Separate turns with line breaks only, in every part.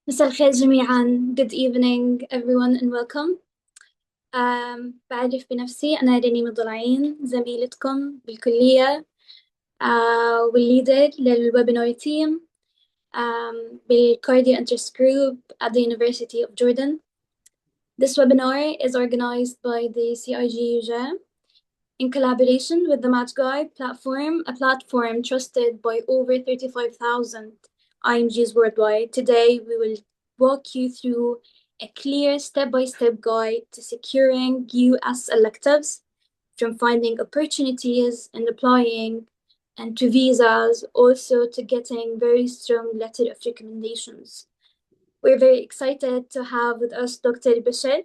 مساء الخير جميعا. Good evening everyone and welcome. بعرف بنفسي أنا رنيم الضلعين، زميلتكم بالكلية والليدر للويبينار تيم بالكارديو Interest Group at the University of Jordan. This webinar is organized by the CIG UJA in collaboration with the MatchGuide platform, a platform trusted by over 35,000 IMGs worldwide. Today, we will walk you through a clear step-by-step guide to securing US electives, from finding opportunities and applying, and to visas, also to getting very strong letter of recommendations. We're very excited to have with us Dr. Bashir.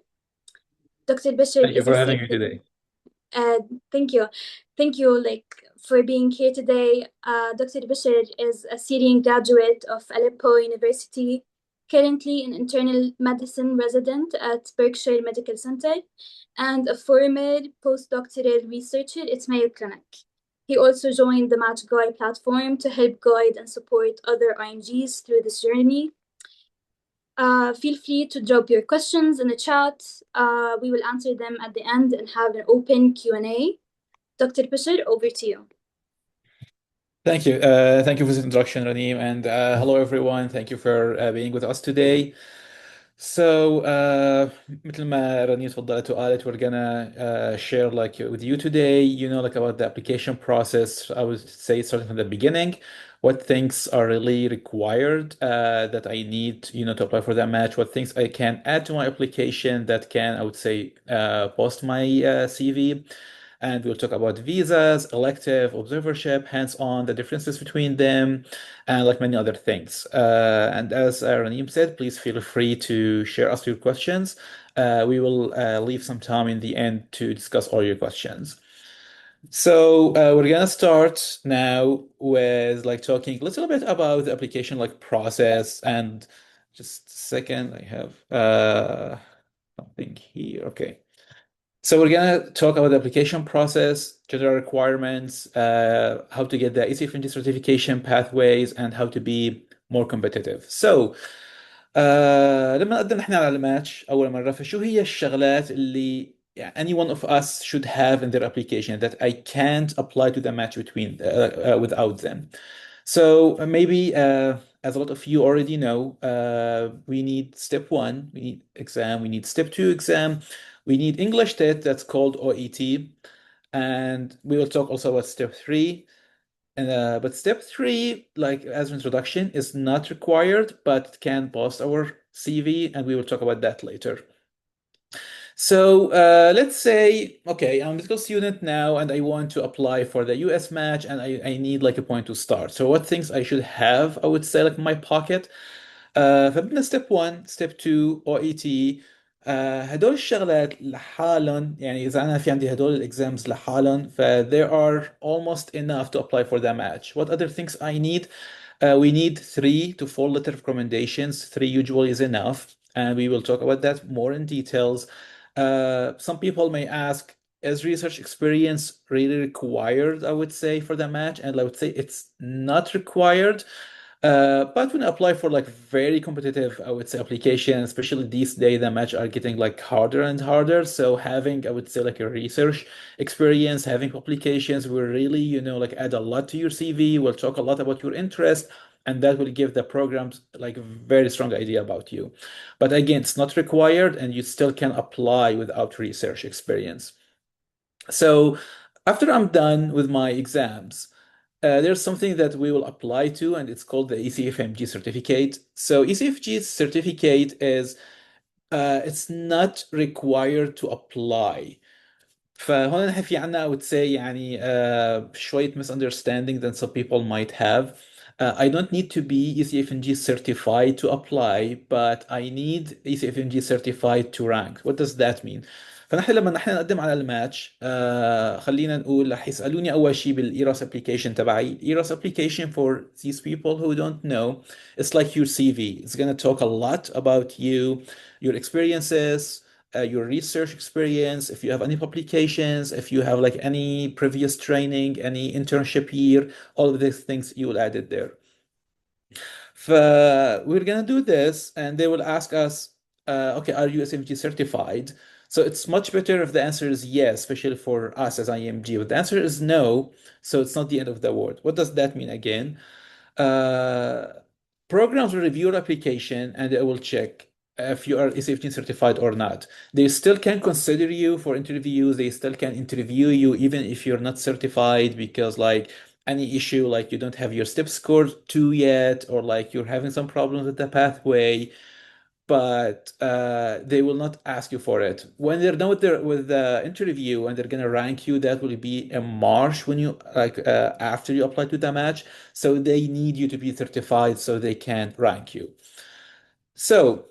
Dr. Bashir
Thank you
is a
for having me
senior.
today.
Thank you. Thank you, for being here today. Dr. Bashir is a Syrian graduate of Aleppo University, currently an internal medicine resident at Berkshire Medical Center, and a former postdoctoral researcher at Mayo Clinic. He also joined the Match Guide platform to help guide and support other IMGs through this journey. Feel free to drop your questions in the chat. We will answer them at the end and have an open Q&A. Dr. Bashir, over to you.
Thank you. Thank you for this introduction, Raneem, and hello everyone. Thank you for being with us today. So, مثل ما رنيم تفضلت وقالت, we're gonna share with you today, about the application process. I would say starting from the beginning, what things are really required that I need, to apply for that match, what things I can add to my application that can, I would say, post my CV. And we'll talk about visas, elective, observership, hands-on, the differences between them, and like many other things. And as Raneem said, please feel free to share us your questions. We will leave some time in the end to discuss all your questions. So we're gonna start now with talking a little bit about the application process. And just a second, I have something here. Okay. So we're gonna talk about the application process, general requirements, how to get the ECFNG certification pathways, and how to be more competitive. So لما نقدم نحن على الماتش أول مرة, فشو هي الشغلات اللي any one of us should have in their application that I can't apply to the match without them. So maybe as a lot of you already know, we need step one, we need exam, we need step two exam, we need English test that's called OET, and we will talk also about step three. But step three, as an introduction, is not required, but can boost our CV, and we will talk about that later. So let's say, okay, I'm a medical student now, and I want to apply for the US match, and I need a point to start. So what things I should have, I would say, in my pocket. فبدنا step 1 step 2 OET. هدول الشغلات لحالهم, يعني إذا أنا في عندي هدول الإكزامز لحالهم, there are almost enough to apply for the match. What other things I need? We need 3 to 4 letter of recommendations. 3 usually is enough, and we will talk about that more in details. Some people may ask, is research experience really required, I would say, for the match? And I would say it's not required. But when I apply for very competitive, I would say, application, especially these days, the match are getting harder and harder. So having, I would say, a research experience, having publications will really, add a lot to your CV. We'll talk a lot about your interest, and that will give the programs a very strong idea about you. But again, it's not required, and you still can apply without research experience. So after I'm done with my exams, there's something that we will apply to, and it's called the ECFMG certificate. So ECFG certificate is it's not required to apply. فهون نحن في عنا, I would say, يعني شوية misunderstanding that some people might have. I don't need to be ECFNG certified to apply, but I need ECFNG certified to rank. What does that mean? فنحن لما نحن نقدم على الماتش, خلينا نقول رح يسألوني أول شيء بالإيراس application تبعي. إيراس application, for these people who don't know, it's like your CV. It's gonna talk a lot about you, your experiences, your research experience, if you have any publications, if you have any previous training, any internship year, all of these things you will add it there. We're gonna do this, and they will ask us, okay, are you SMG certified? So it's much better if the answer is yes, especially for us as IMG. But the answer is no, so it's not the end of the world. What does that mean again? Uh, Programs will review your application and they will check if you are A15 certified or not. They still can consider you for interviews. They still can interview you even if you're not certified because like any issue, like you don't have your step score 2 yet, or like you're having some problems with the pathway, but they will not ask you for it. When they're done with the interview and they're gonna rank you, that will be in March when you like after you apply to the match. So they need you to be certified so they can rank you. So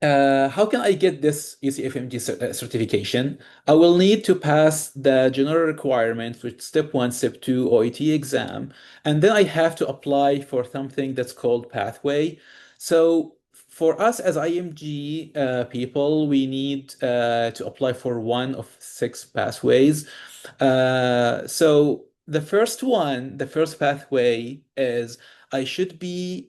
how can I get this ECFMG certification? I will need to pass the general requirements, which step one, step two, OET exam, and then I have to apply for something that's called pathway. So for us as IMG people, we need to apply for one of six pathways. So the first one, the first pathway is I should be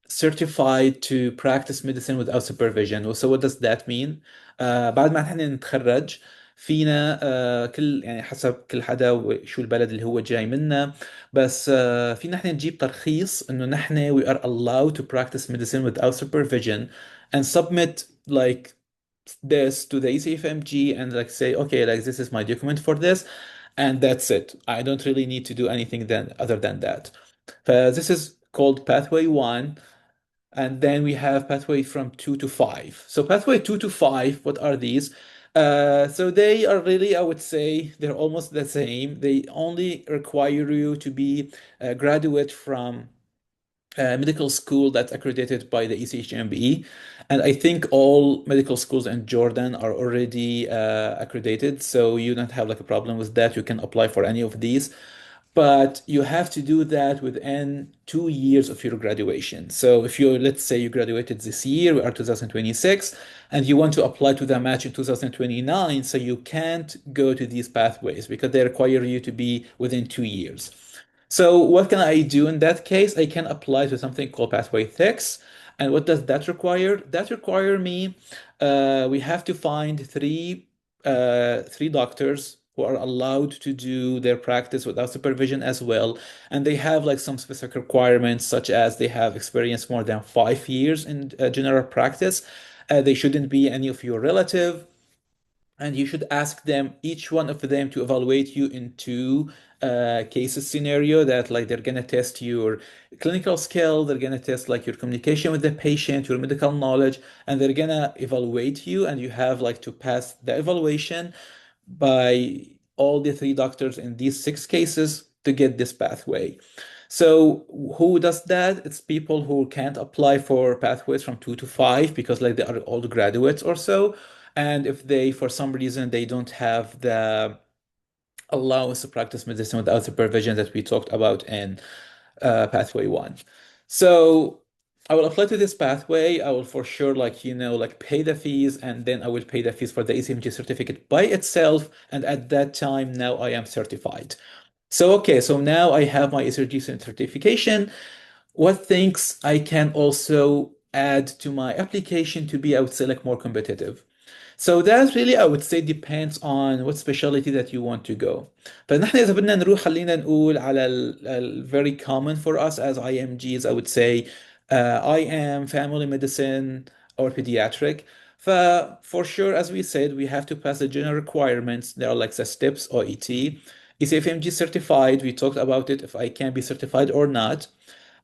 certified to practice medicine without supervision. So what does that mean؟ بعد ما نحن نتخرج فينا كل يعني حسب كل حدا وشو البلد اللي هو جاي منه، بس فينا نحن نجيب ترخيص انه نحن we are allowed to practice medicine without supervision and submit like this to the ECFMG and like say, okay, like this is my document for this, and that's it. I don't really need to do anything then other than that. This is called pathway one. And then we have pathway from two to five. So pathway two to five, what are these? So they are really, I would say, they're almost the same. They only require you to be a graduate from a medical school that's accredited by the ECHMBE. And I think all medical schools in Jordan are already accredited. So you don't have like a problem with that. You can apply for any of these, but you have to do that within 2 years of your graduation. So if you, let's say you graduated this year, we are 2026, and you want to apply to the match in 2029, so you can't go to these pathways because they require you to be within 2 years. So what can I do in that case? I can apply to something called Pathway 6. And what does that require? That require me, we have to find three doctors who are allowed to do their practice without supervision as well. And they have like some specific requirements, such as they have experience more than 5 years in general practice. They shouldn't be any of your relative, and you should ask them, each one of them, to evaluate you in two cases scenario that like they're gonna test your clinical skill, they're gonna test like your communication with the patient, your medical knowledge, and they're gonna evaluate you, and you have like to pass the evaluation by all the three doctors in these six cases to get this pathway. So who does that? It's people who can't apply for pathways from two to five because like they are all graduates or so. And if they, for some reason, they don't have the allowance to practice medicine without supervision that we talked about in pathway one. So I will apply to this pathway. I will for sure, like, like pay the fees, and then I will pay the fees for the ACMG certificate by itself. And at that time, now I am certified. So, okay, so now I have my ACMG certification. What things I can also add to my application to be, I would say, like more competitive? So that really I would say depends on what specialty that you want to go. فنحن إذا بدنا نروح خلينا نقول على very common for us as IMGs, I would say IM, family medicine, or pediatric. For sure, as we said, we have to pass the general requirements. There are like the steps, OET. Is FMG certified? We talked about it, if I can be certified or not.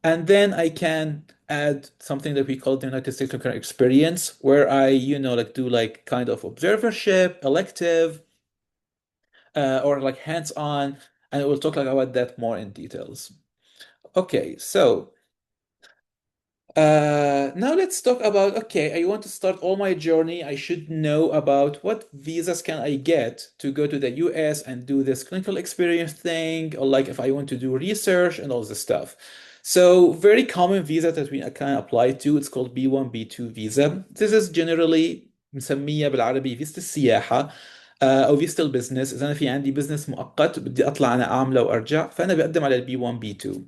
And then I can add something that we call the United States Clinical Experience, where I, like do like kind of observership, elective, or like hands-on, and we'll talk like about that more in details. Okay, so now let's talk about, okay, I want to start all my journey. I should know about what visas can I get to go to the US and do this clinical experience thing, or like if I want to do research and all this stuff. So very common visa that we can apply to, it's called B1 B2 visa. This is generally مسمية بالعربي فيزا السياحة او فيزا البزنس. اذا انا في عندي بزنس مؤقت بدي اطلع انا اعمله وارجع، فانا بقدم على البي 1 بي 2.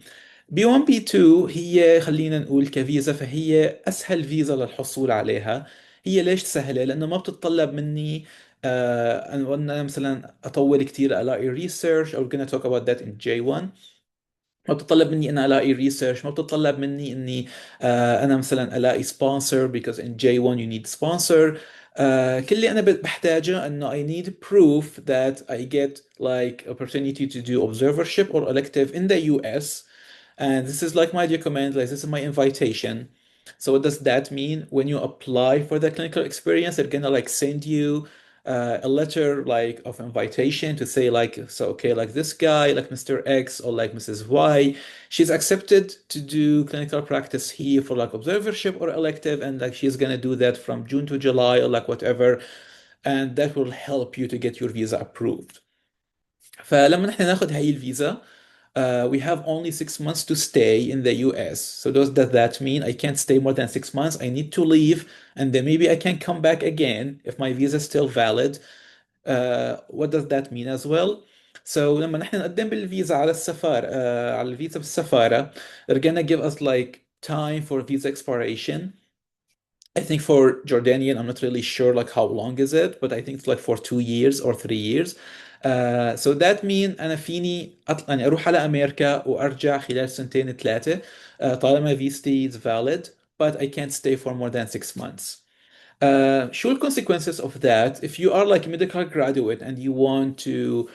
بي 1 بي 2 هي خلينا نقول كفيزا، فهي اسهل فيزا للحصول عليها. هي ليش سهلة؟ لانه ما بتتطلب مني أن أنا مثلا اطول كثير الاقي ريسيرش او gonna talk about that in J1. ما بتطلب مني اني الاقي ريسيرش، ما بتطلب مني اني انا مثلا الاقي sponsor because in J1 you need sponsor. كل اللي انا بحتاجه انه I need proof that I get like opportunity to do observership or elective in the US, and this is like my document, like this is my invitation. So what does that mean? When you apply for the clinical experience, they're gonna like send you a letter like of invitation to say like, so okay, like this guy, like Mr. X or like Mrs. Y, she's accepted to do clinical practice here for like observership or elective, and like she's gonna do that from June to July or like whatever, and that will help you to get your visa approved. فلما نحن ناخد هاي الفيزا, we have only 6 months to stay in the US. So does that mean I can't stay more than 6 months? I need to leave and then maybe I can come back again if my visa is still valid. What does that mean as well? So لما نحن نقدم بالفيزا على السفارة, على الفيزا بالسفارة, they're gonna give us like time for visa expiration. I think for Jordanian, I'm not really sure like how long is it, but I think it's like for 2 years or 3 years. So that mean أنا فيني يعني أروح على أمريكا وأرجع خلال سنتين ثلاثة, طالما فيزتي is valid, but I can't stay for more than 6 months. Sure, consequences of that, if you are like a medical graduate and you want to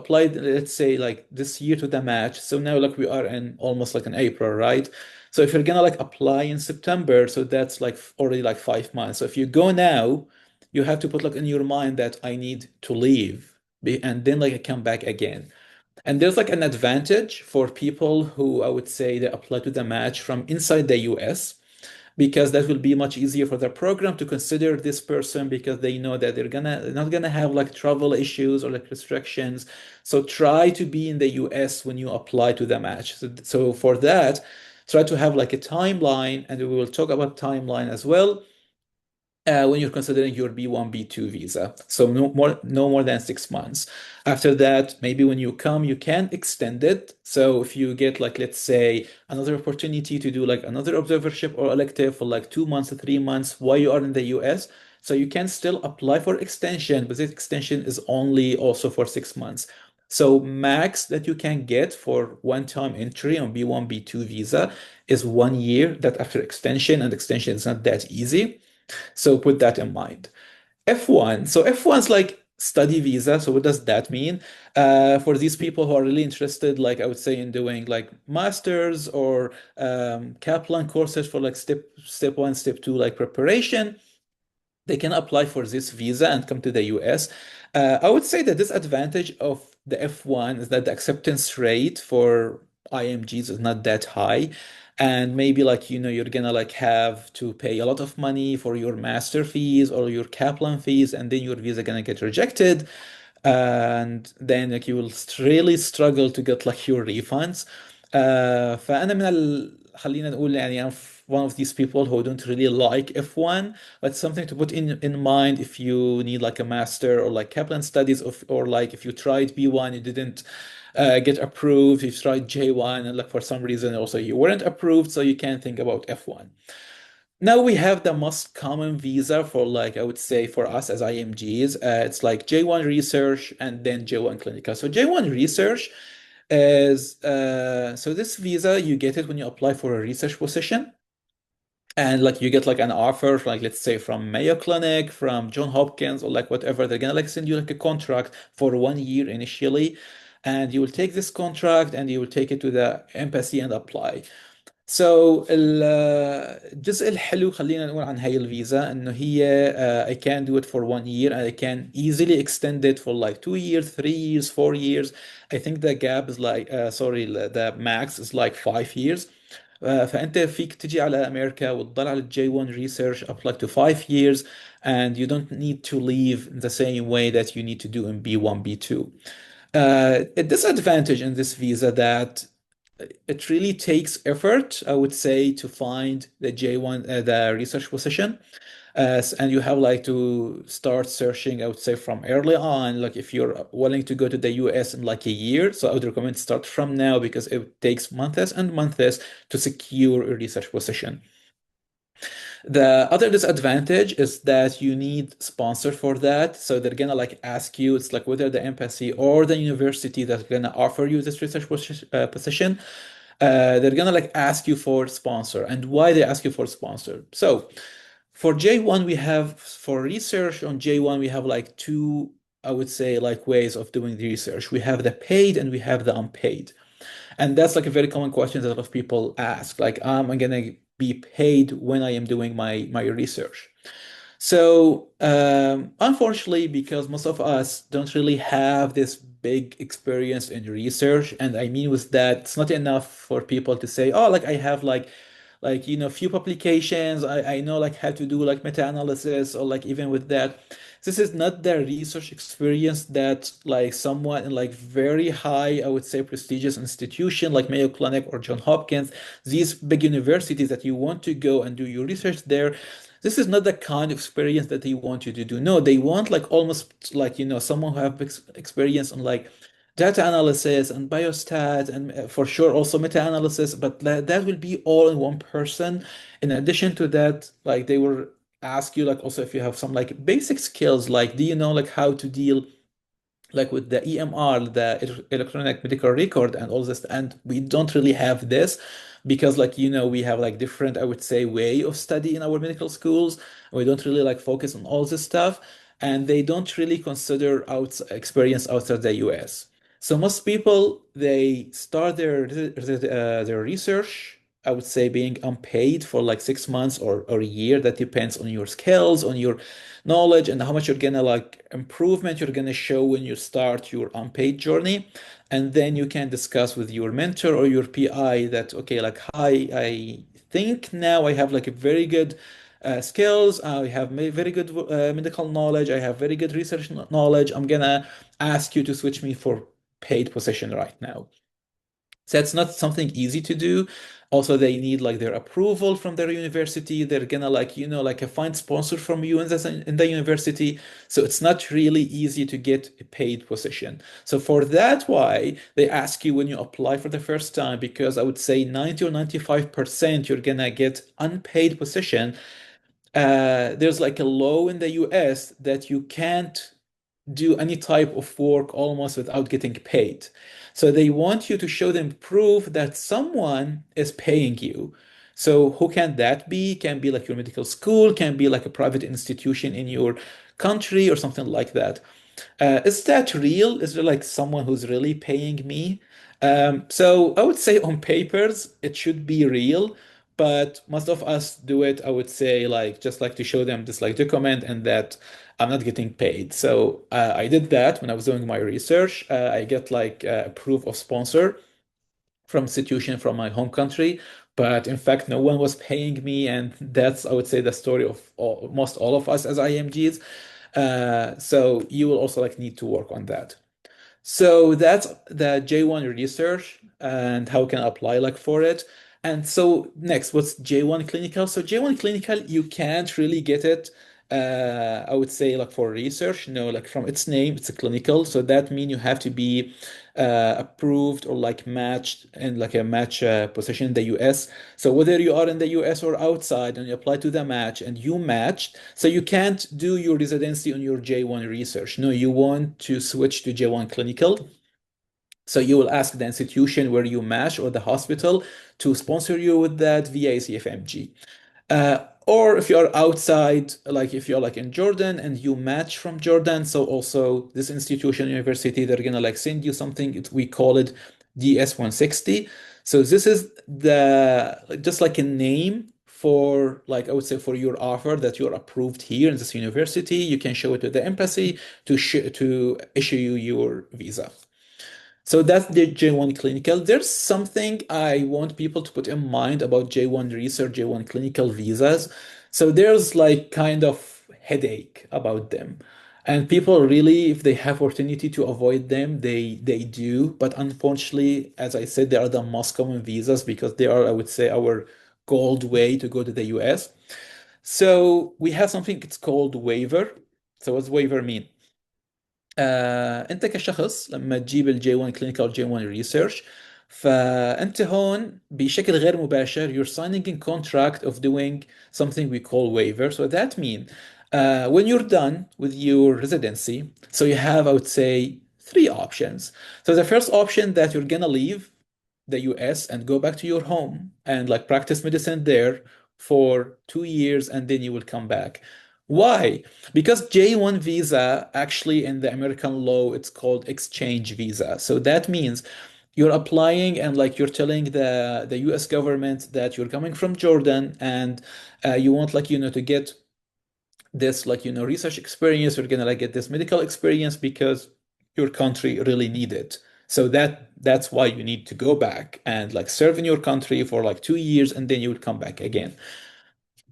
apply, let's say like this year to the match. So now like we are in almost like in April, right? So if you're gonna like apply in September, so that's like already like 5 months. So if you go now, you have to put like in your mind that I need to leave and then like I come back again. And there's like an advantage for people who I would say they apply to the match from inside the US, because that will be much easier for the program to consider this person because they know that they're not gonna have like travel issues or like restrictions. So try to be in the US when you apply to the match. So for that, try to have like a timeline, and we will talk about timeline as well when you're considering your B1, B2 visa. So no more than 6 months. After that, maybe when you come, you can extend it. So if you get like, let's say, another opportunity to do like another observership or elective for like 2 months or 3 months while you are in the US, so you can still apply for extension, but this extension is only also for 6 months. So max that you can get for one-time entry on B1, B2 visa is 1 year. That after extension, and extension is not that easy. So put that in mind. F1. So F1 is like study visa. So what does that mean? For these people who are really interested, like I would say, in doing like masters or Kaplan courses for like step one, step two, like preparation, they can apply for this visa and come to the US. I would say the disadvantage of the F1 is that the acceptance rate for IMGs is not that high. And maybe like, you're gonna like have to pay a lot of money for your master fees or your Kaplan fees, and then your visa gonna get rejected. And then like you will really struggle to get like your refunds. فأنا خلينا نقول يعني I'm one of these people who don't really like F1, but something to put in mind if you need like a master or like Kaplan studies, or like if you tried B1, you didn't get approved, you tried J1 and like for some reason also you weren't approved, so you can think about F1. Now we have the most common visa for like I would say for us as IMGs, it's like J1 research and then J1 clinical. So J1 research is so this visa you get it when you apply for a research position, and like you get like an offer like let's say from Mayo Clinic, from John Hopkins, or like whatever. They're gonna like send you like a contract for 1 year initially, and you will take this contract and you will take it to the embassy and apply. So الجزء الحلو خلينا نقول عن هاي الفيزا انه هي I can do it for 1 year and I can easily extend it for like 2 years, 3 years, 4 years. I think the gap is like sorry, the max is like 5 years. فأنت فيك تجي على أمريكا وتضل على J1 research up like to 5 years, and you don't need to leave in the same way that you need to do in B1, B2. A disadvantage in this visa that it really takes effort, I would say, to find the J1, the research position. And you have like to start searching, I would say, from early on. Like if you're willing to go to the US in like a year, so I would recommend start from now because it takes months and months to secure a research position. The other disadvantage is that you need sponsor for that. So they're gonna like ask you, it's like whether the embassy or the university that's gonna offer you this research position, they're gonna like ask you for sponsor. And why they ask you for sponsor? So for J1, we have for research on J1, we have like two, I would say, like ways of doing the research. We have the paid and we have the unpaid. And that's like a very common question that a lot of people ask, like, am I gonna be paid when I am doing my research? So, unfortunately, because most of us don't really have this big experience in research, and I mean with that, it's not enough for people to say, oh, like I have few publications. I know like how to do like meta-analysis or like even with that. This is not the research experience that like someone in like very high, I would say, prestigious institution like Mayo Clinic or John Hopkins, these big universities that you want to go and do your research there. This is not the kind of experience that they want you to do. No, they want like almost like, someone who have experience on like data analysis and biostat and for sure also meta-analysis, but that will be all in one person. In addition to that, like they will ask you like also if you have some like basic skills, like do you know like how to deal like with the EMR, the electronic medical record and all this. And we don't really have this because like, we have like different, I would say, way of study in our medical schools. We don't really like focus on all this stuff. And they don't really consider experience outside the US. So most people, they start their research, I would say, being unpaid for like 6 months or a year. That depends on your skills, on your knowledge, and how much you're gonna like improvement you're gonna show when you start your unpaid journey. And then you can discuss with your mentor or your PI that, okay, like, hi, I think now I have like a very good skills. I have very good medical knowledge. I have very good research knowledge. I'm gonna ask you to switch me for paid position right now. So it's not something easy to do. Also, they need like their approval from their university. They're gonna like, like a find sponsor from you in the university. So it's not really easy to get a paid position. So for that, why they ask you when you apply for the first time, because I would say 90 or 95% you're gonna get unpaid position. There's like a law in the US that you can't do any type of work almost without getting paid. So they want you to show them proof that someone is paying you. So who can that be? Can be like your medical school, can be like a private institution in your country or something like that. Is that real? Is there like someone who's really paying me? So I would say on papers it should be real, but most of us do it, I would say, like just like to show them this like document and that I'm not getting paid. So I did that when I was doing my research. I get like proof of sponsor from institution from my home country, but in fact no one was paying me, and that's, I would say, the story of almost all of us as IMGs. So you will also like need to work on that. So that's the J1 research and how can I apply like for it. And so next, what's J1 clinical? So J1 clinical, you can't really get it. I would say like for research, like from its name, it's a clinical. So that means you have to be approved or like matched in like a match position in the US. So whether you are in the US or outside and you apply to the match and you matched, so you can't do your residency on your J1 research. No, you want to switch to J1 clinical. So you will ask the institution where you match or the hospital to sponsor you with that via CFMG. Or if you're outside, like if you're like in Jordan and you match from Jordan, so also this institution, university, they're gonna like send you something. We call it DS 160. So this is the just like a name for like I would say for your offer that you're approved here in this university. You can show it to the embassy to issue you your visa. So that's the J1 clinical. There's something I want people to put in mind about J1 research, J1 clinical visas. So there's like kind of headache about them. And people really, if they have opportunity to avoid them, they do. But unfortunately, as I said, they are the most common visas because they are, I would say, our gold way to go to the US. So we have something it's called waiver. So what's waiver mean? انت كشخص لما تجيب الجي 1 clinical جي 1 research فانت هون بشكل غير مباشر you're signing in contract of doing something we call waiver. So that means when you're done with your residency, so you have, I would say, three options. So the first option that you're gonna leave the US and go back to your home and like practice medicine there for 2 years and then you will come back. Why? Because J1 visa, actually in the American law, it's called exchange visa. So that means you're applying and like you're telling the US government that you're coming from Jordan and you want like to get this like research experience, you're gonna like get this medical experience because your country really need it. So that's why you need to go back and like serve in your country for like 2 years and then you would come back again.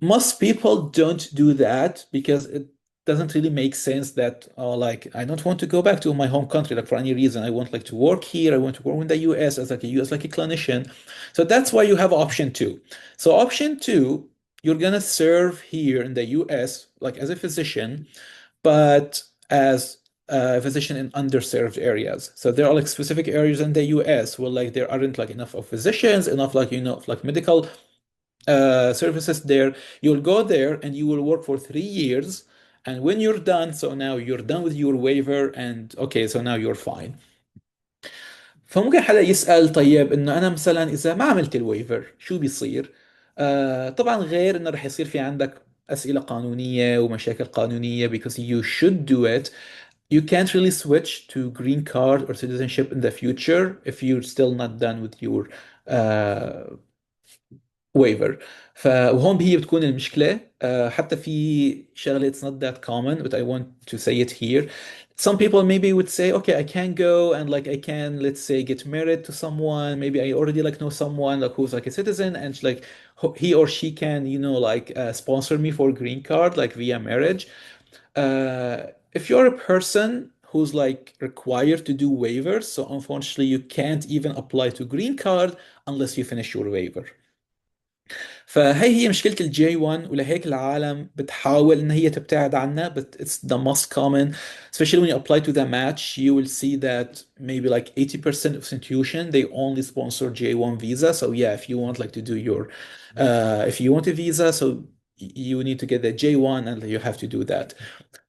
Most people don't do that because it doesn't really make sense that like I don't want to go back to my home country like for any reason. I want like to work here. I want to work in the US as like a US like a clinician. So that's why you have option two. So option two, you're gonna serve here in the US like as a physician, but as a physician in underserved areas. So there are like specific areas in the US where like there aren't like enough of physicians, enough like like medical services there. You'll go there and you will work for 3 years. And when you're done, so now you're done with your waiver and okay, so now you're fine. فممكن حدا يسأل طيب انه انا مثلا اذا ما عملت الويفر شو بيصير؟ طبعا غير انه رح يصير في عندك اسئلة قانونية ومشاكل قانونية because you should do it. You can't really switch to green card or citizenship in the future if you're still not done with your uh, waiver. وهون هي بتكون المشكلة. حتى في شغلة it's not that common but I want to say it here. Some people maybe would say, okay, I can go and like I can, let's say, get married to someone. Maybe I already like know someone like who's like a citizen and like he or she can, like sponsor me for green card like via marriage. If you're a person who's like required to do waivers, so unfortunately you can't even apply to green card unless you finish your waiver. فهي مشكلة الجي 1 ولهيك العالم بتحاول ان هي تبتعد عنها but it's the most common, especially when you apply to the match. You will see that maybe like 80% of institution they only sponsor J1 visa. So yeah, if you want like to do your if you want a visa, so you need to get the J1 and you have to do that.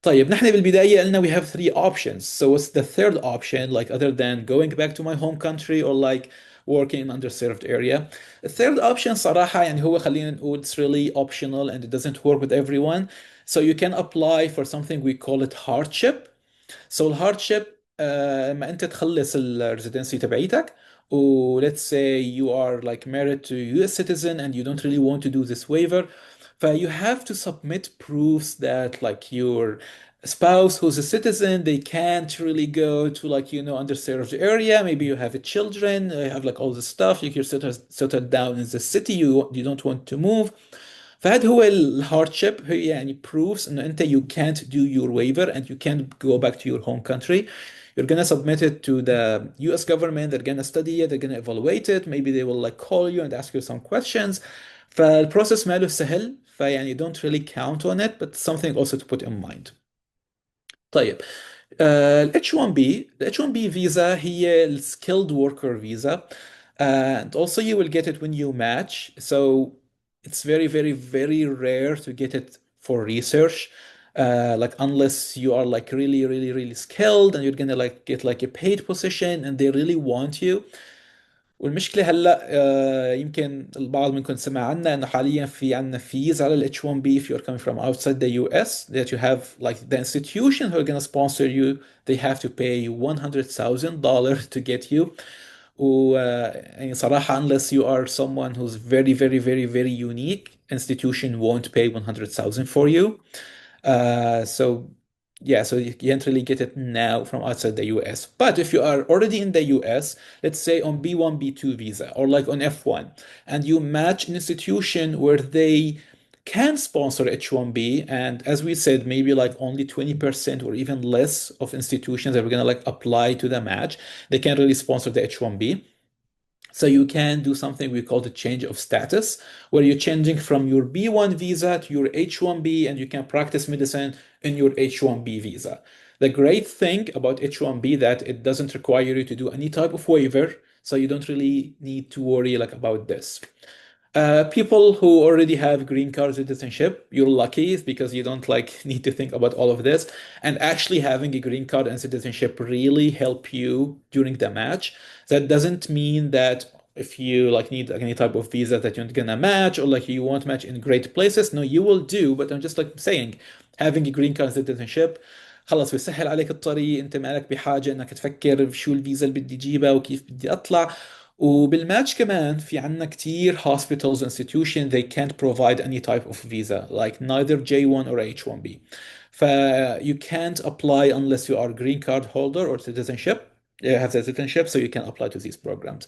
طيب نحن بالبداية قلنا we have three options. So what's the third option, like other than going back to my home country or like working in underserved area? The third option صراحة يعني هو خلينا نقول it's really optional and it doesn't work with everyone. So you can apply for something we call it hardship. So الهاردشيب لما انت تخلص الريزيدنسي تبعيتك و let's say you are like married to a US citizen and you don't really want to do this waiver, you have to submit proofs that like your spouse who's a citizen they can't really go to like underserved area. Maybe you have a children, you have like all this stuff, you're settled down in the city, you don't want to move. فهذا هو الهاردشيب. هي يعني proofs انه انت you can't do your waiver and you can't go back to your home country. You're gonna submit it to the US government. They're gonna study it. They're gonna evaluate it. Maybe they will like call you and ask you some questions. فالبروسيس ماله سهل. فيعني don't really count on it, but something also to put in mind. طيب ال H1B, the H1B visa هي ال skilled worker visa. And also you will get it when you match. So it's very, very, very rare to get it for research. Like unless you are like really, really, really skilled and you're gonna like get like a paid position and they really want you. والمشكلة هلا يمكن البعض منكم سمع عنها انه حاليا في عندنا fees على ال H1B if you're coming from outside the US, that you have like the institution who are gonna sponsor you, they have to pay $100,000 to get you. يعني صراحة unless you are someone who's very very very very unique, institution won't pay 100,000 for you. So yeah, so you can't really get it now from outside the US. But if you are already in the US, let's say on B1, B2 visa or like on F1, and you match an institution where they can sponsor H1B, and as we said, maybe like only 20% or even less of institutions that are gonna like apply to the match, they can't really sponsor the H1B. So you can do something we call the change of status, where you're changing from your B1 visa to your H1B, and you can practice medicine in your H1B visa. The great thing about H1B that it doesn't require you to do any type of waiver, so you don't really need to worry like about this. People who already have green card citizenship, you're lucky because you don't like need to think about all of this. And actually having a green card and citizenship really help you during the match. That doesn't mean that if you like need any type of visa that you're not gonna match or like you won't match in great places. No, you will do. But I'm just like saying, having a green card citizenship خلص بيسهل عليك الطريق. انت مالك بحاجة انك تفكر في شو الفيزا اللي بدي اجيبها وكيف بدي اطلع. وبالماتش كمان في عنا كتير hospitals institutions they can't provide any type of visa like neither J1 or H1B. ف you can't apply unless you are green card holder or citizenship. You have the citizenship so you can apply to these programs.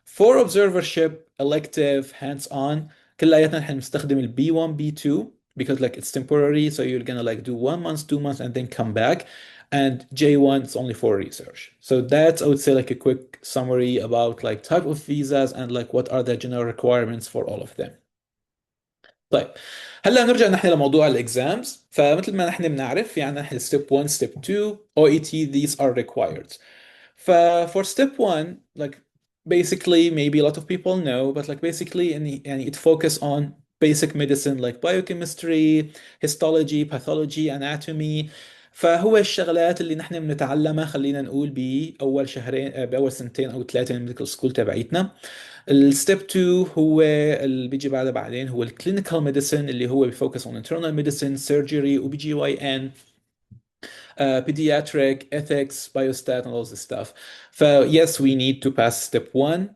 For observership, elective, hands-on, كلياتنا نحن بنستخدم ال B1 B2 because like it's temporary so you're gonna like do 1 month 2 months and then come back, and J1 is only for research. So that's I would say like a quick summary about like type of visas and like what are the general requirements for all of them. طيب هلا نرجع نحن لموضوع الاكزامز. فمثل ما نحن بنعرف في عندنا نحن ستيب 1 ستيب 2 OET these are required. For step 1 like basically maybe a lot of people know but like basically يعني it focus on basic medicine like biochemistry, histology, pathology, anatomy. فهو الشغلات اللي نحن بنتعلمها خلينا نقول بأول شهرين بأول سنتين أو ثلاثة من الميديكال سكول تبعيتنا. الستيب 2 هو اللي بيجي بعده بعدين هو الكلينيكال ميديسن اللي هو بيفوكس on internal medicine, surgery, OBGYN, pediatric, ethics, biostat, and all this stuff. Yes, we need to pass step 1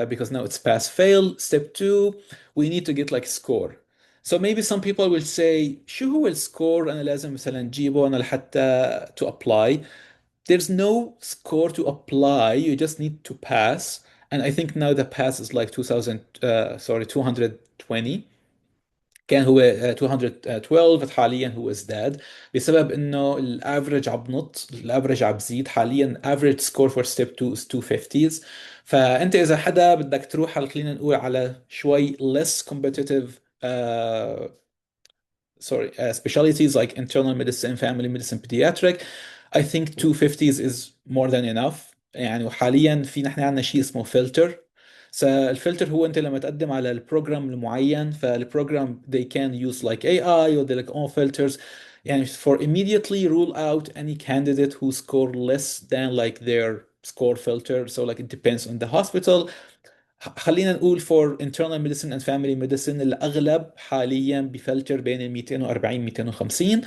because now it's pass fail. Step 2, we need to get like score. So maybe some people will say شو هو السكور أنا لازم مثلا أجيبه أنا لحتى to apply. There's no score to apply. You just need to pass. And I think now the pass is like 2000 sorry 220. كان هو 212 حاليا هو ازداد بسبب انه الافرج عم بنط الافرج عم بزيد حاليا average score for step 2 is 250s. فانت اذا حدا بدك تروح على خلينا نقول على شوي less competitive specialties like internal medicine, family medicine, pediatric. I think 250s is more than enough. يعني وحاليا في نحن عندنا شيء اسمه فلتر. فالفلتر هو انت لما تقدم على البروجرام المعين فالبروجرام they can use like AI or their own filters يعني for immediately rule out any candidate who score less than like their score filter. So like it depends on the hospital. خلينا نقول for internal medicine and family medicine الأغلب حاليا بفلتر بين ال 240 250.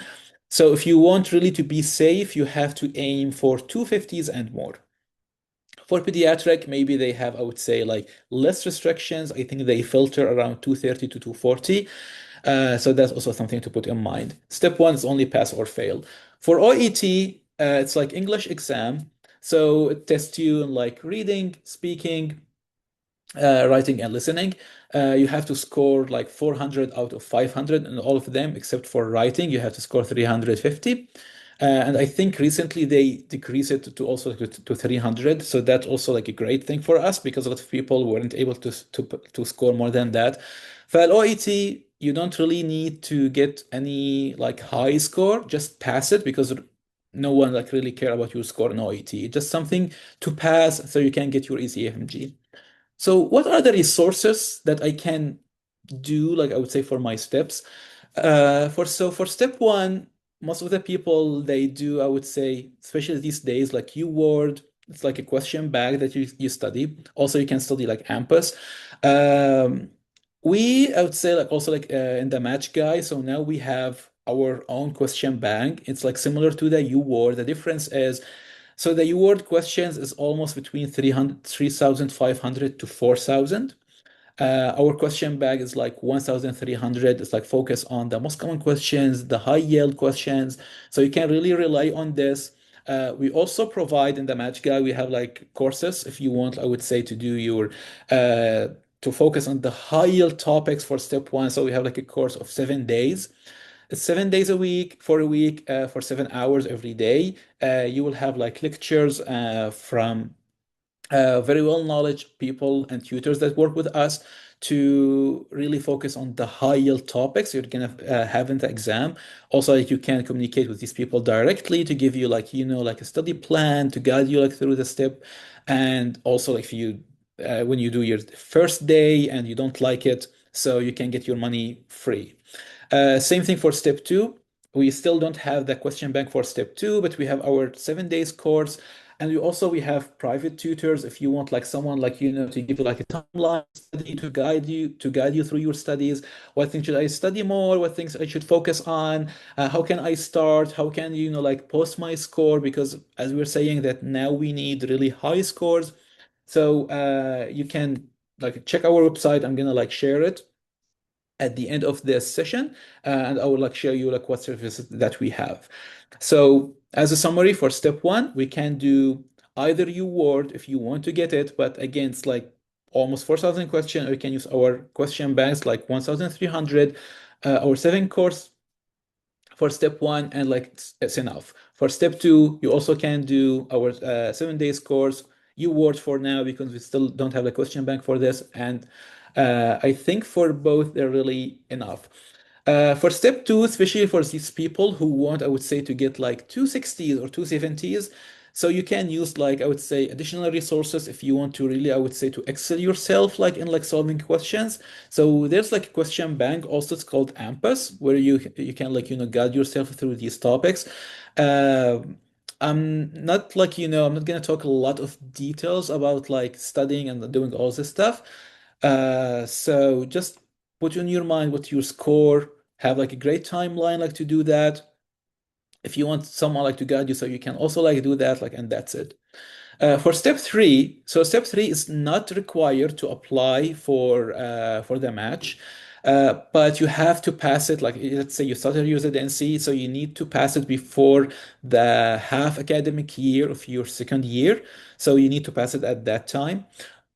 So if you want really to be safe you have to aim for 250s and more. For pediatric maybe they have I would say like less restrictions. I think they filter around 230 to 240. So that's also something to put in mind. Step 1 is only pass or fail. For OET it's like English exam. So it tests you in like reading, speaking, writing and listening. You have to score like 400 out of 500 in all of them, except for writing, you have to score 350. And I think recently they decreased it to also to 300. So that's also like a great thing for us because a lot of people weren't able to score more than that. For OET, you don't really need to get any like high score, just pass it because no one like really care about your score in OET. It's just something to pass so you can get your ECFMG. So what are the resources that I can do, like I would say for my steps? For step 1, most of the people they do, I would say, especially these days, like UWord, it's like a question bank that you study. Also, you can study like AMPAS. Um, I would say like also like in the match guy. So now we have our own question bank. It's like similar to the UWord. The difference is so the UWord questions is almost between 300, 3,500 to 4,000. Our question bag is like 1,300. It's like focus on the most common questions, the high yield questions. So you can really rely on this. We also provide in the match guide, we have like courses if you want, I would say, to do your to focus on the high yield topics for step 1. So we have like a course of 7 days. It's 7 days a week for a week for 7 hours every day. You will have like lectures from very well knowledge people and tutors that work with us to really focus on the high yield topics you're gonna have in the exam. Also, like you can communicate with these people directly to give you like like a study plan to guide you like through the step. And also like if you when you do your first day and you don't like it, so you can get your money free. Same thing for step two. We still don't have the question bank for step two, but we have our 7 days course. And we have private tutors if you want like someone like to give you like a timeline study to guide you through your studies. What things should I study more? What things I should focus on? How can I start? How can like post my score? Because as we were saying that now we need really high scores. So you can like check our website. I'm gonna like share it at the end of this session, and I will like show you like what services that we have. So as a summary for step one, we can do either UWord if you want to get it, but again, it's like almost 4,000 questions, or you can use our question banks like 1,300. Our seven course for step one, and like it's enough. For step two, you also can do our 7 days course. You word for now because we still don't have the question bank for this, and I think for both they're really enough. For step two, especially for these people who want, I would say, to get like 260s or 270s, so you can use like I would say additional resources if you want to really, I would say, to excel yourself like in like solving questions. So there's like a question bank also, it's called Ampus, where you can like guide yourself through these topics. Uh, I'm not like I'm not gonna talk a lot of details about like studying and doing all this stuff. So just put in your mind what your score, have like a great timeline like to do that. If you want someone like to guide you, so you can also like do that, like, and that's it. For step three, so step three is not required to apply for the match, but you have to pass it. Like let's say you started your residency, so you need to pass it before the half academic year of your second year. So you need to pass it at that time.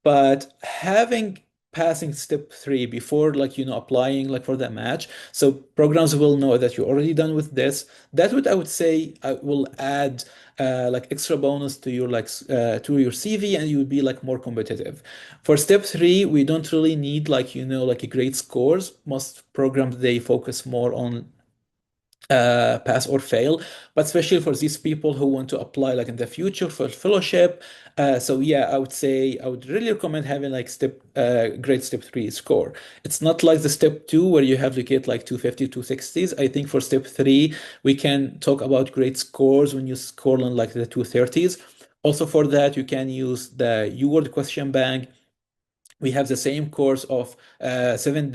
But having passing step three before like applying like for that match, so programs will know that you're already done with this. That would I would say will add like extra bonus to your to your CV, and you would be like more competitive. For step three, we don't really need like like a great scores. Most programs they focus more on pass or fail, but especially for these people who want to apply like in the future for fellowship. So yeah, I would say I would really recommend having like grade step three score. It's not like the step two where you have to get like 250, 260s. I think for step three, we can talk about great scores when you score on like the 230s. Also for that, you can use the UWorld question bank. We have the same course of 7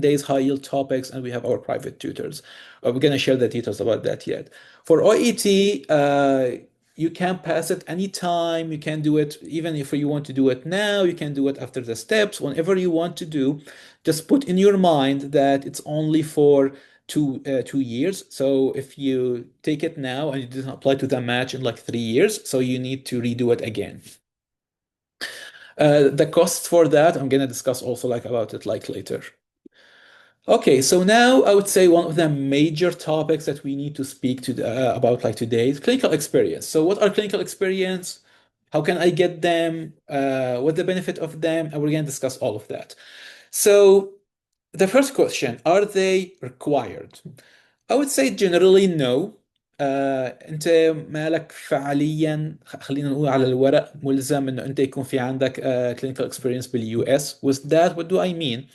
days high yield topics, and we have our private tutors. We're going to share the details about that yet. For OET, you can pass it anytime. You can do it even if you want to do it now. You can do it after the steps, whenever you want to do. Just put in your mind that it's only for 2 years. So if you take it now and you didn't apply to the match in like 3 years, so you need to redo it again. The costs for that, I'm gonna discuss also like about it like later. Okay, so now I would say one of the major topics that we need to speak to about like today is clinical experience. So what are clinical experience? How can I get them? What the benefit of them? And we're gonna discuss all of that. So the first question, are they required? I would say generally no. انت مالك فعليا خلينا نقول على الورق ملزم انه انت يكون في عندك clinical experience باليو اس. With that, what do I mean?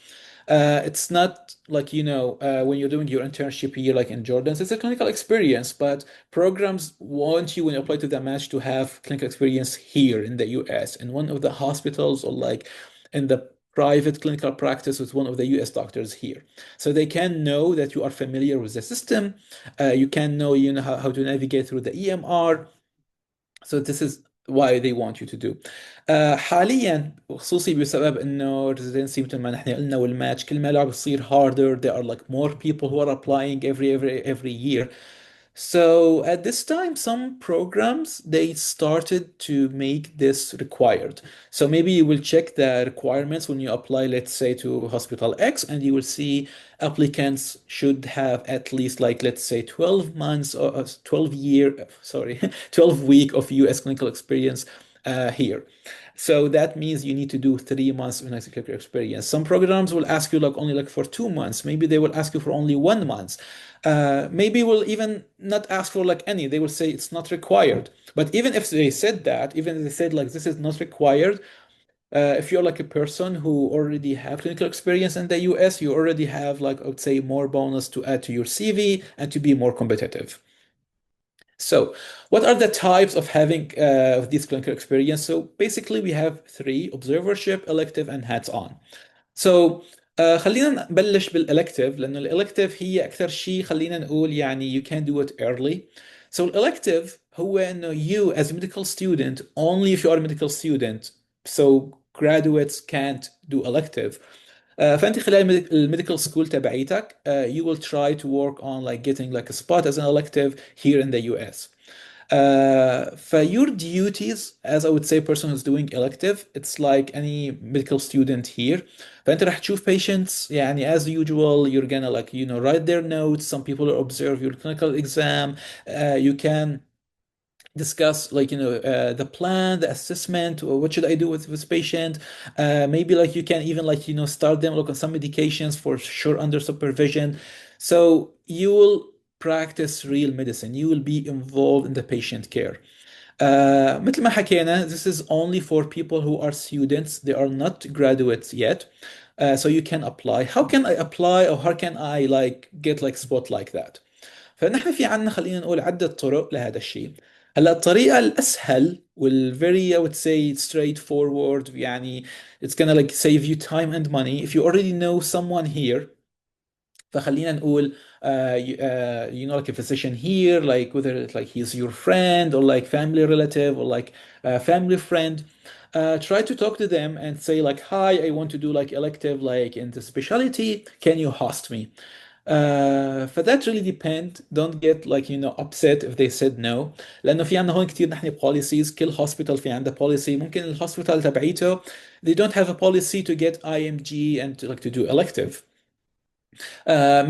It's not like, when you're doing your internship here, like in Jordan, it's a clinical experience, but programs want you, when you apply to the match, to have clinical experience here in the US, in one of the hospitals, or like in the private clinical practice with one of the US doctors here. So they can know that you are familiar with the system. You can know, how to navigate through the EMR. So this is why they want you to do. حاليا خصوصي بسبب انه residency مثل ما نحن قلنا والماتش كل ما العب بتصير harder. There are like more people who are applying every year. So at this time, some programs they started to make this required. So maybe you will check the requirements when you apply, let's say, to Hospital X, and you will see applicants should have at least like let's say 12 months or 12 year, sorry, 12 week of US clinical experience here. So that means you need to do 3 months of an executive experience. Some programs will ask you like only like for 2 months. Maybe they will ask you for only 1 month. Maybe will even not ask for like any. They will say it's not required. But even if they said that, even if they said like this is not required, if you're like a person who already have clinical experience in the US, you already have like I would say more bonus to add to your CV and to be more competitive. So, what are the types of having this clinical experience? So, basically, we have three: observership, elective, and hands-on. So خلينا نبلش بالالكتيف لانه الالكتيف هي اكثر شيء خلينا نقول يعني you can do it early. So الالكتيف هو انه you as a medical student only if you are a medical student. So graduates can't do elective. فانت خلال الميديكال سكول تبعيتك you will try to work on like getting like a spot as an elective here in the US. For your duties, as I would say, person who's doing elective, it's like any medical student here. فأنت راح تشوف patients يعني as usual, you're gonna like, write their notes. Some people observe your clinical exam. You can discuss like the plan, the assessment, or what should I do with this patient. Maybe like you can even like start them like on some medications for sure under supervision. So you will practice real medicine, you will be involved in the patient care. مثل ما حكينا, this is only for people who are students, they are not graduates yet. So you can apply. How can I apply, or how can I like get like spot like that? فنحن في عنا خلينا نقول عدة طرق لهذا الشيء. هلا الطريقة الأسهل very I would say straightforward يعني it's gonna like save you time and money if you already know someone here. فخلينا نقول you know like a physician here, like whether it's like he's your friend or like family relative or like family friend. Try to talk to them and say like, hi, I want to do like elective like in the specialty, can you host me? For that really depend. Don't get like upset if they said no. لأنه في عندنا هون كتير نحن policies. كل hospital في عنده policy. ممكن الهوسبيتال تبعيته they don't have a policy to get IMG and to, like to do elective.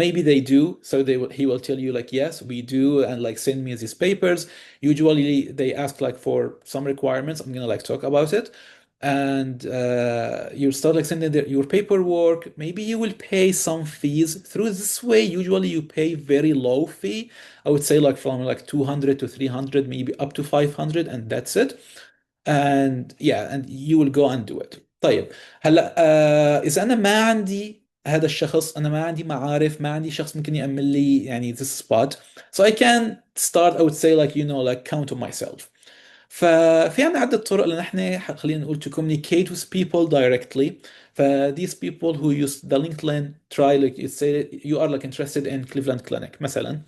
Maybe they do, so he will tell you like, yes, we do, and like send me these papers. Usually they ask like for some requirements. I'm gonna like talk about it, and you start like sending your paperwork. Maybe you will pay some fees through this way. Usually you pay very low fee. I would say like from like 200 to 300, maybe up to 500, and that's it. And yeah, and you will go and do it. طيب هلا اذا انا ما عندي هذا الشخص، انا ما عندي معارف، ما عندي شخص ممكن يأمن لي يعني this spot, so I can start I would say like like count on myself. ففي عنا عدة طرق لنحن خلينا نقول to communicate with people directly. ف these people who use the LinkedIn, try like you say you are like interested in Cleveland Clinic مثلا.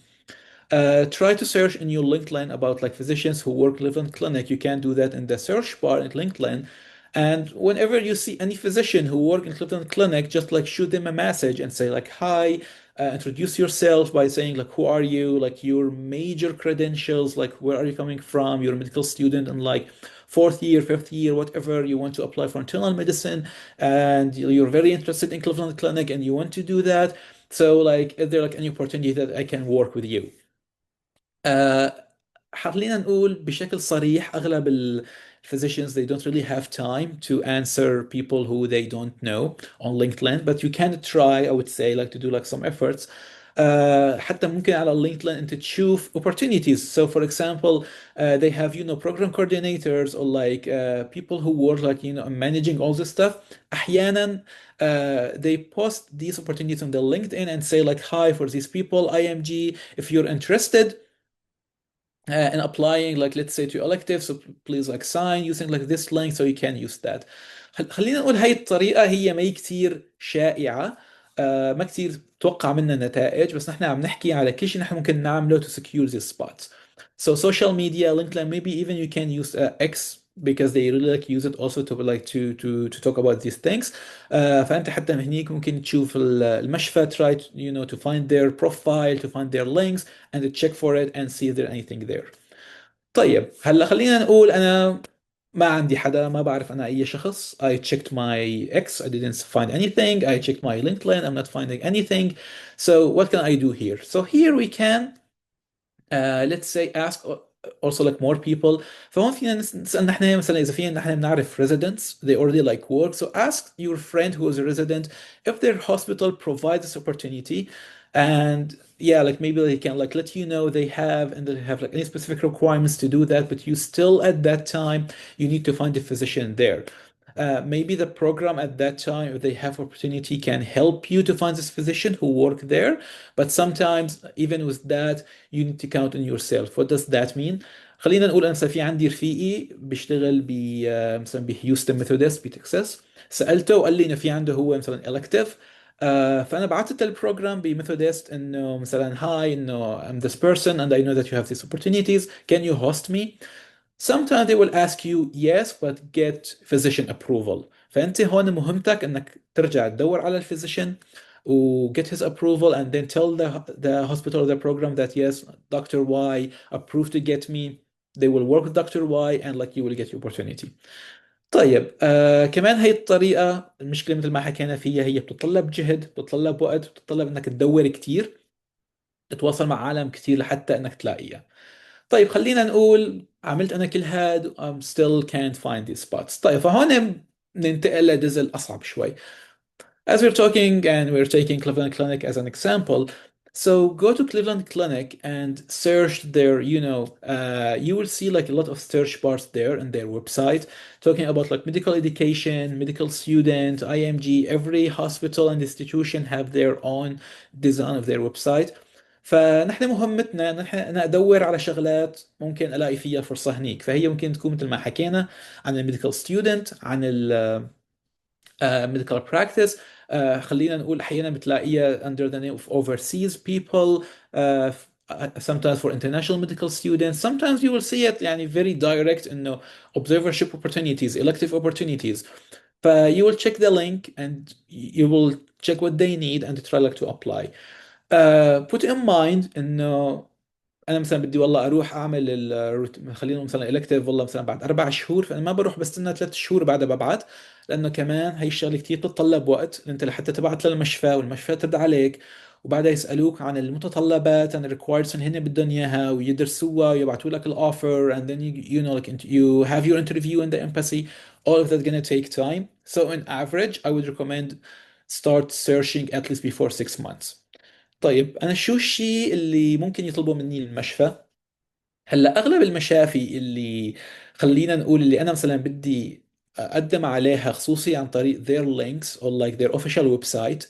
Try to search in your LinkedIn about like physicians who work Cleveland Clinic. You can do that in the search bar in LinkedIn. And whenever you see any physician who work in Cleveland Clinic, just like shoot them a message and say like, hi, introduce yourself by saying like, who are you? Like your major credentials, like where are you coming from? You're a medical student and like fourth year, fifth year, whatever, you want to apply for internal medicine and you're very interested in Cleveland Clinic and you want to do that. So like, is there like any opportunity that I can work with you? خلينا نقول بشكل صريح أغلب physicians they don't really have time to answer people who they don't know on LinkedIn, but you can try I would say like to do like some efforts. حتى ممكن على LinkedIn أنت تشوف opportunities. So for example, they have program coordinators or like people who work like managing all this stuff. أحيانا they post these opportunities on the LinkedIn and say like, hi, for these people IMG, if you're interested and applying like let's say to electives, so please like sign using like this link so you can use that. خلينا نقول هاي الطريقة هي ما هي كتير شائعة. ما كتير توقع منها نتائج، بس نحن عم نحكي على كل شيء نحن ممكن نعمله to secure these spots. So social media, LinkedIn, maybe even you can use X because they really like use it also to like to talk about these things. فأنت حتى هنيك ممكن تشوف المشفى, try to, to find their profile, to find their links and check for it and see if there's anything there. طيب هلا خلينا نقول أنا ما عندي حدا، ما بعرف أنا أي شخص. I checked my X, I didn't find anything. I checked my LinkedIn, I'm not finding anything. So what can I do here? So here we can let's say ask also like more people. فهون فينا نسأل نحن مثلا إذا فينا نحن بنعرف residents they already like work, so ask your friend who is a resident if their hospital provides this opportunity. And yeah, like maybe they can like let you know they have, and they have like any specific requirements to do that, but you still at that time you need to find a physician there. Maybe the program at that time, if they have opportunity, can help you to find this physician who work there. But sometimes even with that, you need to count on yourself. What does that mean? خلينا نقول انا مثلا في عندي رفيقي بيشتغل مثلا بهيوستن ميثودست بتكساس. سالته وقال لي انه في عنده هو مثلا elective. فانا بعثت البروجرام بميثودست انه مثلا هاي انه I'm this person and I know that you have these opportunities, can you host me. Sometimes they will ask you yes but get physician approval. فأنت هون مهمتك إنك ترجع تدور على الفيزيشن و get his approval and then tell the hospital or the program that yes, Dr. Y approved to get me. They will work with Dr. Y and like you will get your opportunity. طيب كمان هي الطريقة المشكلة مثل ما حكينا فيها هي بتتطلب جهد، بتتطلب وقت، بتتطلب إنك تدور كتير، تتواصل مع عالم كتير لحتى إنك تلاقيها. طيب خلينا نقول عملت انا كل هاد I'm still can't find these spots. طيب فهون ننتقل لجزء الاصعب شوي. As we're talking and we're taking Cleveland Clinic as an example, so go to Cleveland Clinic and search their, you will see like a lot of search bars there in their website talking about like medical education, medical student, IMG. Every hospital and institution have their own design of their website. فنحن مهمتنا نحن انا ادور على شغلات ممكن الاقي فيها فرصه هنيك. فهي ممكن تكون مثل ما حكينا عن الميديكال ستودنت، عن medical practice. خلينا نقول احيانا بتلاقيها under the name of overseas people. Sometimes for international medical students. Sometimes you will see it يعني very direct انه observership opportunities, elective opportunities. ف you will check the link and you will check what they need and try like to apply. Put in mind انه انا مثلا بدي والله اروح اعمل خلينا نقول مثلا الكتيف والله مثلا بعد 4 شهور، فانا ما بروح بستنى 3 شهور بعدها ببعت. لانه كمان هي الشغله كثير بتتطلب وقت، انت لحتى تبعت للمشفى والمشفى ترد عليك وبعدها يسالوك عن المتطلبات and requirements اللي هن بدهم اياها ويدرسوها ويبعتوا لك الاوفر and then you know like you have your interview in the embassy. All of that gonna take time. So on average I would recommend start searching at least before 6 months. طيب أنا شو الشيء اللي ممكن يطلبوا مني المشفى؟ هلا أغلب المشافي اللي خلينا نقول اللي أنا مثلا بدي أقدم عليها خصوصي عن طريق their links or like their official website.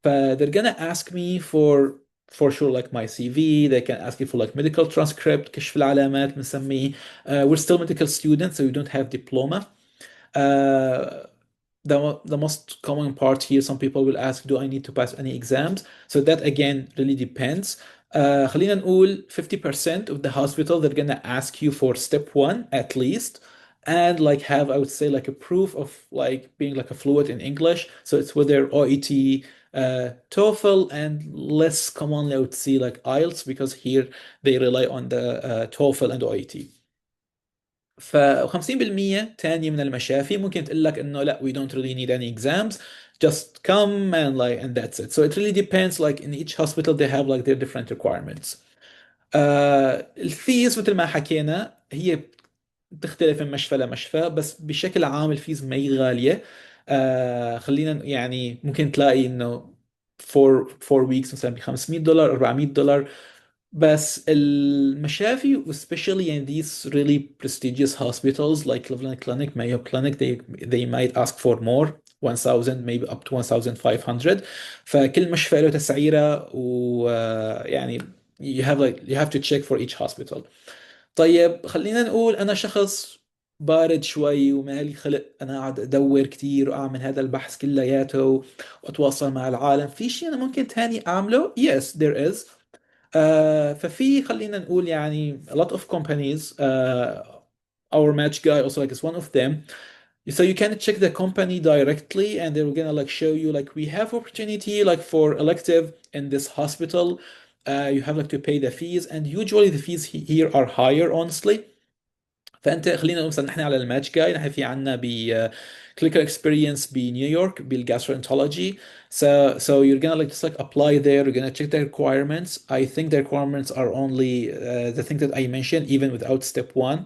ف they're gonna ask me for sure like my CV. They can ask you for like medical transcript كشف العلامات بنسميه. We're still medical students so we don't have diploma. Uh, the most common part here, some people will ask, do I need to pass any exams? So that again really depends. خلينا نقول 50% of the hospital they're gonna ask you for step one at least, and like have I would say like a proof of like being like a fluent in English. So it's whether OET, TOEFL, and less commonly I would see like IELTS because here they rely on the TOEFL and OET. ف 50% تانية من المشافي ممكن تقول لك انه لا we don't really need any exams, just come and that's it. So it really depends, like in each hospital they have like their different requirements. الفيز مثل ما حكينا هي بتختلف من مشفى لمشفى، بس بشكل عام الفيز ما هي غالية. خلينا يعني ممكن تلاقي انه for weeks مثلا ب $500 $400. بس المشافي especially in these really prestigious hospitals like Cleveland Clinic, Mayo Clinic, they might ask for more, 1000 maybe up to 1500. فكل مشفى له تسعيرة ويعني you have to check for each hospital. طيب خلينا نقول أنا شخص بارد شوي ومالي خلق أنا قاعد أدور كتير وأعمل هذا البحث كلياته وأتواصل مع العالم. في شيء أنا ممكن تاني أعمله؟ Yes there is. ففي خلينا نقول يعني a lot of companies, our match guy also like is one of them. So you can check the company directly and they're gonna like show you like we have opportunity like for elective in this hospital. You have like to pay the fees and usually the fees here are higher honestly. فانت خلينا نقول مثلا نحن على الماتش جاي، نحن في عنا ب clinical experience بنيويورك بالgastroenterology. So you're gonna like just like apply there. You're gonna check the requirements. I think the requirements are only the thing that I mentioned, even without step one.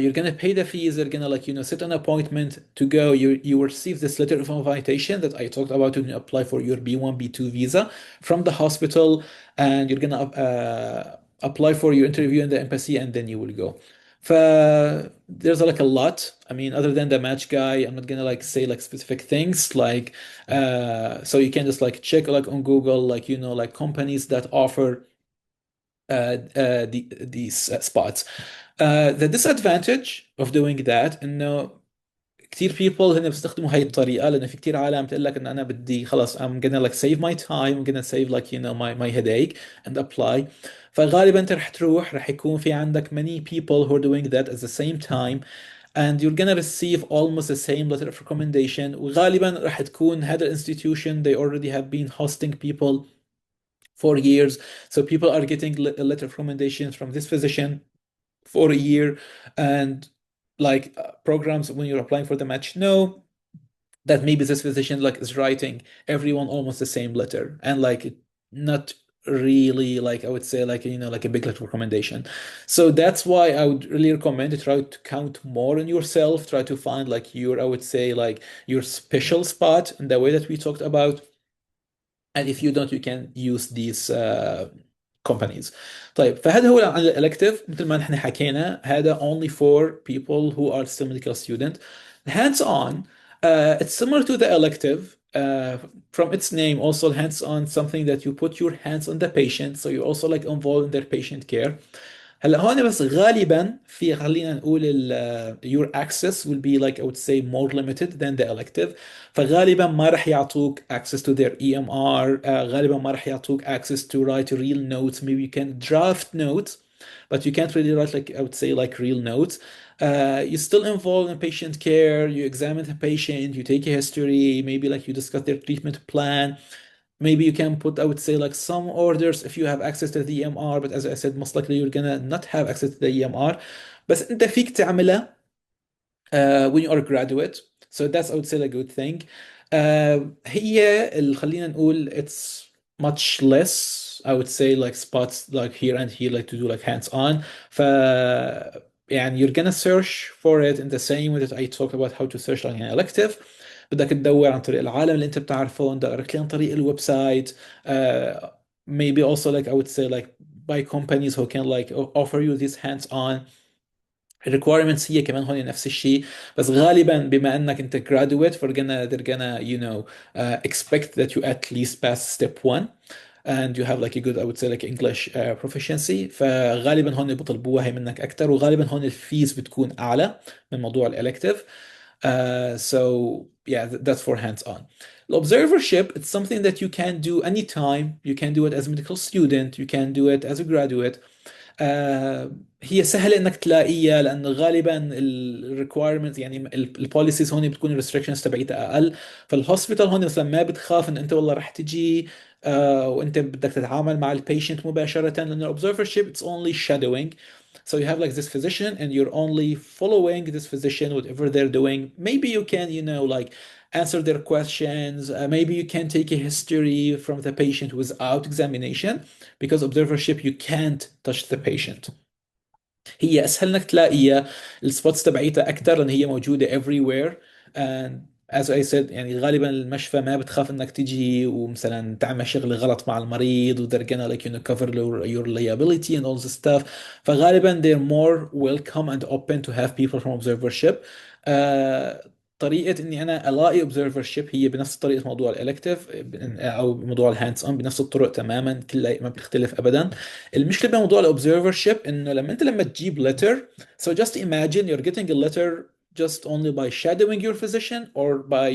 You're gonna pay the fees. They're gonna like set an appointment to go. You receive this letter of invitation that I talked about when you apply for your B1 B2 visa from the hospital, and you're gonna apply for your interview in the embassy, and then you will go. There's like a lot. I mean, other than the match guy, I'm not gonna like say like specific things like so you can just like check like on Google like like companies that offer these spots. The disadvantage of doing that انه كثير people هن بيستخدموا هاي الطريقة، لأنه في كثير عالم بتقول لك إن أنا بدي خلص I'm gonna like save my time, I'm gonna save like my headache and apply. فغالبا أنت رح تروح، رح يكون في عندك many people who are doing that at the same time, and you're gonna receive almost the same letter of recommendation. وغالبا رح تكون هذا institution they already have been hosting people for years. So people are getting a letter of recommendations from this physician for a year. And like programs, when you're applying for the match, know that maybe this physician like is writing everyone almost the same letter, and like not really like I would say like like a big letter of recommendation. So that's why I would really recommend to try to count more on yourself, try to find like your I would say like your special spot in the way that we talked about. And if you don't, you can use these companies. طيب فهذا هو عن الالكتيف. مثل ما نحن حكينا هذا only for people who are still medical student. Hands on, it's similar to the elective. From its name, also hands on, something that you put your hands on the patient, so you're also like involved in their patient care. هلا هون بس غالبا في خلينا نقول your access will be like I would say more limited than the elective. فغالبا ما راح يعطوك access to their EMR. غالبا ما راح يعطوك access to write real notes. Maybe you can draft notes, but you can't really write like I would say like real notes. You're still involved in patient care. You examine the patient, you take a history, maybe like you discuss their treatment plan. Maybe you can put, I would say, like some orders if you have access to the EMR, but as I said, most likely you're gonna not have access to the EMR. بس انت فيك تعملها when you are a graduate. So that's I would say a good thing. هي خلينا نقول it's much less I would say like spots like here and here like to do like hands on. ف يعني you're gonna search for it in the same way that I talked about how to search like an elective. بدك تدور عن طريق العالم اللي انت بتعرفهم، دايركتلي عن طريق الويب سايت. Maybe also like I would say like by companies who can like offer you this hands on. requirements هي كمان هون نفس الشيء. بس غالبا بما انك انت graduate they're gonna expect that you at least pass step one and you have like a good I would say like English proficiency. فغالبا هون بيطلبوها هي منك اكثر، وغالبا هون الفيز بتكون اعلى من موضوع الالكتيف. So yeah, that's for hands-on. Observership, it's something that you can do anytime. You can do it as a medical student, you can do it as a graduate. هي سهل انك تلاقيها لانه غالبا الريكوايرمنت يعني البوليسيز هون بتكون الريستريكشنز تبعيتها اقل. فالهوسبيتال هون مثلا ما بتخاف ان انت والله رح تجي وانت بدك تتعامل مع البيشنت مباشره، لان الاوبزرفر شيب اتس اونلي shadowing. So you have like this physician and you're only following this physician whatever they're doing. Maybe you can like answer their questions. Maybe you can take a history from the patient without examination, because observership you can't touch the patient. هي اسهل انك تلاقيها. السبوتس تبعيتها اكثر لان هي موجوده everywhere. and as I said يعني غالبا المشفى ما بتخاف انك تيجي ومثلا تعمل شغل غلط مع المريض و they're gonna like cover your liability and all this stuff. فغالبا they're more welcome and open to have people from observership. طريقة اني انا الاقي observership هي بنفس طريقة موضوع الالكتيف او موضوع الهاندز اون، بنفس الطرق تماما، كلها ما بتختلف ابدا. المشكله بموضوع الاوبزرفر شيب انه لما انت لما تجيب letter. So just imagine you're getting a letter just only by shadowing your physician or by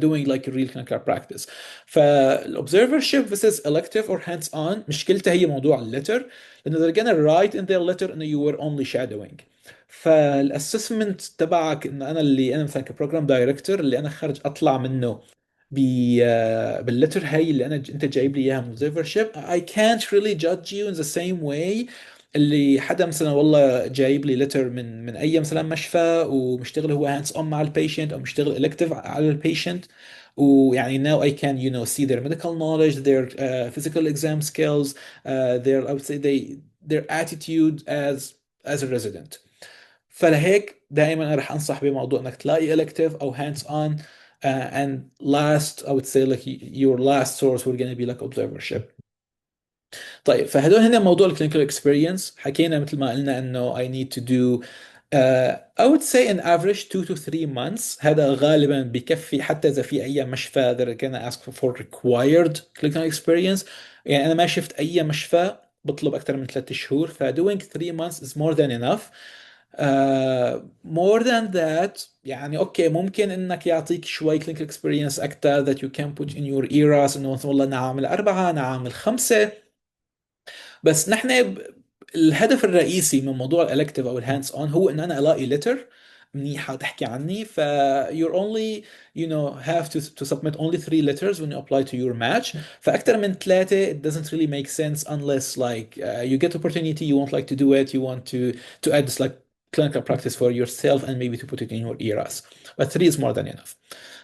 doing like a real clinical practice. فالobservership versus elective or hands on مشكلتها هي موضوع الليتر، لانه they're gonna write in their letter انه you were only shadowing. فالاسسمنت تبعك ان انا مثلا كبروجرام دايركتور اللي انا خارج اطلع منه باللتر هاي اللي انت جايب لي اياها من observership. I can't really judge you in the same way اللي حدا مثلا والله جايب لي لتر من اي مثلا مشفى ومشتغل هو هاندز اون مع البيشنت او مشتغل الكتيف على البيشنت، ويعني now I can see their medical knowledge, their physical exam skills, their I would say their attitude as a resident. فلهيك دائما انا رح انصح بموضوع انك تلاقي elective او hands on, and last I would say like your last source will gonna be like observership. طيب فهدول هنا موضوع الكلينيكال اكسبيرينس، حكينا مثل ما قلنا انه I need to do I would say an average 2 to 3 months. هذا غالبا بكفي حتى اذا في اي مشفى they're gonna ask for required clinical experience. يعني انا ما شفت اي مشفى بطلب اكثر من 3 شهور، ف doing 3 months is more than enough. More than that يعني اوكي ممكن انك يعطيك شوي clinical experience اكثر that you can put in your eras، انه والله انا عامل 4 انا عامل 5. بس نحن الهدف الرئيسي من موضوع الالكتيف او الهاندز اون هو ان انا الاقي لتر منيحه تحكي عني. ف you're only have to submit only 3 letters when you apply to your match. فاكثر من 3 it doesn't really make sense unless like you get opportunity you won't like to do it, you want to add this like clinical practice for yourself and maybe to put it in your eras. But 3 is more than enough.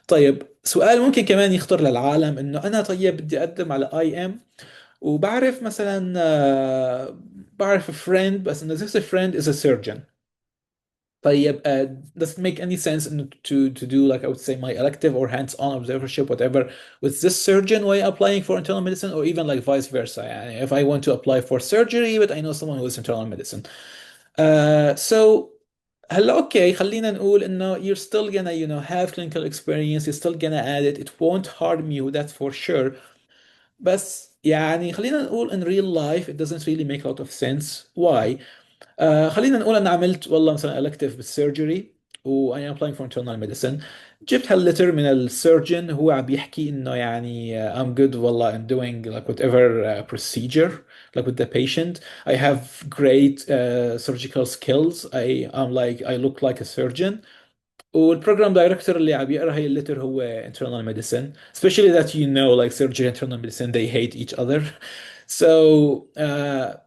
طيب سؤال ممكن كمان يخطر للعالم، انه انا طيب بدي اقدم على اي ام وبعرف مثلا بعرف فريند بس انه this friend is a surgeon. طيب does it make any sense انه to do like I would say my elective or hands-on observership whatever with this surgeon while applying for internal medicine, or even like vice versa يعني if I want to apply for surgery but I know someone who is internal medicine. So هلا اوكي خلينا نقول انه you're still gonna have clinical experience, you're still gonna add it, it won't harm you, that's for sure. بس يعني خلينا نقول in real life it doesn't really make a lot of sense. Why? خلينا نقول أنا عملت والله مثلا elective بالسيرجري و I am applying for internal medicine. جبت هاللتر من السيرجن هو عم بيحكي إنه يعني I'm good والله I'm doing like whatever procedure like with the patient. I have great surgical skills. I'm like I look like a surgeon. والبروجرام دايركتور اللي عم يقرا هي الليتر هو internal medicine, especially that like surgery and internal medicine they hate each other. So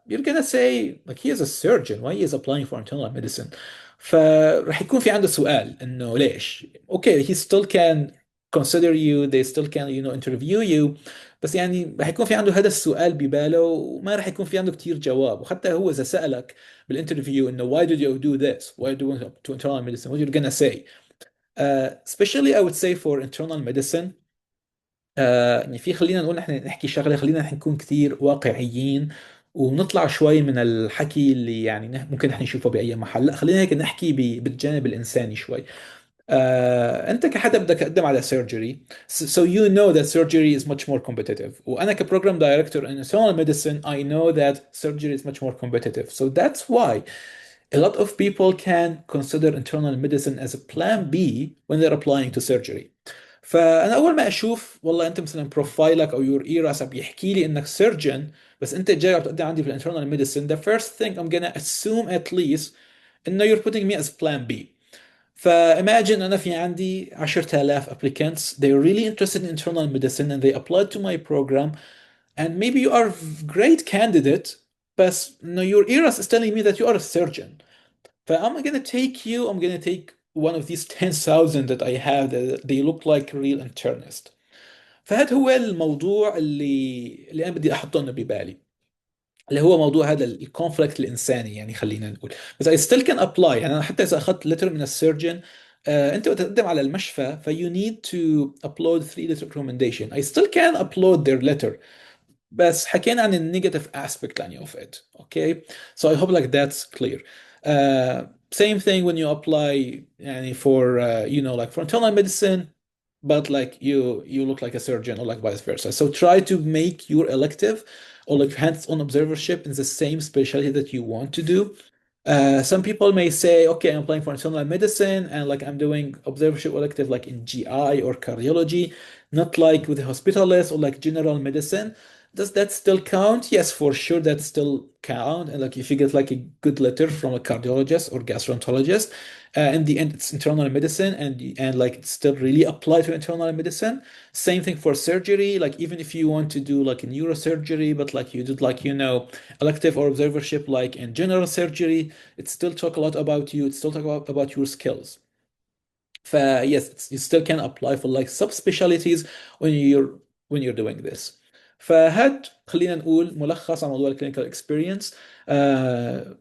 you're gonna say like he is a surgeon why he is applying for internal medicine. فراح يكون في عنده سؤال انه ليش. Okay, he still can consider you, they still can interview you. بس يعني راح يكون في عنده هذا السؤال بباله وما راح يكون في عنده كتير جواب. وحتى هو اذا سألك بالانترفيو انه why did you do this, why do you want to internal medicine, what you're gonna say. Especially I would say for internal medicine. يعني في خلينا نقول نحن نحكي شغله، خلينا نحن نكون كثير واقعيين ونطلع شوي من الحكي اللي يعني ممكن نحن نشوفه باي محل. لا خلينا هيك نحكي بالجانب الانساني شوي. انت كحدا بدك تقدم على surgery, so you know that surgery is much more competitive. وانا كبروجرام دايركتور in internal medicine I know that surgery is much more competitive, so that's why a lot of people can consider internal medicine as a plan B when they're applying to surgery. فانا اول ما اشوف والله انت مثلا بروفايلك او يور ايراس بيحكي لي انك سيرجن بس انت جاي عم تقدم عندي في الانترنال ميديسن, the first thing I'm gonna assume at least انه you're putting me as plan B. فimagine انا في عندي 10,000 applicants, they're really interested in internal medicine and they applied to my program, and maybe you are a great candidate but no, your eras is telling me that you are a surgeon. I'm gonna take you, I'm gonna take one of these 10,000 that I have that they look like real internist. فهذا هو الموضوع اللي انا بدي احطه انه ببالي، اللي هو موضوع هذا الكونفليكت الانساني يعني خلينا نقول. بس I still can apply. يعني انا حتى اذا اخذت لتر من السيرجن انت وتقدم على المشفى ف you need to upload 3 letter recommendation. I still can upload their letter. بس حكينا عن النيجاتيف aspect يعني of it. Okay, so I hope like that's clear. Same thing when you apply يعني for like for internal medicine but like you look like a surgeon or like vice versa. So try to make your elective or like hands-on observership in the same specialty that you want to do. Some people may say, okay, I'm applying for internal medicine and like I'm doing observership elective like in GI or cardiology, not like with the hospitalist or like general medicine. Does that still count? Yes, for sure, that still count. And like if you get like a good letter from a cardiologist or gastroenterologist, in the end, it's internal medicine, and like it still really apply to internal medicine. Same thing for surgery. Like even if you want to do like a neurosurgery, but like you did like elective or observership like in general surgery, it still talk a lot about you. It still talk about your skills. فيس you still can apply for like subspecialties when you're doing this. فهاد خلينا نقول ملخص عن موضوع الكلينيكال اكسبيرينس.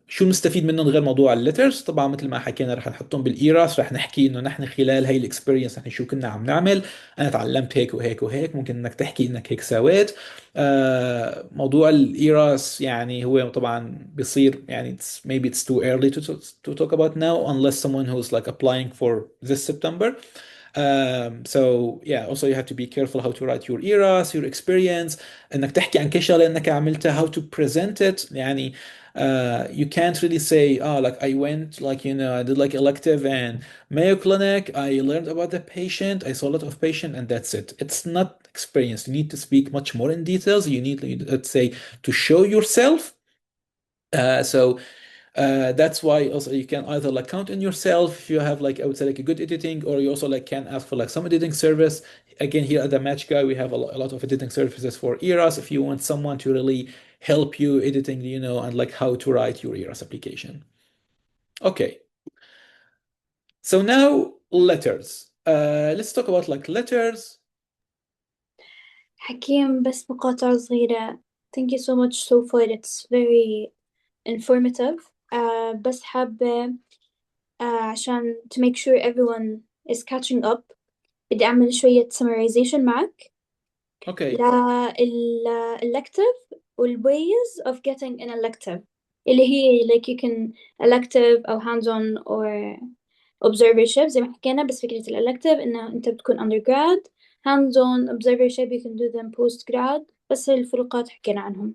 شو نستفيد منه غير موضوع الليترز؟ طبعا مثل ما حكينا رح نحطهم بالايراس، رح نحكي انه نحن خلال هي الاكسبيرينس نحن شو كنا عم نعمل. انا تعلمت هيك وهيك وهيك، ممكن انك تحكي انك هيك سويت. موضوع الايراس يعني هو طبعا بيصير يعني maybe it's too early to talk about now unless someone who's like applying for this September. So yeah, also you have to be careful how to write your eras, your experience، انك تحكي عن كل شغله انك عملتها، how to present it. يعني you can't really say like I went like I did like elective and Mayo Clinic, I learned about the patient, I saw a lot of patient and that's it. It's not experience. You need to speak much more in details. You need, let's say, to show yourself. So that's why also you can either like count on yourself if you have like I would say like a good editing, or you also like can ask for like some editing service. Again, here at the Match Guy, we have a lot of editing services for ERAS if you want someone to really help you editing, and like how to write your ERAS application. Okay, so now letters. Let's talk about like letters.
حكيم بس مقاطعة صغيرة. Thank you so much so far. It's very informative. بس حابة عشان to make sure everyone is catching up بدي أعمل شوية summarization معك
Okay,
elective وال ways of getting an elective اللي هي like you can elective أو hands-on or observership زي ما حكينا. بس فكرة elective إنه أنت بتكون undergrad، hands-on observership you can do them postgrad. بس الفروقات حكينا عنهم.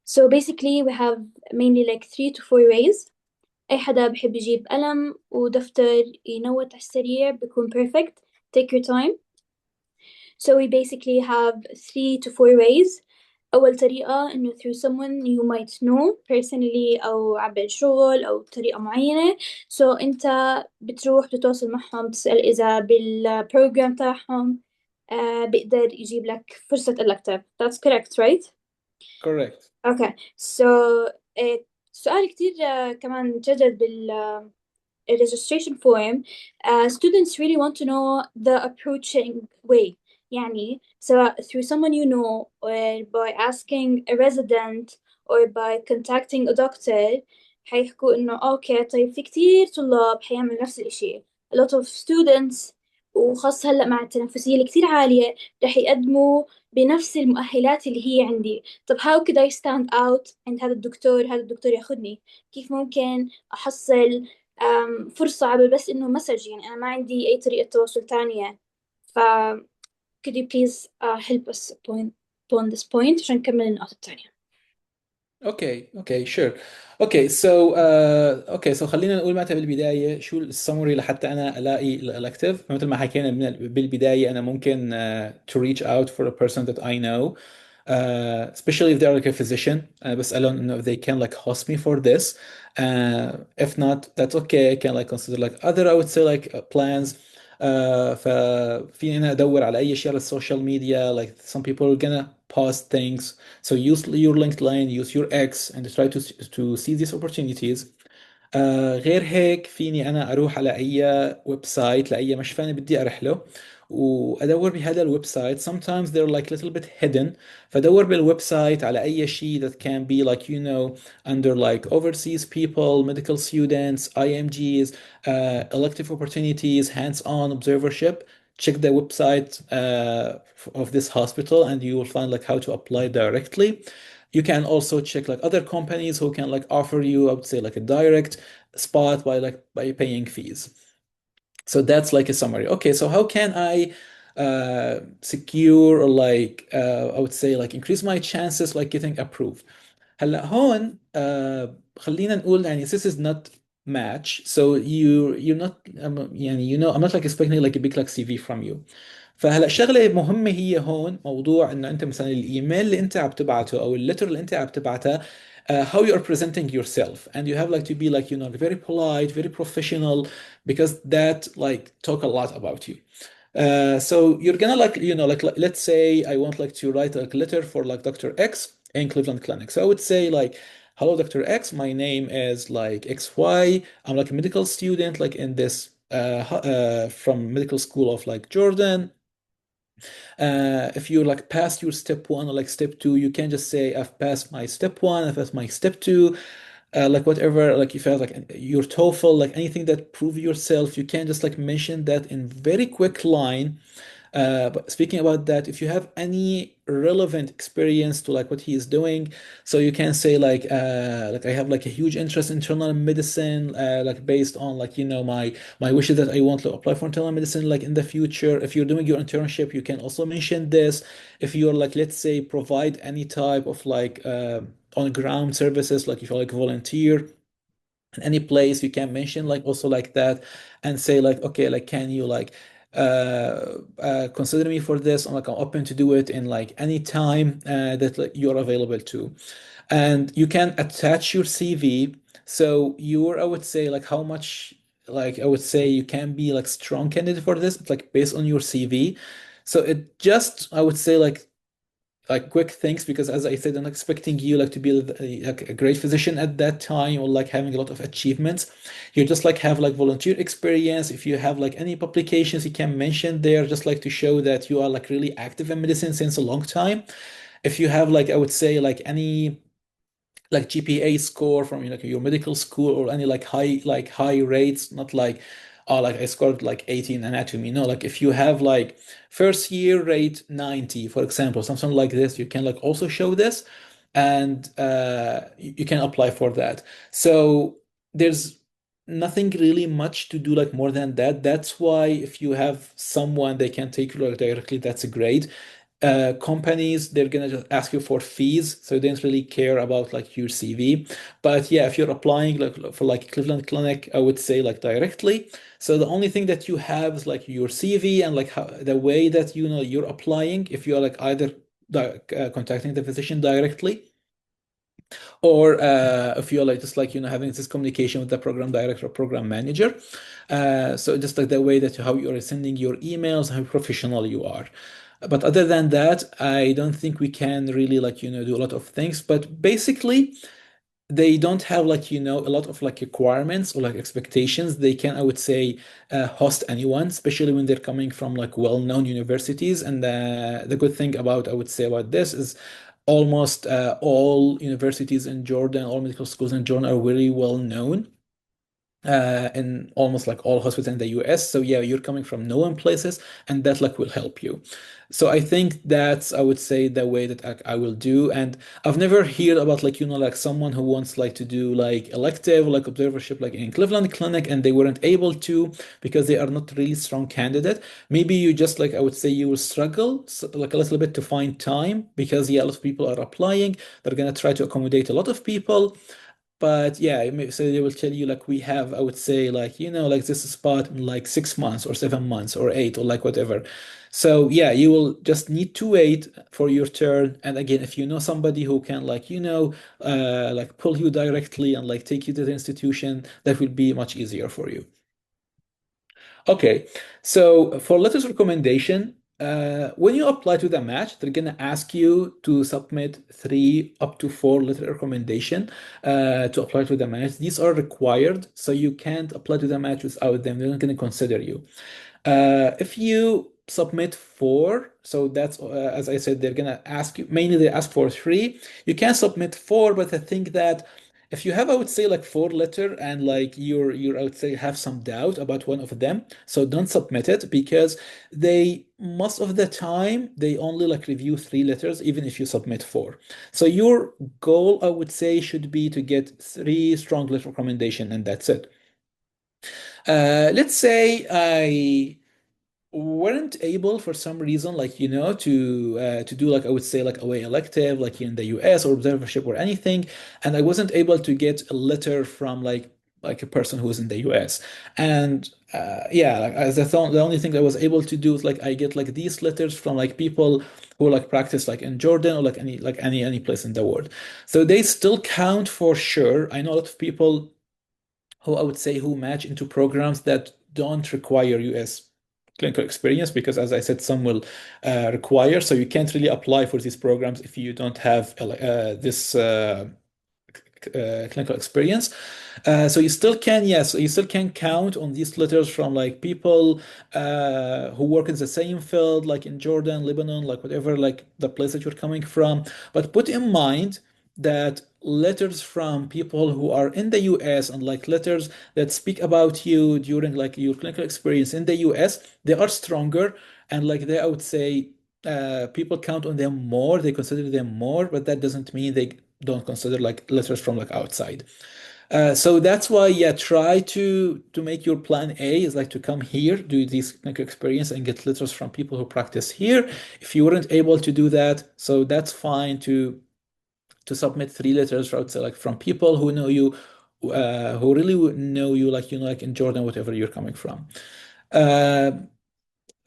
So basically we have mainly like 3 to 4 ways. أي حدا بحب يجيب قلم ودفتر ينوت على السريع بيكون perfect. Take your time. So we basically have 3 to 4 ways. أول طريقة إنه through someone you might know personally أو عبر شغل أو بطريقة معينة. So أنت بتروح بتتواصل معهم تسأل إذا بالprogram تاعهم بيقدر يجيب لك فرصة elective. That's correct, right?
correct.
Okay. So سؤال كتير كمان جدل registration form. Students really want to know the approaching way. يعني سواء through someone you know or by asking a resident or by contacting a doctor حيحكوا إنه أوكي طيب في كتير طلاب حيعملوا نفس الإشي. A lot of students وخاصة هلأ مع التنافسية اللي كتير عالية رح يقدموا بنفس المؤهلات اللي هي عندي. طب how could I stand out عند هذا الدكتور ياخدني؟ كيف ممكن أحصل فرصة عبر بس إنه مسج؟ يعني أنا ما عندي أي طريقة تواصل تانية. ف could you please help us upon this point عشان نكمل النقطة التانية.
اوكي sure. اوكي so خلينا نقول معناتها بالبدايه شو السمري لحتى انا الاقي الالكتيف. مثل ما حكينا بالبدايه انا ممكن to reach out for a person that I know, especially if they're like a physician. بسألهم انه if they can like host me for this. If not, that's okay. I can like consider like other I would say like plans. ففي انا ادور على اي شيء على السوشيال ميديا. Like some people are gonna post things, so use your LinkedIn, use your X and try to see these opportunities. غير هيك فيني أنا أروح على أي ويب سايت لأي مشفى أنا بدي أروح له وأدور بهذا الويب سايت. Sometimes they're like little bit hidden. فدور بالويب سايت على أي شيء that can be like under like overseas people, medical students, IMGs, elective opportunities, hands-on observership. Check the website of this hospital and you will find like how to apply directly. You can also check like other companies who can like offer you, I would say, like a direct spot by paying fees. So that's like a summary. Okay, so how can I secure or like I would say like increase my chances like getting approved. هلا هون خلينا نقول يعني this is not match, so you're not يعني I'm not like expecting like a big like CV from you. فهلا شغله مهمه هي هون موضوع انه انت مثلا الايميل اللي انت عم تبعته او الليتر اللي انت عم تبعته how you are presenting yourself and you have like to be like very polite, very professional, because that like talk a lot about you. So you're gonna like let's say I want like to write a letter for like Dr. X in Cleveland Clinic. So I would say like, hello Dr. X, my name is like XY. I'm like a medical student like in this from medical school of like Jordan. If you like passed your step one or like step two, you can just say I've passed my step one, I've passed my step two, like whatever, like if you have like your TOEFL, like anything that prove yourself, you can just like mention that in very quick line. But speaking about that, if you have any relevant experience to like what he is doing, so you can say like I have like a huge interest in internal medicine, like based on like my wishes that I want to apply for internal medicine like in the future. If you're doing your internship, you can also mention this. If you're like let's say provide any type of like on ground services, like if you like volunteer in any place, you can mention like also like that and say like okay, like can you like consider me for this. I'm open to do it in like any time that like, you're available to. And you can attach your CV. So I would say like how much, like I would say you can be like strong candidate for this. It's like based on your CV. So it just, I would say like quick things, because as I said, I'm not expecting you like to be like a great physician at that time or like having a lot of achievements. You just like have like volunteer experience. If you have like any publications, you can mention there, just like to show that you are like really active in medicine since a long time. If you have like, I would say like any like GPA score from like your medical school or any like high rates, not like oh like I scored like 80 in anatomy. No, like if you have like first year rate 90, for example, something like this, you can like also show this and you can apply for that. So there's nothing really much to do like more than that. That's why if you have someone they can take you like directly, that's great. Companies, they're gonna just ask you for fees, so they don't really care about like your CV. But yeah, if you're applying like for like Cleveland Clinic, I would say like directly. So the only thing that you have is like your CV and like how the way that you're applying. If you're like either contacting the physician directly, or if you're like just like having this communication with the program director or program manager. So just like the way that how you are sending your emails, how professional you are. But other than that, I don't think we can really like do a lot of things. But basically, they don't have like a lot of like requirements or like expectations. They can, I would say, host anyone, especially when they're coming from like well-known universities. And the good thing about, I would say, about this is almost all universities in Jordan, all medical schools in Jordan are very well known in almost like all hospitals in the US. So yeah, you're coming from known places, and that like will help you. So I think that's, I would say, the way that I will do. And I've never heard about like like someone who wants like to do like elective like observership like in Cleveland Clinic and they weren't able to because they are not really strong candidate. Maybe you just like, I would say, you will struggle like a little bit to find time because yeah, a lot of people are applying. They're gonna try to accommodate a lot of people. But yeah, so they will tell you like we have, I would say, like like this spot in like 6 months or 7 months or eight or like whatever. So yeah, you will just need to wait for your turn. And again, if you know somebody who can like like pull you directly and like take you to the institution, that will be much easier for you. Okay, so for letters recommendation, when you apply to the match, they're gonna ask you to submit 3 up to 4 letter recommendation to apply to the match. These are required, so you can't apply to the match without them. They're not gonna consider you. If you submit 4, so that's as I said, they're gonna ask you mainly. They ask for 3. You can submit 4, but I think that if you have, I would say, like 4 letter and like I would say have some doubt about one of them, so don't submit it because they most of the time they only like review 3 letters even if you submit 4. So your goal, I would say, should be to get 3 strong letter recommendation and that's it. Let's say I weren't able for some reason like to do like, I would say, like away elective like in the US or observership or anything, and I wasn't able to get a letter from like a person who's in the US. And yeah, like as I thought, the only thing I was able to do is like I get like these letters from like people who like practice like in Jordan or like any place in the world. So they still count for sure. I know a lot of people who I would say who match into programs that don't require US clinical experience because, as I said, some will require. So you can't really apply for these programs if you don't have this clinical experience. So you still can, yes, you still can count on these letters from like people who work in the same field, like in Jordan, Lebanon, like whatever, like the place that you're coming from. But put in mind that letters from people who are in the US and like letters that speak about you during like your clinical experience in the US, they are stronger and like they, I would say, people count on them more, they consider them more, but that doesn't mean they don't consider like letters from like outside. So that's why, yeah, try to make your plan A is like to come here, do this like experience, and get letters from people who practice here. If you weren't able to do that, so that's fine to submit three letters, I would say, like from people who know you, who really would know you, like you know, like in Jordan, whatever you're coming from. Uh,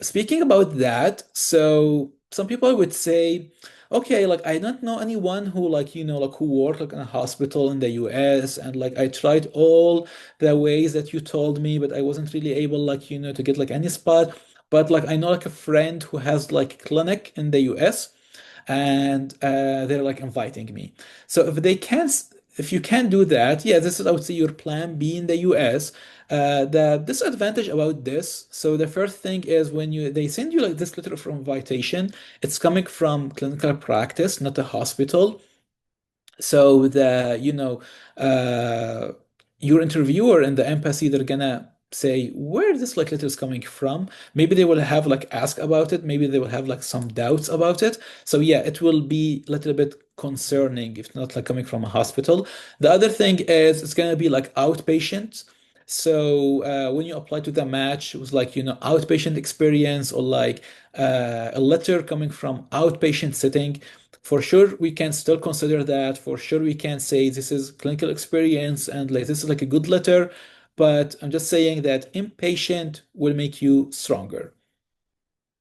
Speaking about that, so some people would say, okay, like I don't know anyone who like like who work like in a hospital in the US and like I tried all the ways that you told me, but I wasn't really able like to get like any spot. But like I know like a friend who has like a clinic in the US and they're like inviting me. So if you can do that, yeah, this is I would say your plan B in the US. The disadvantage about this, so the first thing is when you they send you like this letter of invitation, it's coming from clinical practice, not a hospital. So uh, your interviewer and the embassy, they're gonna say where this like letter is coming from. Maybe they will have like ask about it. Maybe they will have like some doubts about it. So yeah, it will be a little bit concerning if not like coming from a hospital. The other thing is it's gonna be like outpatient. So when you apply to the match, it was like outpatient experience or like a letter coming from outpatient setting. For sure, we can still consider that. For sure, we can say this is clinical experience and like this is like a good letter. But I'm just saying that inpatient will make you stronger.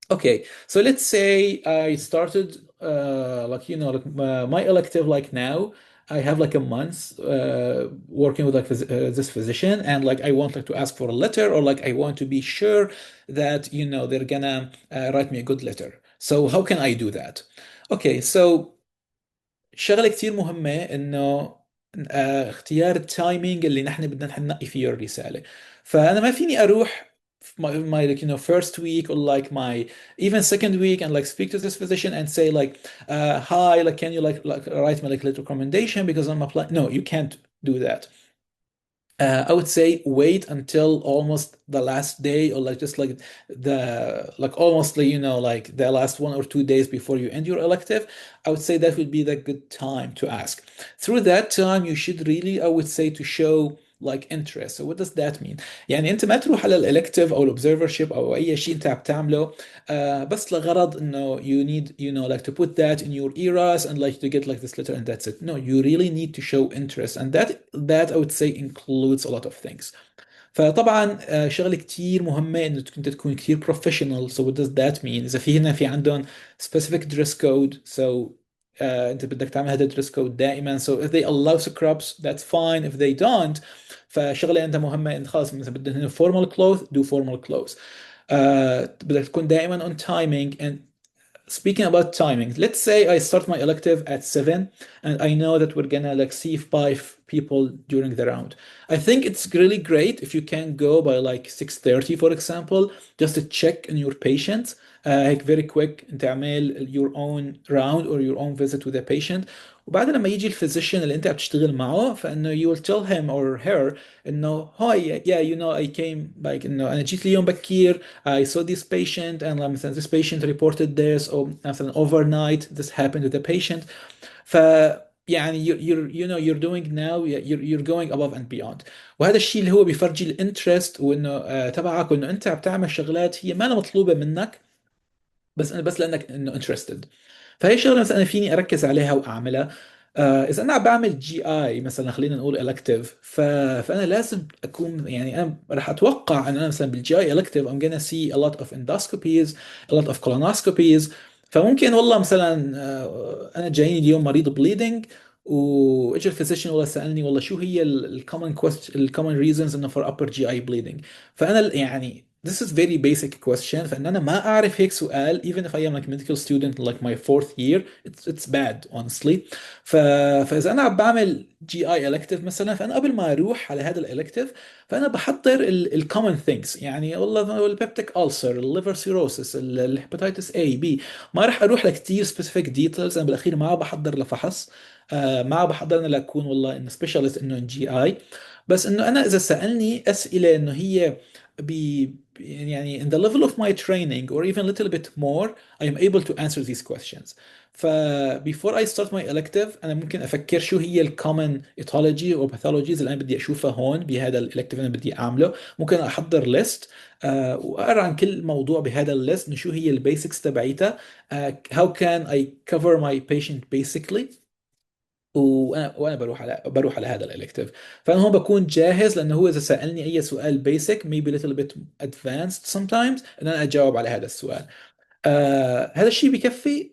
Okay, so let's say I started like like my elective like now. I have like a month working with like this physician, and like I want like to ask for a letter, or like I want to be sure that they're gonna write me a good letter. So how can I do that? Okay, so شغلة كتير مهمة إنه اختيار التايمينج اللي نحن بدنا ننقي فيه الرسالة. فأنا ما فيني أروح في my like first week or like my even second week and like speak to this physician and say like hi, like can you like write me like a little recommendation because I'm applying. No, you can't do that. I would say wait until almost the last day or like just like the like almost like like the last 1 or 2 days before you end your elective. I would say that would be the good time to ask. Through that time you should really I would say to show like interest. So what does that mean؟ يعني انت ما تروح على الالكتيف او الاوبزرفرشيب او اي شيء انت بتعمله بس لغرض انه you need like to put that in your eras and like to get like this letter and that's it. No, you really need to show interest and that I would say includes a lot of things. فطبعا شغله كتير مهمه انه انت تكون كتير بروفيشنال. So what does that mean؟ اذا في عندهم specific dress code, so انت بدك تعمل هذا الدريس كود دائما. So if they allow scrubs that's fine, if they don't فشغله انت مهمه ان خلاص مثلا بدهم هنا formal clothes do formal clothes. بدك تكون دائما on timing. And speaking about timing, let's say I start my elective at 7 and I know that we're gonna like see 5 people during the round. I think it's really great if you can go by like 6:30 for example, just to check on your patient. هيك very quick انت اعمل your own round or your own visit with the patient. وبعد لما يجي الفيزيشن اللي انت بتشتغل معه فانه you will tell him or her انه hi, yeah, I came like انه انا جيت اليوم بكير. I saw this patient and مثلا this patient reported this or مثلا overnight this happened to the patient. ف يعني you're doing now, you're going above and beyond. وهذا الشيء اللي هو بيفرجي الانترست وانه تبعك وانه انت بتعمل شغلات هي ما أنا مطلوبة منك بس لانك انه interested. فهي شغله مثلا انا فيني اركز عليها واعملها. اذا انا عم بعمل جي اي مثلا، خلينا نقول elective، فانا لازم اكون يعني انا راح اتوقع ان انا مثلا بالجي اي elective I'm gonna see a lot of endoscopies, a lot of colonoscopies. فممكن والله مثلا انا جايني اليوم مريض بليدنج، واجى الفيزيشن والله سالني والله شو هي الكومن الكومن ريزونز انه for upper GI bleeding. فانا يعني this is very basic question، فان انا ما اعرف هيك سؤال even if I am like a medical student like my fourth year, it's bad honestly. ف... فاذا انا عم بعمل جي اي الكتيف مثلا، فانا قبل ما اروح على هذا الالكتيف فانا بحضر الكومن ثينكس، يعني والله البيبتيك ألسر، الليفر سيروسس، الهيباتيتس اي بي. ما راح اروح لكثير سبيسيفيك ديتيلز، انا بالاخير ما بحضر لفحص، ما بحضر انا لاكون والله انه سبيشالست انه جي اي. بس انه انا اذا سالني اسئله انه هي يعني in the level of my training or even a little bit more, I am able to answer these questions. ف before I start my elective انا ممكن افكر شو هي الكومن ايثولوجي او باثولوجيز اللي انا بدي اشوفها هون بهذا الالكتيف اللي انا بدي اعمله. ممكن احضر ليست واقرا عن كل موضوع بهذا الليست، انه شو هي البيسكس تبعيتها. how can I cover my patient basically. وانا بروح على هذا الالكتيف. فانا هون بكون جاهز، لانه هو اذا سالني اي سؤال بيسك maybe a little bit advanced sometimes ان انا اجاوب على هذا السؤال. هذا الشيء بكفي.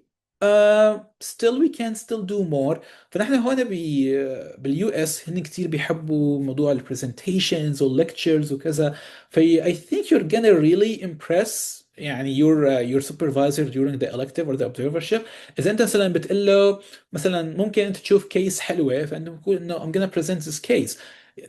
still we can still do more. فنحن هون باليو اس هن كثير بيحبوا موضوع البرزنتيشنز والليكتشرز وكذا. في I think you're gonna really impress يعني your supervisor during the elective or the observership. اذا انت مثلا بتقول له مثلا ممكن انت تشوف كيس حلوه، فانت بتقول انه I'm gonna present this case.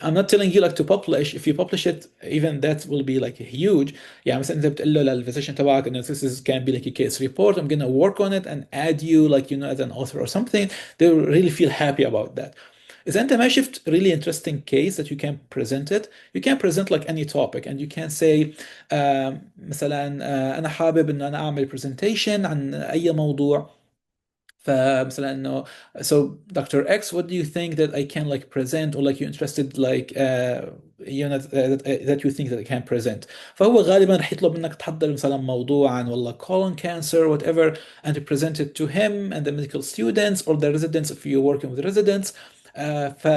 I'm not telling you like to publish. If you publish it, even that will be like huge. يعني مثلا انت بتقول له للفيزيشن تبعك انه this is can be like a case report. I'm gonna work on it and add you like as an author or something. They will really feel happy about that. إذا أنت ما شفت really interesting case that you can present it, you can present like any topic and you can say مثلا أنا حابب إنه أنا أعمل presentation عن أي موضوع. فمثلا انه so Dr. X, what do you think that I can like present, or like you interested like that you think that I can present. فهو غالبا رح يطلب منك تحضر مثلا موضوع عن والله colon cancer whatever, and to present it to him and the medical students or the residents if you're working with residents. ف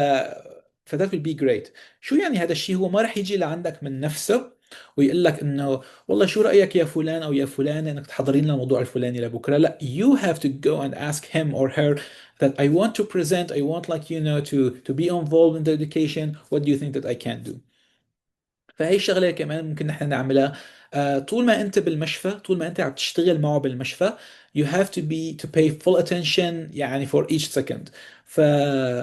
that will be great. شو يعني هذا الشيء؟ هو ما رح يجي لعندك من نفسه ويقول لك انه والله شو رأيك يا فلان أو يا فلانة إنك تحضرين لنا الموضوع الفلاني لبكرة. لا, you have to go and ask him or her that I want to present, I want like to be involved in the education. What do you think that I can do. فهي الشغله كمان ممكن نحن نعملها. طول ما انت بالمشفى، طول ما انت عم تشتغل معه بالمشفى you have to pay full attention يعني for each second. ف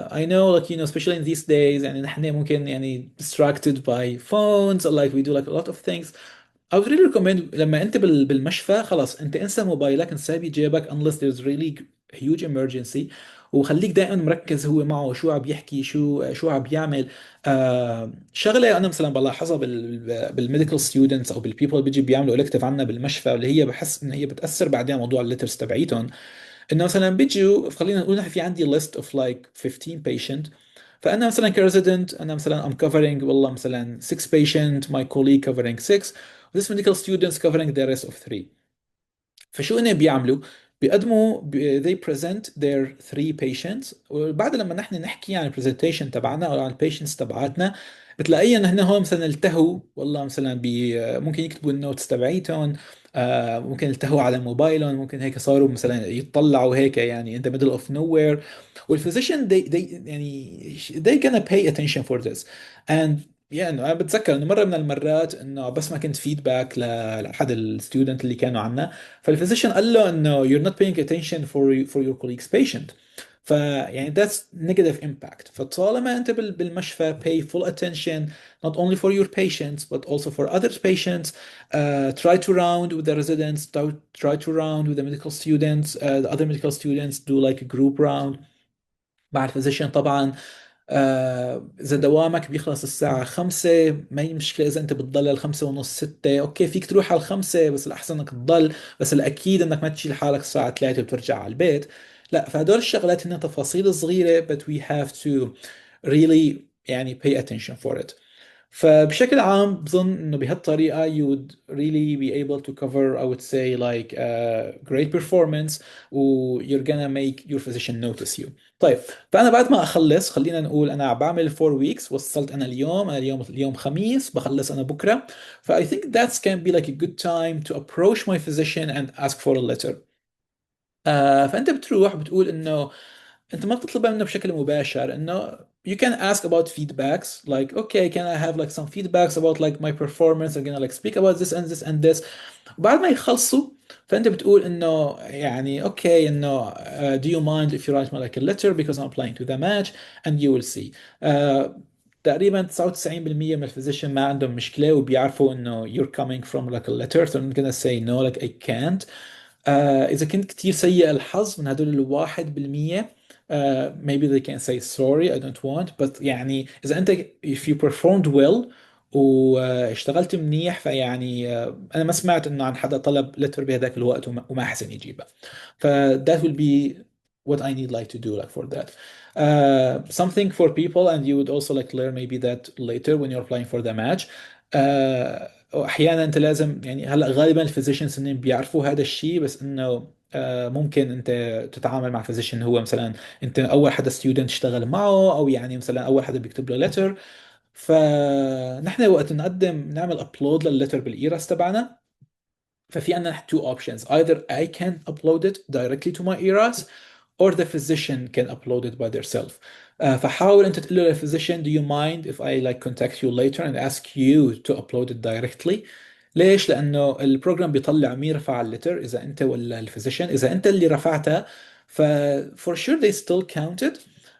I know like especially in these days يعني نحن ممكن يعني distracted by phones, like we do like a lot of things. I would really recommend لما انت بالمشفى خلاص انت انسى موبايلك، انساه بجيبك unless there's really huge emergency. وخليك دائما مركز هو معه شو عم يحكي، شو عم بيعمل. شغله انا مثلا بلاحظها بالميديكال ستودنتس او بالبيبل اللي بيجي بيعملوا الكتيف عنا بالمشفى، اللي هي بحس ان هي بتاثر بعدين على موضوع الليترز تبعيتهم. انه مثلا بيجوا خلينا نقول نحن في عندي list of like 15 patient. فانا مثلا كريزيدنت انا مثلا I'm covering والله مثلا 6 patient, my colleague covering 6, this medical students covering the rest of 3. فشو انهم بيعملوا؟ بيقدموا they present their three patients، وبعد لما نحن نحكي عن البرزنتيشن تبعنا او عن البيشنتس تبعاتنا بتلاقيها ان هن هون مثلا التهوا والله مثلا ممكن يكتبوا النوتس تبعيتهم. ممكن التهوا على موبايلهم، ممكن هيك صاروا مثلا يتطلعوا هيك يعني in the middle of nowhere. والفيزيشن they يعني they gonna pay attention for this. and يعني انا بتذكر انه مره من المرات انه بس ما كنت فيدباك لاحد الستودنت اللي كانوا عنا، فالفيزيشن قال له انه you're not paying attention for your colleague's patient. فيعني that's negative impact. فطالما انت بالمشفى pay full attention not only for your patients but also for other patients. Try to round with the residents, try to round with the medical students. The other medical students do like a group round مع الفيزيشن طبعا. إذا دوامك بيخلص الساعة 5 ما هي مشكلة، إذا أنت بتضل الخمسة ونص 6 أوكي فيك تروح على الخمسة، بس الأحسن إنك تضل. بس الأكيد إنك ما تشيل حالك الساعة 3 وترجع على البيت. لا, فهدول الشغلات هن تفاصيل صغيرة but we have to really يعني pay attention for it. فبشكل عام بظن انه بهالطريقه you would really be able to cover I would say like great performance و you're gonna make your physician notice you. طيب، فانا بعد ما اخلص خلينا نقول انا بعمل 4 weeks، وصلت انا اليوم، اليوم خميس، بخلص انا بكره. ف I think that can be like a good time to approach my physician and ask for a letter. فانت بتروح بتقول انه انت ما بتطلبها منه بشكل مباشر، انه you can ask about feedbacks like okay can I have like some feedbacks about like my performance. I'm gonna like speak about this and this and this. وبعد ما يخلصوا فانت بتقول انه يعني اوكي انه do you mind if you write me like a letter because I'm applying to the match and you will see. تقريبا 99% من الفيزيشن ما عندهم مشكلة وبيعرفوا انه you're coming from like a letter so I'm gonna say no like I can't. إذا كنت كتير سيء الحظ من هدول الواحد بالمية maybe they can say sorry I don't want but يعني إذا أنت if you performed well واشتغلت منيح فيعني أنا ما سمعت إنه عن حدا طلب لتر بهذاك الوقت وما حسن يجيبها. ف that will be what I need like to do like for that. Something for people and you would also like learn maybe that later when you're applying for the match. احيانا انت لازم يعني هلا غالبا الفيزيشنز انهم بيعرفوا هذا الشيء، بس انه ممكن انت تتعامل مع فيزيشن هو مثلا انت اول حدا ستودنت اشتغل معه، او يعني مثلا اول حدا بيكتب له لتر. فنحن وقت نقدم نعمل ابلود لللتر بالايرس تبعنا، ففي عندنا two options: either I can upload it directly to my ERAS or the physician can upload it by themselves. فحاول انت تقول له للphysician do you mind if I like contact you later and ask you to upload it directly. ليش؟ لأنه البروجرام بيطلع مين رفع الليتر، إذا أنت ولا الفيزيشن. إذا أنت اللي رفعتها ف for sure they still counted.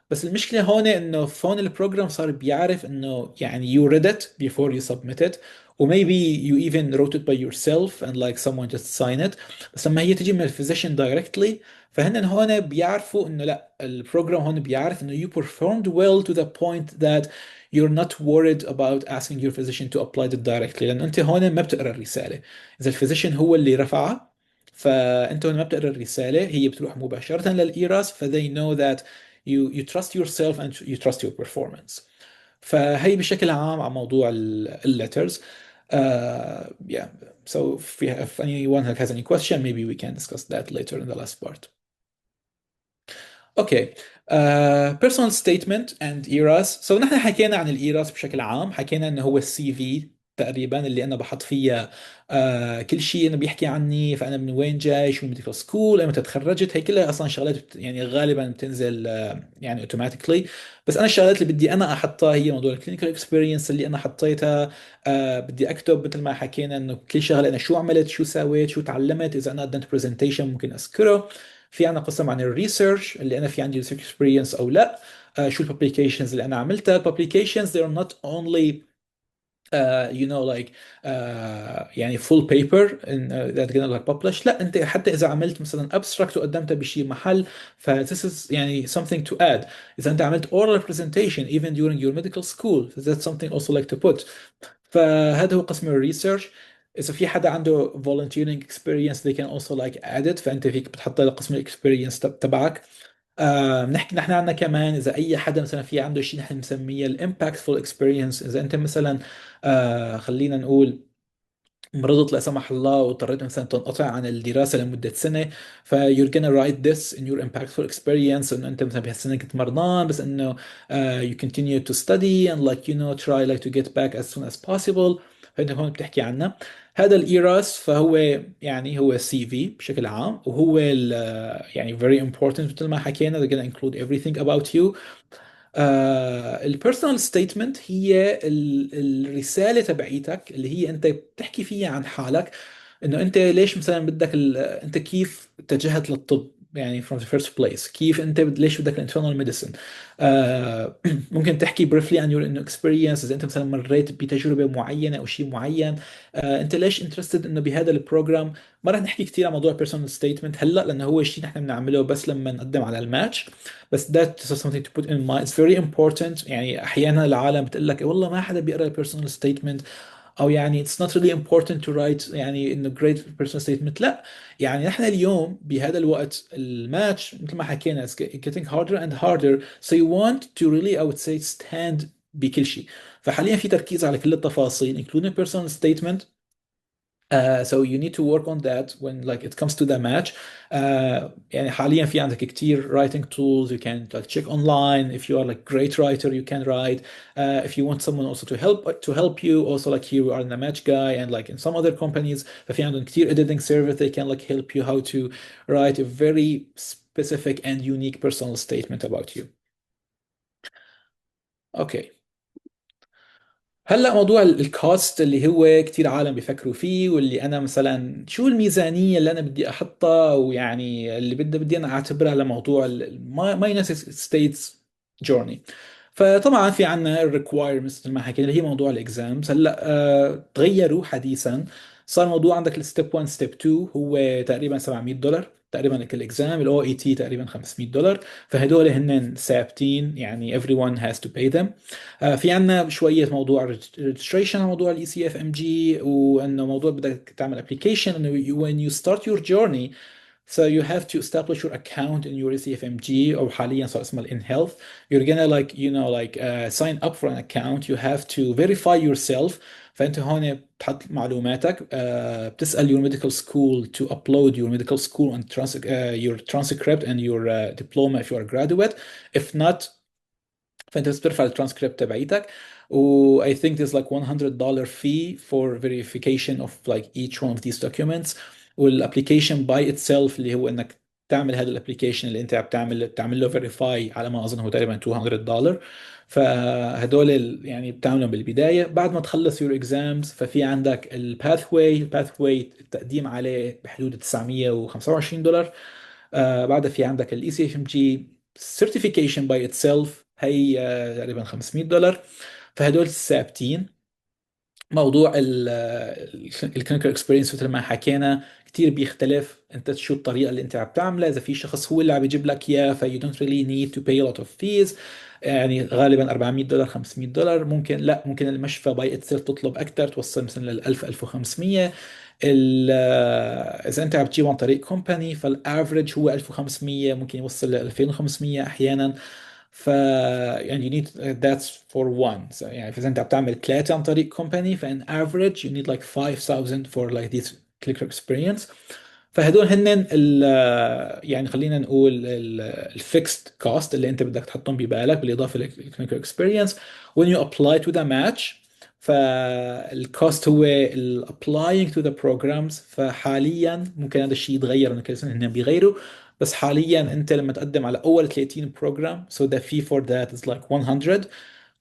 بس المشكلة هون إنه في هون البروجرام صار بيعرف إنه يعني you read it before you submit it و maybe you even wrote it by yourself and like someone just sign it. بس لما هي تجي من الفيزيشن directly فهن هون بيعرفوا إنه لا، البروجرام هون بيعرف إنه you performed well to the point that you're not worried about asking your physician to apply it directly، لأنه أنت هون ما بتقرأ الرسالة. إذا الفيزيشن هو اللي رفعها فأنت هون ما بتقرأ الرسالة، هي بتروح مباشرة للإيراس ف they know that you trust yourself and you trust your performance. فهي بشكل عام عن موضوع الليترز. Yeah. So if anyone has any question, maybe we can discuss that later in the last part. اوكي. personal statement and eras. So نحن حكينا عن الايراس بشكل عام، حكينا انه هو السي في تقريبا اللي انا بحط فيها كل شيء انه بيحكي عني، فانا من وين جاي، شو الميديكال سكول، متى تخرجت. هي كلها اصلا شغلات يعني غالبا بتنزل يعني اوتوماتيكلي. بس انا الشغلات اللي بدي انا احطها هي موضوع الكلينيكال اكسبيرينس اللي انا حطيتها. بدي اكتب مثل ما حكينا انه كل شغله انا شو عملت، شو سويت، شو تعلمت. اذا انا قدمت برزنتيشن ممكن اذكره. في عنا قسم عن الريسيرش اللي انا في عندي ريسيرش اكسبيرينس او لا. شو الببليكيشنز اللي انا عملتها. الببليكيشنز they are not only you know like يعني full paper in, that gonna like publish. لا، انت حتى اذا عملت مثلا abstract وقدمتها بشي محل ف this is يعني something to add. اذا انت عملت oral presentation even during your medical school that's something also like to put. فهذا هو قسم الريسيرش. اذا في حدا عنده volunteering experience they can also like add it، فانت فيك بتحط قسم الاكسبيرينس تبعك. بنحكي نحن عنا كمان اذا اي حدا مثلا في عنده شيء نحن بنسميه الامباكتفul اكسبيرينس. اذا انت مثلا خلينا نقول مرضت لا سمح الله واضطريت مثلا تنقطع عن الدراسة لمدة سنة، ف you're gonna write this in your impactful experience انه انت مثلا بهالسنة كنت مرضان بس انه you continue to study and like you know try like to get back as soon as possible. فانت هون بتحكي عنها. هذا الايراس فهو يعني هو سي في بشكل عام، وهو يعني very important مثل ما حكينا they're gonna include everything about you. البيرسونال ستيتمنت هي الرسالة تبعيتك اللي هي انت بتحكي فيها عن حالك، انه انت ليش مثلا بدك انت كيف اتجهت للطب يعني from the first place، كيف انت ليش بدك الانترنال ميديسن. ممكن تحكي briefly عن your experience اذا انت مثلا مريت بتجربة معينة او شيء معين. انت ليش interested انه بهذا البروجرام. ما رح نحكي كثير عن موضوع personal statement هلا لانه هو شيء نحن بنعمله بس لما نقدم على الماتش. بس that is something to put in mind. It's very important. يعني احيانا العالم بتقول لك والله ما حدا بيقرا personal statement، او يعني it's not really important to write يعني انه great personal statement. لا، يعني نحن اليوم بهذا الوقت الماتش مثل ما حكينا it's getting harder and harder so you want to really I would say stand بكل شيء. فحاليا في تركيز على كل التفاصيل including personal statement. So you need to work on that when like it comes to the match. يعني حاليا في عندك كتير writing tools you can like check online. If you are like great writer you can write. If you want someone also to help you also like here we are in the match guy and like in some other companies ففي عندهم كتير editing service they can like help you how to write a very specific and unique personal statement about you. Okay. هلا موضوع الكوست اللي هو كتير عالم بيفكروا فيه، واللي انا مثلا شو الميزانيه اللي انا بدي احطها، ويعني اللي بدي انا اعتبرها لموضوع ماي ستيتس جورني. فطبعا في عنا الريكوايرمنتس مثل ما حكينا اللي هي موضوع الاكزامز. هلا تغيروا حديثا، صار موضوع عندك الستيب 1 ستيب 2 هو تقريبا $700 تقريبا كل اكزام. الاو اي تي تقريبا $500. فهدول هن ثابتين يعني everyone has to pay them. في عنا شوية موضوع registration، موضوع الاي سي اف ام جي، وانه موضوع بدك تعمل application انه when you start your journey. So you have to establish your account in your ECFMG او حاليا صار اسمها in health. You're gonna like sign up for an account. You have to verify yourself. فانت هون بتحط معلوماتك، بتسأل your medical school to upload your medical school and your transcript and your diploma if you are a graduate. If not فانت بس بترفع الترانسكريبت تبعيتك. و I think there's like $100 fee for verification of like each one of these documents. والابلكيشن باي itself اللي هو انك تعمل هذا الابلكيشن اللي انت بتعمل له فيريفاي على ما اظن هو تقريبا $200. فهدول يعني بتعملهم بالبدايه. بعد ما تخلص your exams ففي عندك الباثواي التقديم عليه بحدود $925. بعدها في عندك الاي سي اف ام جي certification by itself هي تقريبا $500. فهدول ثابتين. موضوع الكلينيكال اكسبيرينس مثل ما حكينا كتير بيختلف انت شو الطريقه اللي انت عم تعملها. اذا في شخص هو اللي عم يجيب لك اياه في you don't really need to pay a lot of fees. يعني غالبا $400 $500. ممكن لا، ممكن المشفى باي اتسيلف تطلب اكثر، توصل مثلا لل 1000 1500. اذا انت عم تجيب عن طريق كومباني فالافرج هو 1500، ممكن يوصل ل 2500 احيانا. ف يعني you need that's for one. So يعني إذا أنت بتعمل ثلاثة عن طريق company فإن average you need like 5000 for like this clicker experience. فهدول هن يعني خلينا نقول الفيكست كوست اللي انت بدك تحطهم ببالك بالاضافه للكلينيكال اكسبيرينس. when you apply to the match فالكوست هو applying to the programs. فحاليا ممكن هذا الشيء يتغير من كل سنه هن بيغيروا، بس حاليا انت لما تقدم على اول 30 بروجرام so the fee for that is like 100.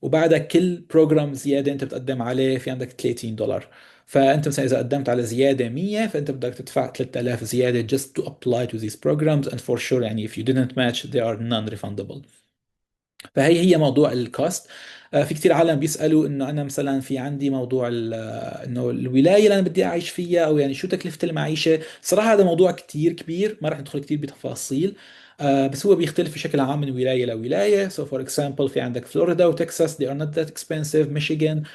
وبعدها كل بروجرام زياده انت بتقدم عليه في عندك $30. فانت مثلا اذا قدمت على زياده 100 فانت بدك تدفع 3000 زياده just to apply to these programs and for sure يعني if you didn't match they are non-refundable. فهي موضوع الكوست. في كثير عالم بيسألوا انه انا مثلا في عندي موضوع انه الولاية اللي انا بدي اعيش فيها او يعني شو تكلفة المعيشة. صراحة هذا موضوع كثير كبير ما راح ندخل كثير بتفاصيل. بس هو بيختلف بشكل عام من ولاية لولاية. So for example في عندك فلوريدا وتكساس they are not that expensive. Michigan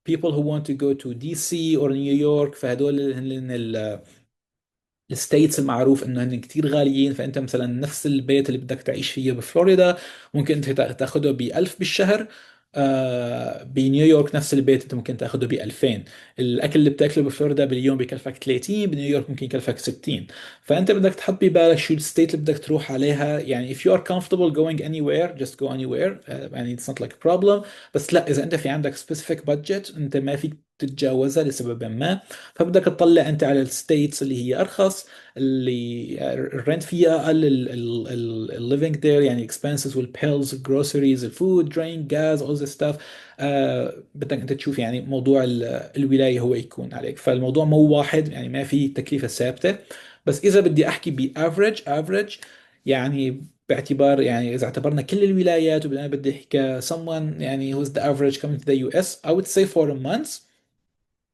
people who want to go to DC or New York فهدول هن الستيتس المعروف انه هن كتير غاليين. فانت مثلا نفس البيت اللي بدك تعيش فيه بفلوريدا ممكن انت تاخده ب1000 بالشهر. بنيويورك نفس البيت انت ممكن تاخده ب2000. الاكل اللي بتاكله بفلوريدا باليوم بكلفك 30، بنيويورك ممكن يكلفك 60. فانت بدك تحط ببالك شو الستيت اللي بدك تروح عليها. يعني if you are comfortable going anywhere just go anywhere. يعني it's not like a problem. بس لا، اذا انت في عندك specific budget انت ما فيك تتجاوزها لسبب ما فبدك تطلع انت على الستيتس اللي هي ارخص، اللي الرنت فيها اقل، الليفينج ذير يعني expenses والبيلز الجروسريز الفود درينك جاز all this stuff. بدك انت تشوف يعني موضوع الولايه هو يكون عليك. فالموضوع مو واحد يعني ما في تكلفه ثابته. بس اذا بدي احكي بافريج يعني باعتبار يعني اذا اعتبرنا كل الولايات وبدنا بدي احكي someone يعني who's the average coming to the US I would say for a month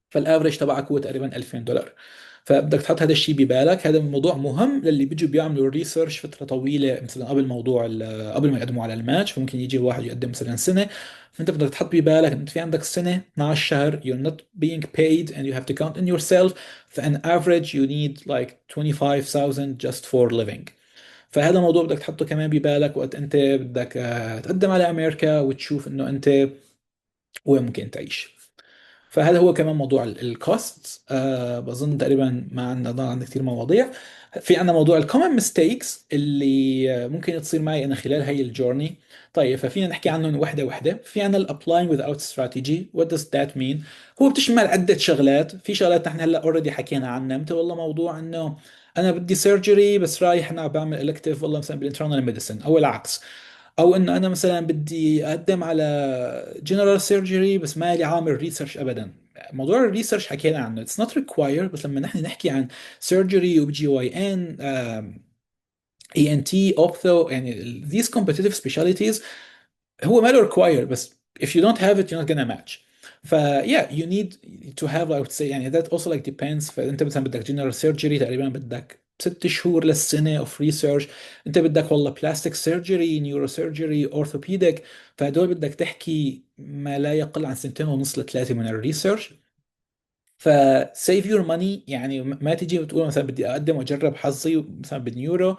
فالافرج تبعك هو تقريبا $2000. فبدك تحط هذا الشيء ببالك. هذا الموضوع مهم للي بيجوا بيعملوا الريسيرش فتره طويله مثلا قبل موضوع قبل ما يقدموا على الماتش. فممكن يجي واحد يقدم مثلا سنه. فانت بدك تحط ببالك انت في عندك سنه 12 شهر you're not being paid and you have to count in yourself. فان average you need like 25,000 just for living. فهذا موضوع بدك تحطه كمان ببالك وقت انت بدك تقدم على امريكا وتشوف انه انت وين ممكن تعيش. فهذا هو كمان موضوع الكوست. بظن تقريبا ما عندنا ضل عندنا كثير مواضيع. في عندنا موضوع الكومن ميستيكس اللي ممكن تصير معي انا خلال هي الجورني. طيب ففينا نحكي عنهم وحده وحده. في عندنا الابلاين without strategy. what does that mean؟ هو بتشمل عده شغلات. في شغلات نحن هلا اوريدي حكينا عنها، مثل والله موضوع انه انا بدي سيرجري بس رايح انا بعمل الكتيف والله مثلا بالانترنال ميديسن، او العكس. او انه انا مثلا بدي اقدم على جنرال سيرجري بس ما لي عامل ريسيرش ابدا. موضوع الريسيرش حكينا عنه اتس نوت ريكوايرد، بس لما نحن نحكي عن سيرجري وبجي واي ان اي ان تي اوبثو، يعني these competitive specialties، هو ما له require، بس if you don't have it you're not gonna match. ف yeah you need to have I would say يعني that also like depends. فانت مثلا بدك general surgery تقريبا بدك 6 شهور للسنة of research. انت بدك والله plastic surgery neurosurgery orthopedic، فهدول بدك تحكي ما لا يقل عن 2.5 ل3 من الريسيرش. ف save your money، يعني ما تيجي وتقول مثلا بدي اقدم واجرب حظي مثلا بالنيورو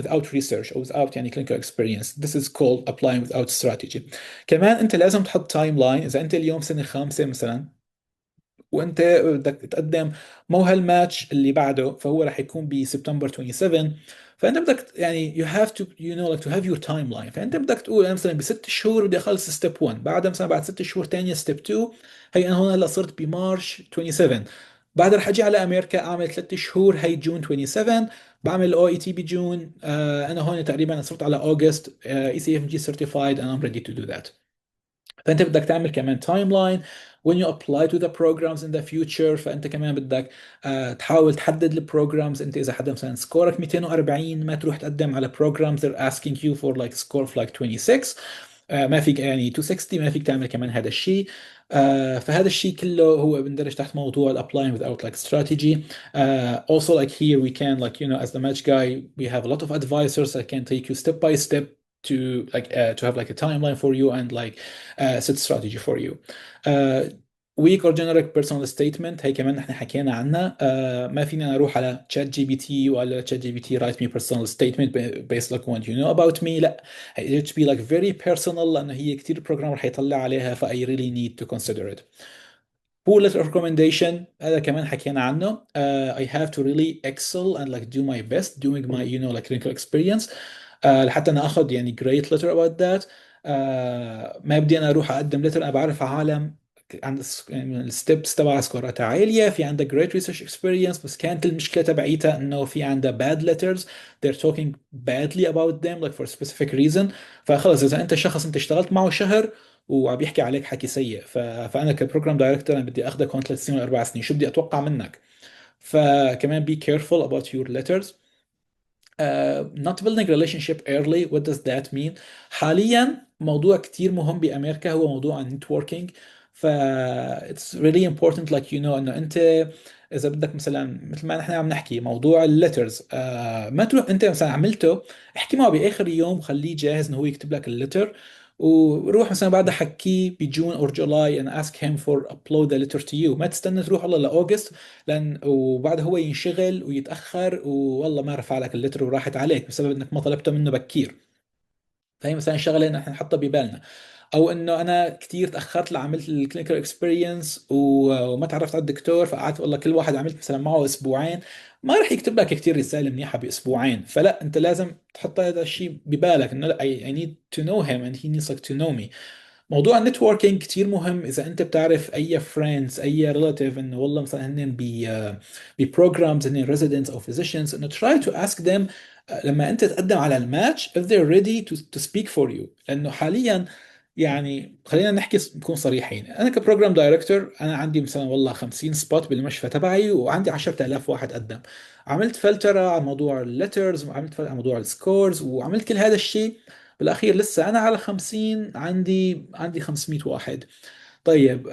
without research or without يعني clinical experience. This is called applying without strategy. كمان انت لازم تحط تايم لاين. اذا انت اليوم سنة خامسة مثلا وانت بدك تقدم، مو هالماتش اللي بعده فهو راح يكون بسبتمبر 27، فانت بدك يعني you have to you know like to have your timeline. فانت بدك تقول انا مثلا ب6 شهور بدي اخلص ستيب 1، بعدها مثلا بعد 6 شهور تانية ستيب 2. هي انا هون هلا صرت بمارش 27، بعدها رح اجي على امريكا اعمل 3 شهور هي جون 27، بعمل الاو اي تي بجون. انا هون تقريبا صرت على اوغست اي سي اف جي سيرتيفايد and I'm ready to do that. فانت بدك تعمل كمان تايم لاين when you apply to the programs in the future. فانت كمان بدك تحاول تحدد البروجرامز. انت اذا حدا مثلا سكورك 240 ما تروح تقدم على programs they're asking you for like score of like 26. ما فيك يعني 260 ما فيك تعمل كمان هذا الشيء. فهذا الشيء كله هو بندرج تحت موضوع ال applying without like strategy. Also like here we can like you know as the match guy we have a lot of advisors that can take you step by step to like to have like a timeline for you and like set strategy for you. uh, weak or generic personal statement هي كمان نحن حكينا عنها. ما فينا أنا اروح على تشات جي بي تي ولا تشات جي بي تي write me personal statement based like what you know about me. لا، it should be like very personal لانه هي كثير بروجرام رح يطلع عليها، ف I really need to consider it. poor letter of recommendation هذا كمان حكينا عنه. I have to really excel and like do my best doing my you know like clinical experience لحتى انا اخذ يعني great letter about that. ما بدي انا اروح اقدم letter انا بعرف عالم عند يعني الستبس تبع سكوراتها عاليه، في عندها great research experience، بس كانت المشكله تبعيتها انه في عندها bad letters they're talking badly about them like for a specific reason. فخلص اذا انت شخص انت اشتغلت معه شهر وعم بيحكي عليك حكي سيء، فانا كبروجرام دايركتور انا بدي اخذك هون 3 سنين ولا 4 سنين، شو بدي اتوقع منك؟ فكمان be careful about your letters. not building relationship early. what does that mean؟ حاليا موضوع كتير مهم بأمريكا هو موضوع النتوركينج. ف it's really important like you know انه انت اذا بدك مثلا مثل ما نحن عم نحكي موضوع الليترز، ما تروح انت مثلا عملته احكي معه باخر يوم خليه جاهز انه هو يكتب لك الليتر، وروح مثلا بعدها حكيه بجون اور جولاي and ask him for upload the letter to you. ما تستنى تروح والله لاوغست لان وبعد هو ينشغل ويتاخر والله ما رفع لك اللتر وراحت عليك بسبب انك ما طلبته منه بكير. فهي مثلا شغله نحن نحطها ببالنا. او انه انا كثير تاخرت لعملت الكلينيكال اكسبيرينس وما تعرفت على الدكتور فقعدت والله كل واحد عملت مثلا معه اسبوعين، ما راح يكتب لك كثير رساله منيحه باسبوعين. فلا انت لازم تحط هذا الشيء ببالك انه لا I need to know him and he needs like to know me. موضوع النتوركينج كتير مهم. اذا انت بتعرف اي فريندز اي ريلاتيف انه والله مثلا هن ببروجرامز هن ريزيدنتس او فيزيشنز، انه try to ask them لما انت تقدم على الماتش if they're ready to speak for you. لانه حاليا يعني خلينا نحكي نكون صريحين، انا كبروجرام دايركتور انا عندي مثلا والله 50 سبوت بالمشفى تبعي وعندي 10000 واحد قدم. عملت فلترة على موضوع الليترز وعملت فلترة على موضوع السكورز وعملت كل هذا الشيء، بالاخير لسه انا على 50 عندي 500 واحد. طيب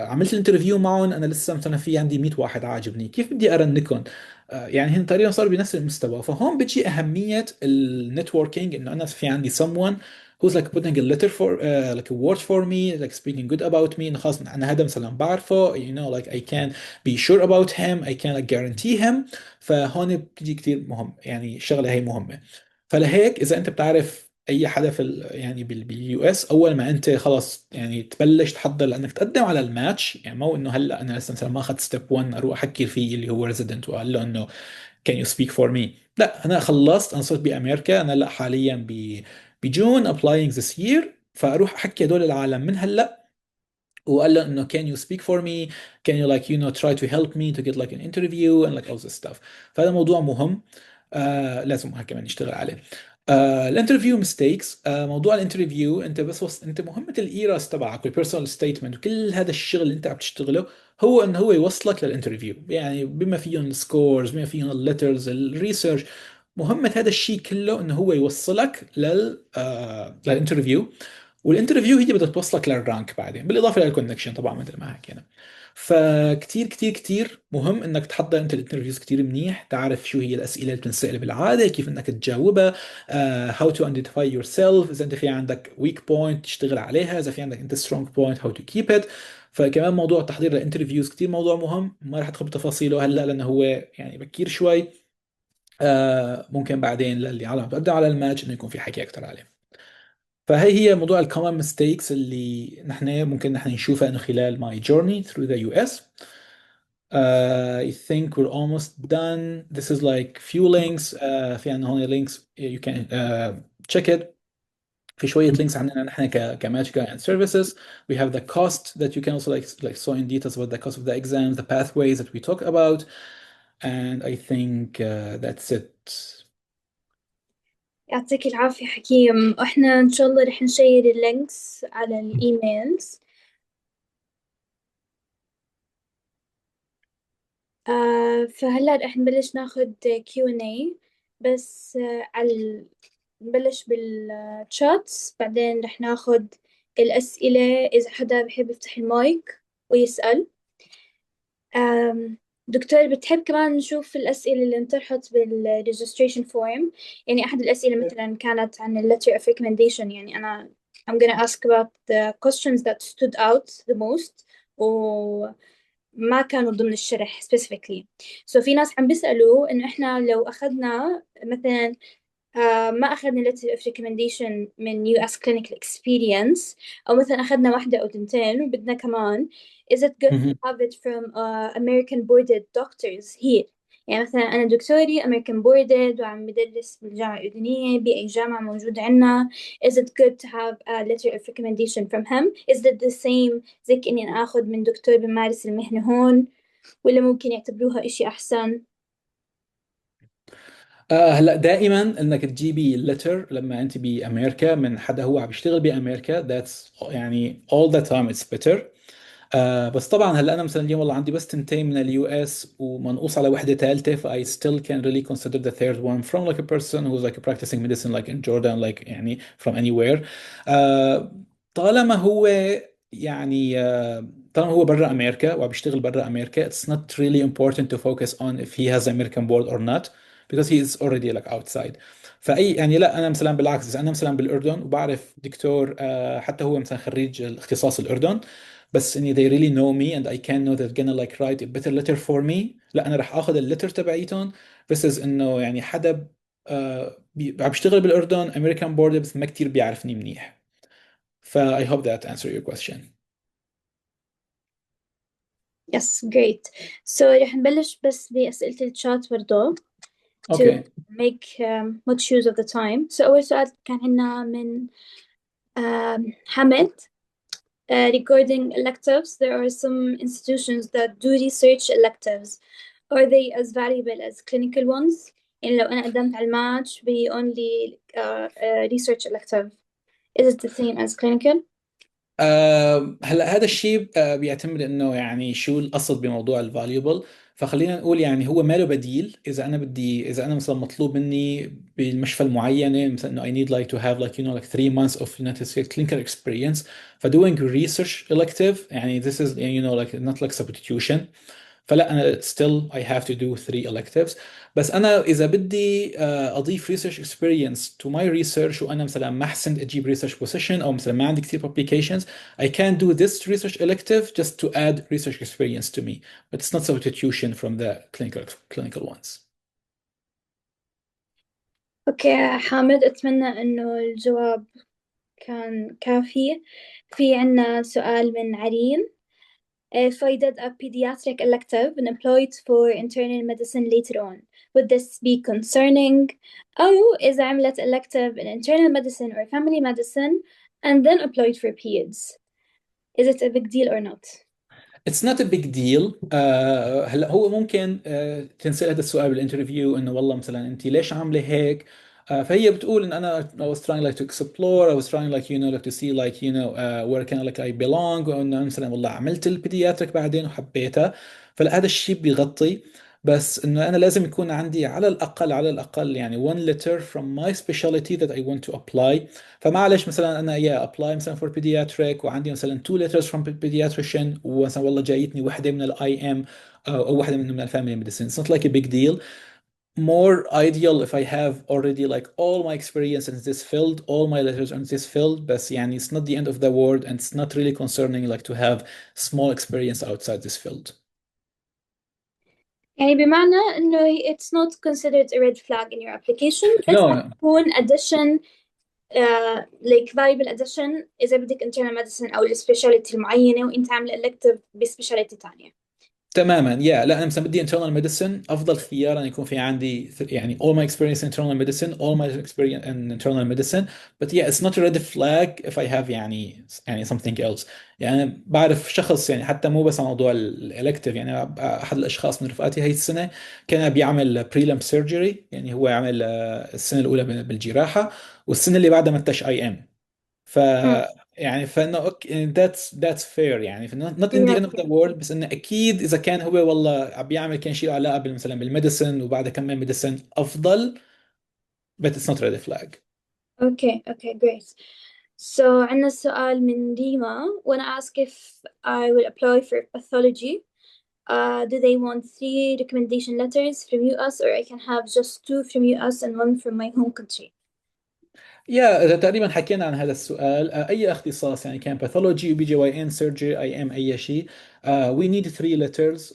عملت الانترفيو معهم انا لسه مثلا في عندي 100 واحد عاجبني، كيف بدي ارنكهم؟ يعني هن تقريبا صاروا بنفس المستوى. فهون بتجي اهميه النتوركينج انه انا في عندي someone who's like putting a letter for like a word for me like speaking good about me انه خلاص انا هذا مثلا بعرفه you know like I can be sure about him I can like guarantee him. فهون بتجي كثير مهم، يعني الشغله هي مهمه. فلهيك اذا انت بتعرف اي حدا في يعني باليو اس، اول ما انت خلص يعني تبلش تحضر لانك تقدم على الماتش، يعني مو انه هلا انا لسه مثلا ما اخذت ستيب 1 اروح احكي فيه اللي هو ريزيدنت واقول له انه can you speak for me. لا انا خلصت، انا صرت بامريكا، انا لا حاليا بجون applying this year، فاروح احكي هدول العالم من هلا، وقال له انه can you speak for me, can you like try to help me to get like an interview and like all this stuff. فهذا موضوع مهم، لازم كمان نشتغل عليه. الانترفيو ميستيكس، موضوع الانترفيو، انت بس انت مهمة الايراس تبعك والبيرسونال ستيتمنت وكل هذا الشغل اللي انت عم تشتغله هو انه هو يوصلك للانترفيو، يعني بما فيهم السكورز، بما فيهم الليترز، الريسيرش. مهمة هذا الشيء كله انه هو يوصلك للانترفيو، والانترفيو هي بدها توصلك للرانك بعدين، بالاضافه للكونكشن طبعا مثل ما حكينا. فكتير كتير كتير مهم انك تحضر انت الانترفيوز كتير منيح، تعرف شو هي الاسئله اللي بتنسال بالعاده، كيف انك تجاوبها، how to identify yourself، اذا انت في عندك weak point تشتغل عليها، اذا في عندك انت strong point how to keep it. فكمان موضوع تحضير الانترفيوز كتير موضوع مهم، ما راح ادخل بتفاصيله هلا لانه هو يعني بكير شوي. ممكن بعدين للي عم بتقدم على الماتش انه يكون في حكي اكثر عليه. فهي هي موضوع الكومن ميستيكس اللي ممكن نحن نشوفها انه خلال my journey through the US. I think we're almost done. This is like few links. في عندنا هون links you can check it. في شوية links عندنا نحن كماتch guy and services. We have the cost that you can also like saw in details about the cost of the exams, the pathways that we talk about, and I think that's it.
يعطيك العافية حكيم، احنا ان شاء الله رح نشير اللينكس على الايميلز. فهلا رح نبلش ناخد Q&A، بس نبلش بالتشاتس، بعدين رح ناخد الأسئلة إذا حدا بحب يفتح المايك ويسأل. دكتور، بتحب كمان نشوف الأسئلة اللي انطرحت بالregistration form؟ يعني أحد الأسئلة مثلا كانت عن ال letter of recommendation، يعني أنا I'm gonna ask about the questions that stood out the most وما كانوا ضمن الشرح specifically. So في ناس عم بيسألوا إنه إحنا لو أخذنا مثلا ما أخذنا letter of recommendation من US clinical experience، أو مثلا أخذنا واحدة أو تنتين وبدنا كمان is it good to have it from American boarded doctors here؟ يعني مثلا أنا دكتوري American boarded وعم بدرس بالجامعة الأردنية بأي جامعة موجودة عنا، is it good to have a letter of recommendation from him؟ is it the same زي كأني أنا آخذ من دكتور بمارس المهنة هون، ولا ممكن يعتبروها إشي أحسن؟
هلا دائما انك تجيبي اللتر لما انت بامريكا من حدا هو عم يشتغل بامريكا، that's يعني all the time it's better. بس طبعا هلا انا مثلا اليوم والله عندي بس تنتين من اليو اس ومنقوص على وحده ثالثه، ف I still can really consider the third one from like a person who's like practicing medicine like in Jordan like يعني from anywhere. آه طالما هو يعني طالما هو برا امريكا وعم بيشتغل برا امريكا it's not really important to focus on if he has American board or not because he is already like outside. فاي يعني لا انا مثلا بالعكس، اذا انا مثلا بالاردن وبعرف دكتور حتى هو مثلا خريج الاختصاص الاردن، بس اني they really know me and I can know they're gonna like write a better letter for me، لا انا راح اخذ اللتر تبعيتهم versus انه يعني حدا عم بيشتغل بالاردن American border بس ما كتير بيعرفني منيح. ف I hope that answer your question.
Yes, great. So رح نبلش بس بأسئلة الشات برضو to
اوكي.
make much use of the time. So أول سؤال كان عنا من حمد. Regarding electives, there are some institutions that do research electives. Are they as valuable as clinical ones? يعني لو أنا قدمت على الماتش ب only research elective, is it the same as clinical؟
هلا هذا الشيء بيعتمد انه يعني شو القصد بموضوع الفاليبل. فخلينا نقول يعني هو ما له بديل، اذا انا مثلا مطلوب مني بالمشفى المعينه مثلا انه I need like to have like like 3 months of United States clinical experience. ف doing research elective يعني this is like not like substitution. فلا انا still I have to do 3 electives. بس انا اذا بدي اضيف research experience to my research وانا مثلا ما حسنت اجيب research position او مثلا ما عندي كثير publications I can do this research elective just to add research experience to me, but it's not substitution from the clinical ones.
اوكي حامد، اتمنى انه الجواب كان كافي. في عنا سؤال من عرين. If I did a pediatric elective and applied for internal medicine later on, would this be concerning? أو إذا عملت elective in internal medicine or family medicine and then applied for peds, is it a big deal or not?
It's not a big deal. هلا هو ممكن تنسأل هذا السؤال بالانترفيو انه والله مثلا انت ليش عامله هيك. فهي بتقول ان انا I was trying like to explore. I was trying like like to see like where can like I belong. وانه مثلا والله عملت البيدياتريك بعدين وحبيتها. فهذا الشيء بيغطي. بس انه انا لازم يكون عندي على الاقل يعني one letter from my specialty that I want to apply. فمعلش مثلا انا ابلاي مثلا فور بيدياتريك وعندي مثلا تو ليترز فروم بيدياتريشن ومثلا والله جايتني وحده من الاي ام او واحده من الفاميلي ميديسين. It's not like a big deal. More ideal if I have already like all my experience in this field, all my letters in this field. بس يعني it's not the end of the world and it's not really concerning like to have small experience outside this field.
يعني بمعنى إنه it's not considered a red flag in your application. It's
No.
تكون addition, like valuable addition إذا بدك internal medicine أو السبيشاليتي المعينة وأنت عامل elective بسبيشاليتي تانية.
تماما لا انا مثلا بدي internal medicine. افضل خيار ان يكون في عندي يعني all my experience in internal medicine, all my experience in internal medicine. But yeah, it's not a red flag if I have يعني something else. يعني أنا بعرف شخص يعني حتى مو بس على موضوع الالكتيف. يعني احد الاشخاص من رفقاتي هاي السنه كان بيعمل prelim surgery. يعني هو عمل السنه الاولى بالجراحه والسنه اللي بعدها متش اي ام. ف
مم.
يعني فانه اوكي يعني that's fair. يعني not in the
Yeah.
end of the world. بس انه اكيد اذا كان هو والله عم بيعمل كان شيء له علاقه مثلا بالميديسن وبعدها كمان ميديسن افضل. but it's not red flag.
Okay, okay, great. So عندنا سؤال من ديما. Wanna ask if I will apply for pathology. Do they want 3 recommendation letters from US or I can have just 2 from US and 1 from my home country?
يا تقريبا حكينا عن هذا السؤال. اي اختصاص يعني كان باثولوجي وبي جي واي ان سيرجري اي ام اي شيء. we need three letters.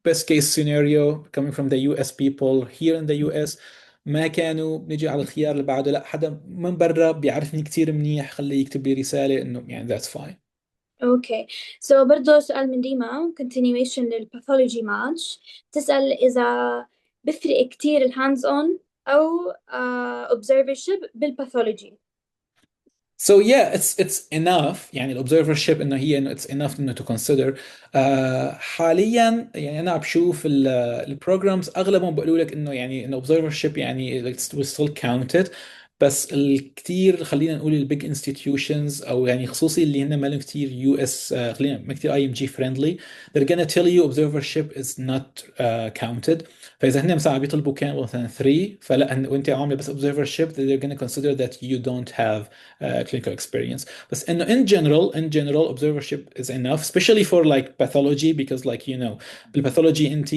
best case scenario coming from the US people here in the US. ما كانوا بنيجي على الخيار اللي بعده لا حدا من برا بيعرفني كتير منيح خليه يكتب لي رسالة انه يعني that's fine.
Okay. So برضو سؤال من ديما continuation للpathology match. تسأل إذا بفرق كتير الهاندز on أو observership بالpathology.
So yeah, it's enough. يعني الobservership انه هي انه it's enough انه to consider. حاليا يعني انا عم بشوف البروجرامز اغلبهم بيقولوا لك انه يعني انه observership يعني will still counted. بس الكثير خلينا نقول البيج انستتيوشنز او يعني خصوصي اللي هن ما لهم كثير يو اس خلينا ما كثير اي ام جي فريندلي they're gonna tell you observership is not counted. فاذا هن مثلا عم يطلبوا كان مثلا 3 فلا وانت عامله بس observership they're gonna consider that you don't have clinical experience. بس انه in general observership is enough especially for like pathology because like بالباثولوجي انت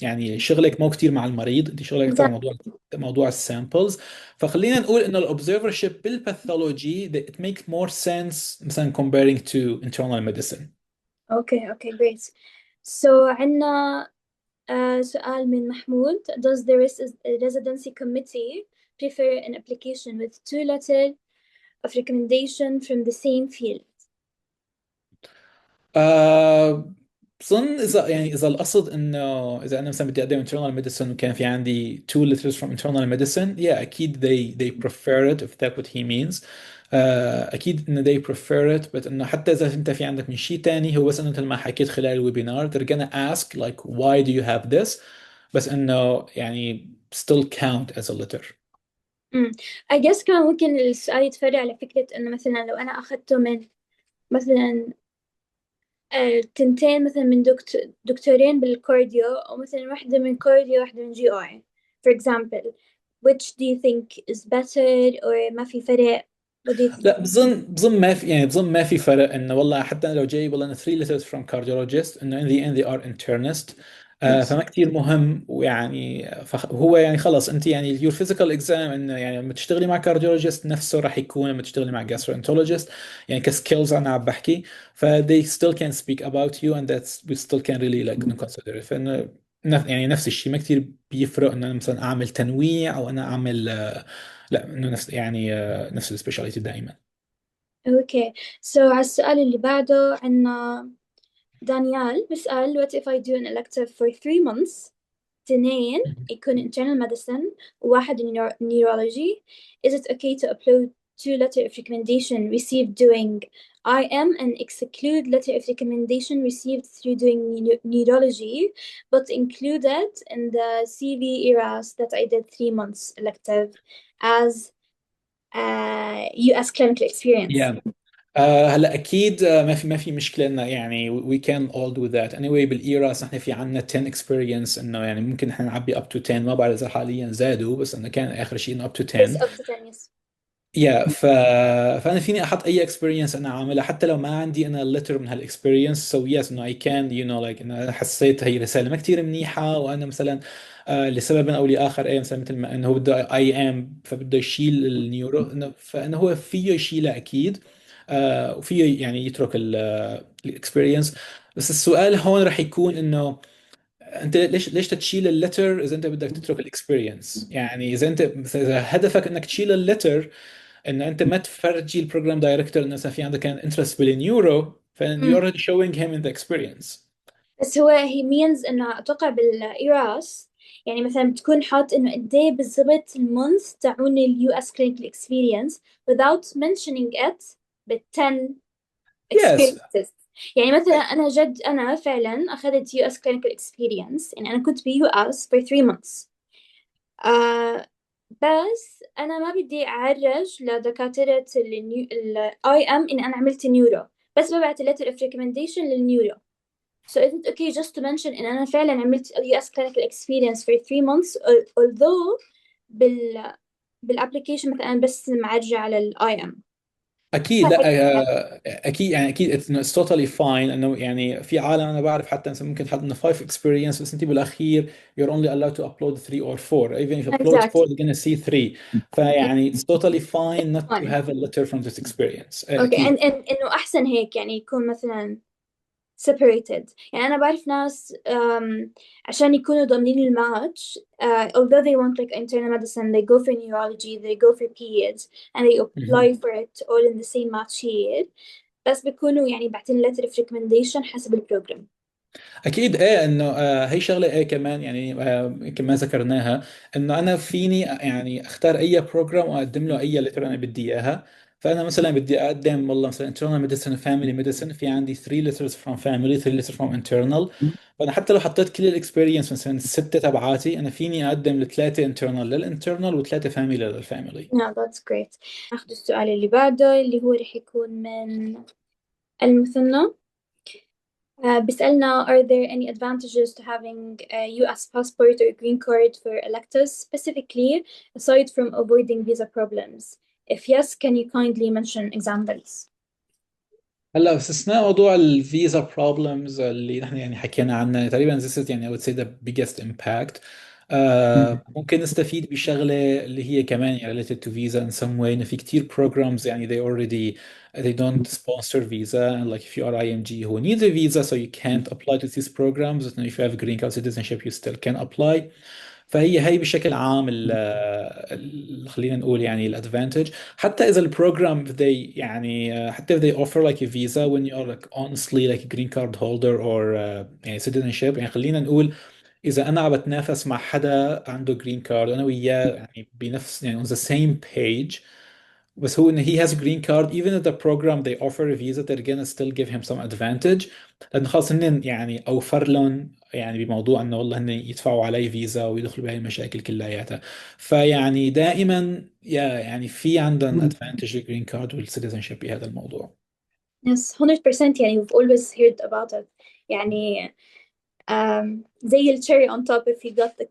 يعني شغلك مو كتير مع المريض. انت شغلك اكثر موضوع السامبلز. فخلينا نقول انه الاوبزرفرشيب بالباثولوجي it makes more sense مثلا comparing to internal medicine.
Okay, okay, great. So عندنا سؤال من محمود. Does the residency committee prefer an application with 2 letters of recommendation from the same field?
آه بظن اذا القصد انه اذا انا مثلا بدي اقدم internal medicine وكان في عندي two letters from internal medicine yeah اكيد they prefer it if that's what he means. اكيد انه they prefer it. but انه حتى اذا انت في عندك من شيء تاني هو بس انه مثل ما حكيت خلال الويبينار they're gonna ask like why do you have this. بس انه يعني still count as a letter.
امم I guess كمان ممكن السؤال يتفرع على فكرة إنه مثلا لو أنا أخذته من مثلا تنتين مثلا من دكتورين بالكارديو أو مثلا واحدة من كارديو واحدة من جي آي for example, which do you think is better or ما في فرق? What do you think?
لا بظن ما في يعني بظن ما في فرق انه والله حتى لو جاي والله إنه 3 letters from cardiologist انه in the end they are internist. فما كثير مهم. ويعني هو يعني خلص انت يعني your physical exam انه يعني لما تشتغلي مع cardiologist نفسه راح يكون لما تشتغلي مع gastroenterologist. يعني كسكيلز انا عم بحكي ف they still can speak about you and that's we still can really like consider it. فانه يعني نفس الشيء، ما كثير بيفرق انه انا مثلا اعمل تنويع او انا اعمل لا، انه نفس يعني نفس السبيشاليتي دائما.
اوكي. على السؤال اللي بعده عنا دانيال بيسأل what if I do an elective for 3 months، اثنين يكون internal medicine وواحد neurology. Is it okay to upload two letter of recommendation received doing IM and exclude letter of recommendation received through doing neurology, but included in the CV eras that I did 3 months elective as US clinical experience.
Yeah. هلا اكيد ما في مشكله انه يعني we can all do that anyway. بالايراس نحن في عندنا 10 experience، انه يعني ممكن نحن نعبي up to 10. ما بعرف اذا حاليا زادوا، بس انه كان اخر شيء انه up to
Yes,
10.
up to 10. Yes.
يا فانا فيني احط اي اكسبيرينس انا عاملها حتى لو ما عندي انا لتر من هالاكسبيرينس. سو يس انه اي كان لايك انا حسيت هي رساله ما كثير منيحه، وانا مثلا لسبب او لاخر اي مثلا مثل ما انه هو بده اي ام فبده يشيل النيورو، فانه هو فيه يشيلها اكيد. وفيه يعني يترك الاكسبيرينس. بس السؤال هون رح يكون انه انت ليش تشيل اللتر اذا انت بدك تترك الاكسبيرينس؟ يعني اذا هدفك انك تشيل اللتر ان انت ما تفرجي البروجرام دايركتور ان مثلا في عندك كان انترست بالنيورو، فان you
Mm.
already showing him in the experience.
بس هو he means انه اتوقع بالايراس يعني مثلا بتكون حاط انه قد ايه بالضبط المونث تاعون اليو اس clinical experience without mentioning it بال 10
Yes.
experiences. يعني مثلا انا فعلا اخذت يو اس clinical experience، يعني انا كنت بيو اس for 3 months. آه بس انا ما بدي اعرج لدكاترة الاي ام ان انا عملت نيورو، بس ببعت letter of recommendation للنيورو. So is it okay just to mention إن أنا فعلا عملت US clinical experience for 3 months although بالapplication مثلا أنا بس معرجة على ال IM.
اكيد لا. اكيد يعني اكيد it's totally fine. انه يعني في عالم انا بعرف حتى مثلا ممكن تحط انه 5 experience، بس انت بالاخير you're only allowed to upload 3 or 4. Even if you upload 4
Exactly.
you're gonna see 3. فيعني it's totally fine not to
Fine.
have a letter from this experience.
Okay.
اكيد.
إنه أحسن هيك يعني يكون مثلا separated. يعني أنا بعرف ناس عشان يكونوا ضامنين الماتش although they want like internal medicine they go for neurology they go for peds and they apply for it all in the same match year، بس بيكونوا يعني بعتين letter of recommendation حسب البروجرام.
اكيد ايه انه هي شغله ايه كمان يعني كما ذكرناها، انه انا فيني يعني اختار اي بروجرام واقدم له اي لتر انا بدي اياها. فانا مثلا بدي اقدم والله مثلا internal medicine family medicine، في عندي 3 letters from family 3 letters from internal. فانا حتى لو حطيت كل الاكسبيرينس مثلا السته تبعاتي، انا فيني اقدم ل3 internal للانترنال وثلاثه family للفاميلي.
Yeah, that's great. ناخذ السؤال اللي بعده اللي هو رح يكون من المثنى. بيسألنا are there any advantages to having a US passport or green card for electives specifically aside from avoiding visa problems? If yes, can you kindly mention examples?
هلا باستثناء موضوع الفيزا بروبلمز اللي نحن يعني حكينا عنها تقريبا this is يعني I would say the biggest impact. ممكن نستفيد بشغله اللي هي كمان يعني related to visa in some way، انه في كتير programs يعني they don't sponsor visa, and like if you are IMG who needs a visa so you can't apply to these programs. And if you have green card citizenship you still can apply. فهي بشكل عام خلينا نقول يعني الادفانتج. حتى اذا البروجرام they يعني حتى if they offer like a visa when you are like honestly like a green card holder or يعني citizenship، يعني خلينا نقول اذا انا عم بتنافس مع حدا عنده جرين كارد وانا وياه يعني بنفس يعني on the same page، بس هو ان he has a green card even if the program they offer a visa they're gonna still give him some advantage. لانه خلاص هن يعني اوفر لهم يعني بموضوع انه والله هن يدفعوا علي فيزا ويدخلوا بهاي المشاكل كلياتها. فيعني دائما يعني في عندهم advantage الجرين كارد والcitizenship بهذا الموضوع.
Yes, 100% يعني we've always heard about it. يعني زي ال cherry on top if you got the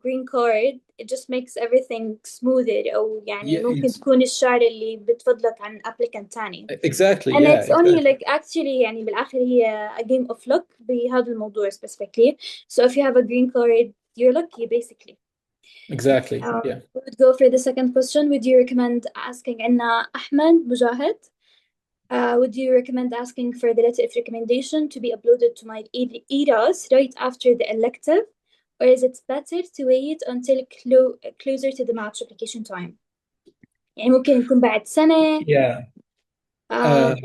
green card it just makes everything smoother، أو يعني
Yeah,
ممكن تكون الشعر اللي بتفضلك عن applicant تاني.
exactly.
and
Yeah,
it's only
exactly.
like actually يعني بالآخر هي a game of luck بهذا الموضوع specifically. So if you have a green card you're lucky basically.
Exactly. Yeah.
We would go for the second question. Would you recommend asking عنا أحمد مجاهد would you recommend asking for the letter of recommendation to be uploaded to my ERAS right after the elective or is it better to wait until closer to the match application time؟ يعني ممكن يكون بعد سنة.
yeah.
آه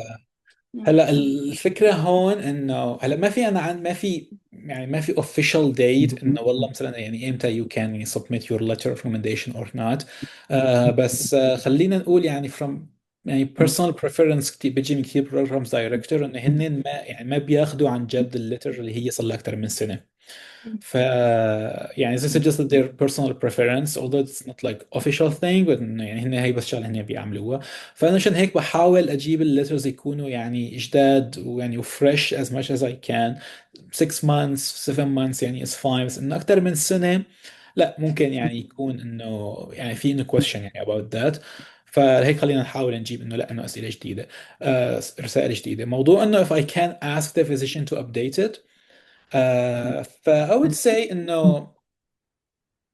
هلا الفكره هون انه هلا ما في، انا عن ما في يعني ما في official date انه والله مثلا يعني امتى you can يعني submit your letter of recommendation or not. بس خلينا نقول يعني from يعني personal preference كتير بيجي من كثير programs director انه هن ما يعني ما بياخذوا عن جد الليتر اللي هي صار لها اكثر من سنه. ف يعني this is just their personal preference although it's not like official thing but إنه يعني هن هي بس شغله هن بيعملوها. فانا عشان هيك بحاول اجيب الليترز يكونوا يعني جداد ويعني fresh as much as I can. 6 months 7 months يعني is fine بس انه اكثر من سنه لا ممكن يعني يكون انه يعني في انه question يعني about that. فهيك خلينا نحاول نجيب انه لا انه اسئله جديده، رسائل جديده. موضوع انه if I can ask the physician to update it. I would say انه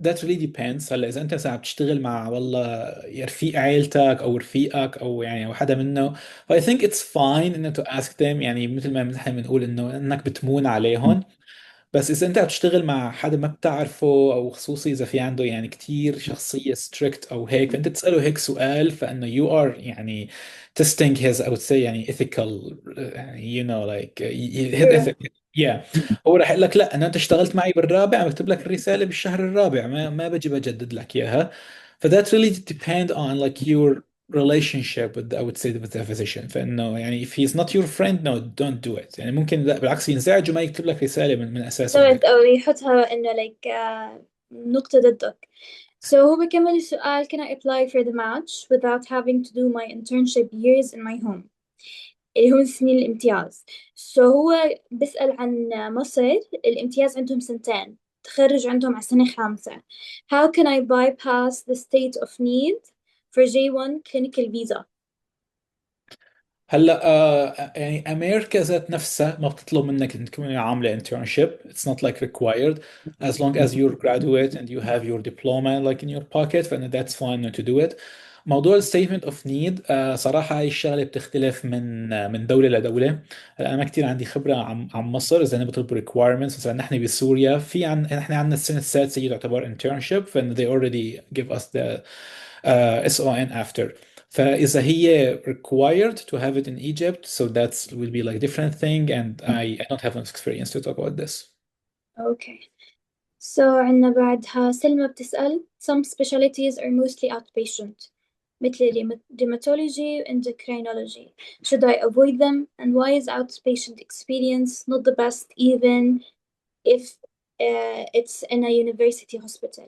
that really depends. هلا اذا انت مثلا عم تشتغل مع والله يا رفيق عيلتك او رفيقك او يعني او حدا منه ف I think it's fine انه to ask them يعني مثل ما نحن بنقول انه انك بتمون عليهم. بس اذا انت عم تشتغل مع حدا ما بتعرفه او خصوصي اذا في عنده يعني كتير شخصية strict او هيك فانت تسأله هيك سؤال فانه you are يعني testing his I would say يعني ethical يعني you know like his
sure.
ethic. yeah. هو راح يقول لك لا انا انت اشتغلت معي بالرابع بكتب لك الرسالة بالشهر الرابع ما بجي بجدد لك اياها. فذات really depend on like your relationship with I would say with the physician. فانه يعني if he's not your friend no don't do it. يعني ممكن لا بالعكس ينزعج وما يكتب لك رسالة من اساسه
بالضبط،
انك.
أو يحطها إنه like نقطة ضدك. So هو بكمل السؤال: Can I apply for the match without having to do my internship years in my home؟ اللي هم سنين الامتياز. So هو بيسأل عن مصر. الامتياز عندهم سنتين، تخرج عندهم على سنة خامسة. How can I bypass the state of need for J1 clinical visa؟
هلا يعني امريكا ذات نفسها ما بتطلب منك انك تكون عامله internship. It's not like required as long as you're graduate and you have your diploma like in your pocket فإن that's fine to do it. موضوع ال statement of need صراحة هاي الشغلة بتختلف من دولة لدولة. هلا أنا ما كتير عندي خبرة عن مصر إذا أنا بطلب requirements. مثلا نحن بسوريا في نحن عندنا السنة السادسة هي تعتبر internship فإن they already give us the SON after. فإذا هي required to have it in Egypt so that will be like different thing and I don't have enough experience to talk about this.
Okay. So عندنا بعدها سلمى بتسأل: Some specialties are mostly outpatient مثل dermatology and endocrinology. Should I avoid them? And why is outpatient experience not the best even if it's in a university hospital?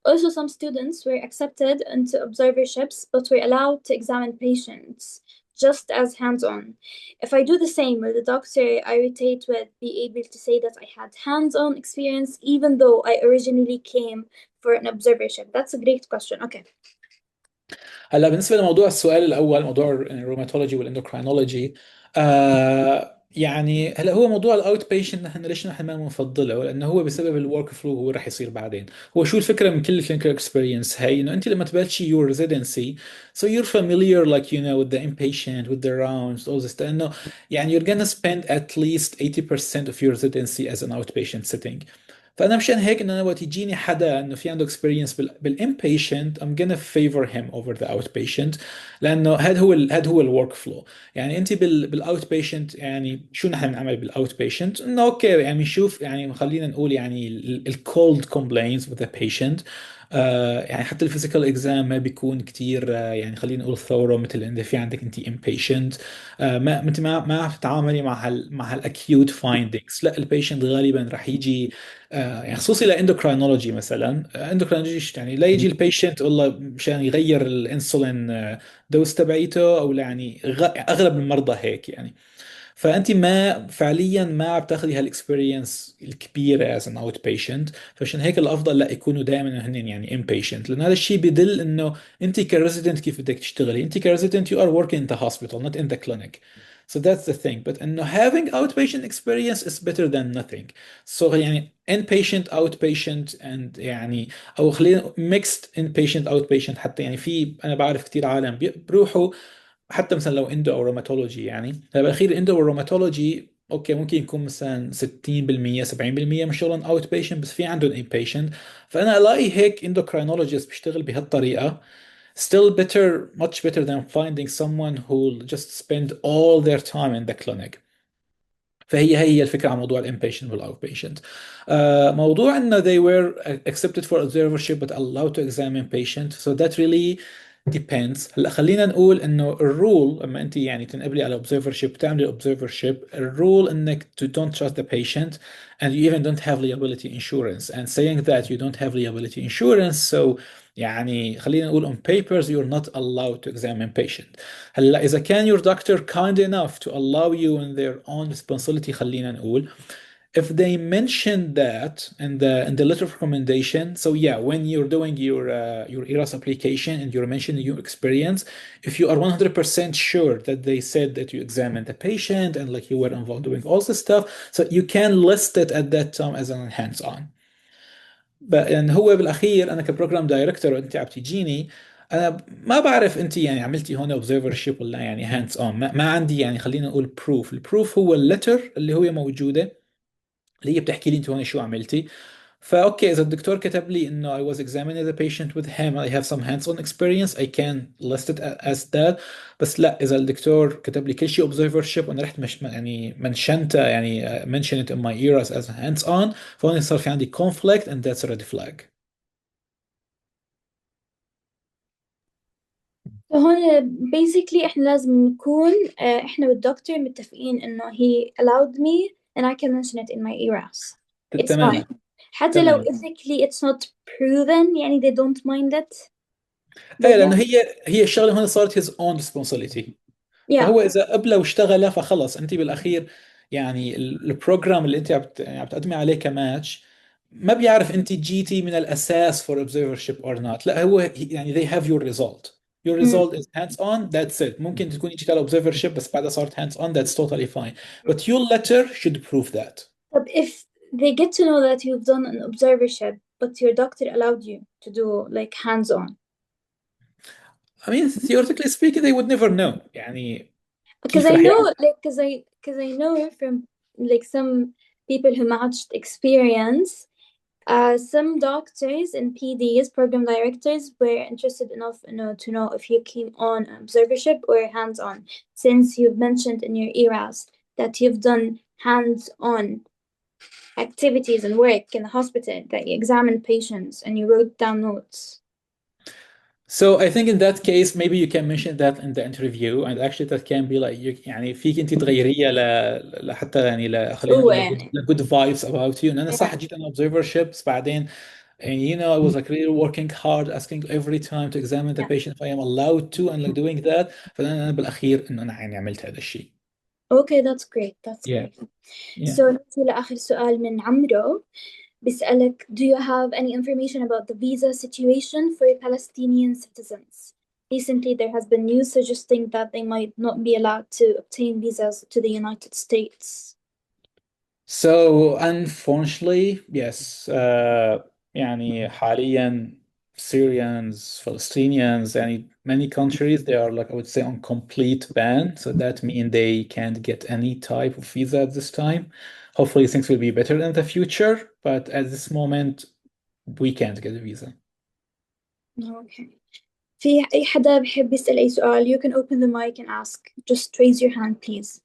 Also, some students were accepted into observerships but were allowed to examine patients just as hands-on. If I do the same, will the doctor I rotate with be able to say that I had hands-on experience even though I originally came for an observership? That's a great question. Okay.
هلا بالنسبه لموضوع السؤال الاول موضوع الروماتولوجي والاندوكراينولوجي يعني هلا هو موضوع الاوت بيشنت نحن ليش نحن ما بنفضله لانه هو بسبب الورك فلو هو رح يصير بعدين. هو شو الفكره من كل clinical experience هي انه انت لما تبلشي your residency so you're familiar like you know with the inpatient with the rounds all this لانه يعني you're gonna spend at least 80% of your residency as an outpatient setting. فانا مشان هيك انه انا وقت يجيني حدا انه في عنده اكسبيرينس بالانبيشنت I'm gonna favor him over the outpatient لانه هذا هو الورك فلو. يعني انت بالاوت بيشنت يعني شو نحن بنعمل بالاوت بيشنت انه اوكي يعني نشوف يعني خلينا نقول يعني الكولد كومبلينز with the patient. يعني حتى الفيزيكال اكزام ما بيكون كتير يعني خلينا نقول ثوره مثل انه في عندك انت امبيشنت. ما انت ما بتتعاملي مع هالاكيوت فايندينجز. لا البيشنت غالبا رح يجي يعني خصوصي لاندوكراينولوجي مثلا اندوكراينولوجي يعني لا يجي البيشنت والله مشان يغير الانسولين دوز تبعيته او يعني اغلب المرضى هيك يعني. فانت ما فعليا ما بتاخذي هالاكسبيرينس الكبيره as an outpatient. فعشان هيك الافضل لا يكونوا دائما هن يعني inpatient لان هذا الشيء بيدل انه انت كريزيدنت كيف بدك تشتغلي. انت كريزيدنت you are working in the hospital not in the clinic. So that's the thing. But انه having outpatient experience is better than nothing. So يعني inpatient outpatient and يعني او خلينا mixed inpatient outpatient حتى يعني في انا بعرف كثير عالم بيروحوا حتى مثلا لو اندو او روماتولوجي يعني بالاخير الاندو والروماتولوجي اوكي ممكن يكون مثلا 60% 70% من شغلهم اوت بيشنت، بس في عندهم ان بيشنت. فانا الاقي هيك اندوكراينولوجيست بيشتغل بهالطريقه still better, much better than finding someone who'll just spend all their time in the clinic. فهي الفكره عن موضوع الانبيشنت والاوت بيشنت. موضوع انه they were accepted for observership but allowed to examine patient, so that really depends. هلا خلينا نقول انه الرول لما انت يعني تنقبلي على observership تعملي observership، الرول انك to don't trust the patient and you even don't have liability insurance, and saying that you don't have liability insurance, so يعني خلينا نقول on papers you're not allowed to examine patient. هلا إذا كان your doctor kind enough to allow you in their own responsibility خلينا نقول if they mention that in the letter of recommendation, so yeah, when you're doing your ERAS application and you're mentioning your experience, if you are 100% sure that they said that you examined the patient and like you were involved doing all this stuff, so you can list it at that time as an hands-on. يعني هو بالاخير انا كبروجرام دايركتور وانت عم تجيني، انا ما بعرف انت يعني عملتي هون اوبزرفر شيب ولا يعني هاندز اون، ما عندي يعني خلينا نقول بروف. البروف هو الليتر اللي هو موجوده، اللي هي بتحكي لي انت هون شو عملتي. فاوكي اذا الدكتور كتب لي انه I was examining the patient with him I have some hands-on experience I can list it as that. بس لا، اذا الدكتور كتب لي كل شيء observership وانا رحت مش يعني منشنتها يعني mention it in my ears as hands-on، فهون صار في عندي conflict and that's a red flag.
فهون basically احنا لازم نكون احنا والدكتور متفقين انه he allowed me and I can mention it in my ERAS. It's
تماما.
fine. حتى لو
تماما.
ethically it's not proven يعني they don't mind it
ايه
with
لانه
them.
هي الشغله هون صارت his own responsibility.
Yeah.
فهو اذا قبله واشتغل فخلص انت بالاخير يعني البروجرام اللي انت يعني عم تقدمي عليه كماتش ما بيعرف انت جيتي من الاساس for observership or not. لا هو يعني they have your result. Your
Mm.
result is hands on, that's it. ممكن تكوني جيتي على observership بس بعدها صارت hands on, that's totally fine. But your letter should prove that.
But if they get to know that you've done an observership but your doctor allowed you to do like hands-on.
I mean theoretically speaking they would never know يعني
Because
كيف
I
رح
know, like, because I know from like some people who matched experience, some doctors and PDs, program directors, were interested enough, to know if you came on observership or hands-on, since you've mentioned in your ERAS that you've done hands-on activities and work in the hospital, that you examined patients and you wrote down notes.
So I think in that case maybe you can mention that in the interview, and actually that can be like you يعني فيك انت تغيريها لحتى يعني خلينا
هو
نقول
يعني
good vibes about you ان انا صح
yeah.
جيت انا observerships بعدين and I was like really working hard asking every time to examine the
Yeah.
patient if I am allowed to and like doing that. فانا بالاخير انه انا يعني عملت هذا الشيء.
Okay, that's great. That's
Yeah.
great.
Yeah.
So نأتي لآخر سؤال من عمرو. بيسألك, do you have any information about the visa situation for Palestinian citizens? Recently, there has been news suggesting that they might not be allowed to obtain visas to the United States.
So unfortunately, yes. يعني حاليا Syrians, Palestinians, and many countries, they are like I would say on complete ban. So that means they can't get any type of visa at this time. Hopefully things will be better in the future, but at this moment we can't get a visa.
Okay. في أي حدا بحب يسأل أي سؤال, you can open the mic and ask. Just raise your hand, please.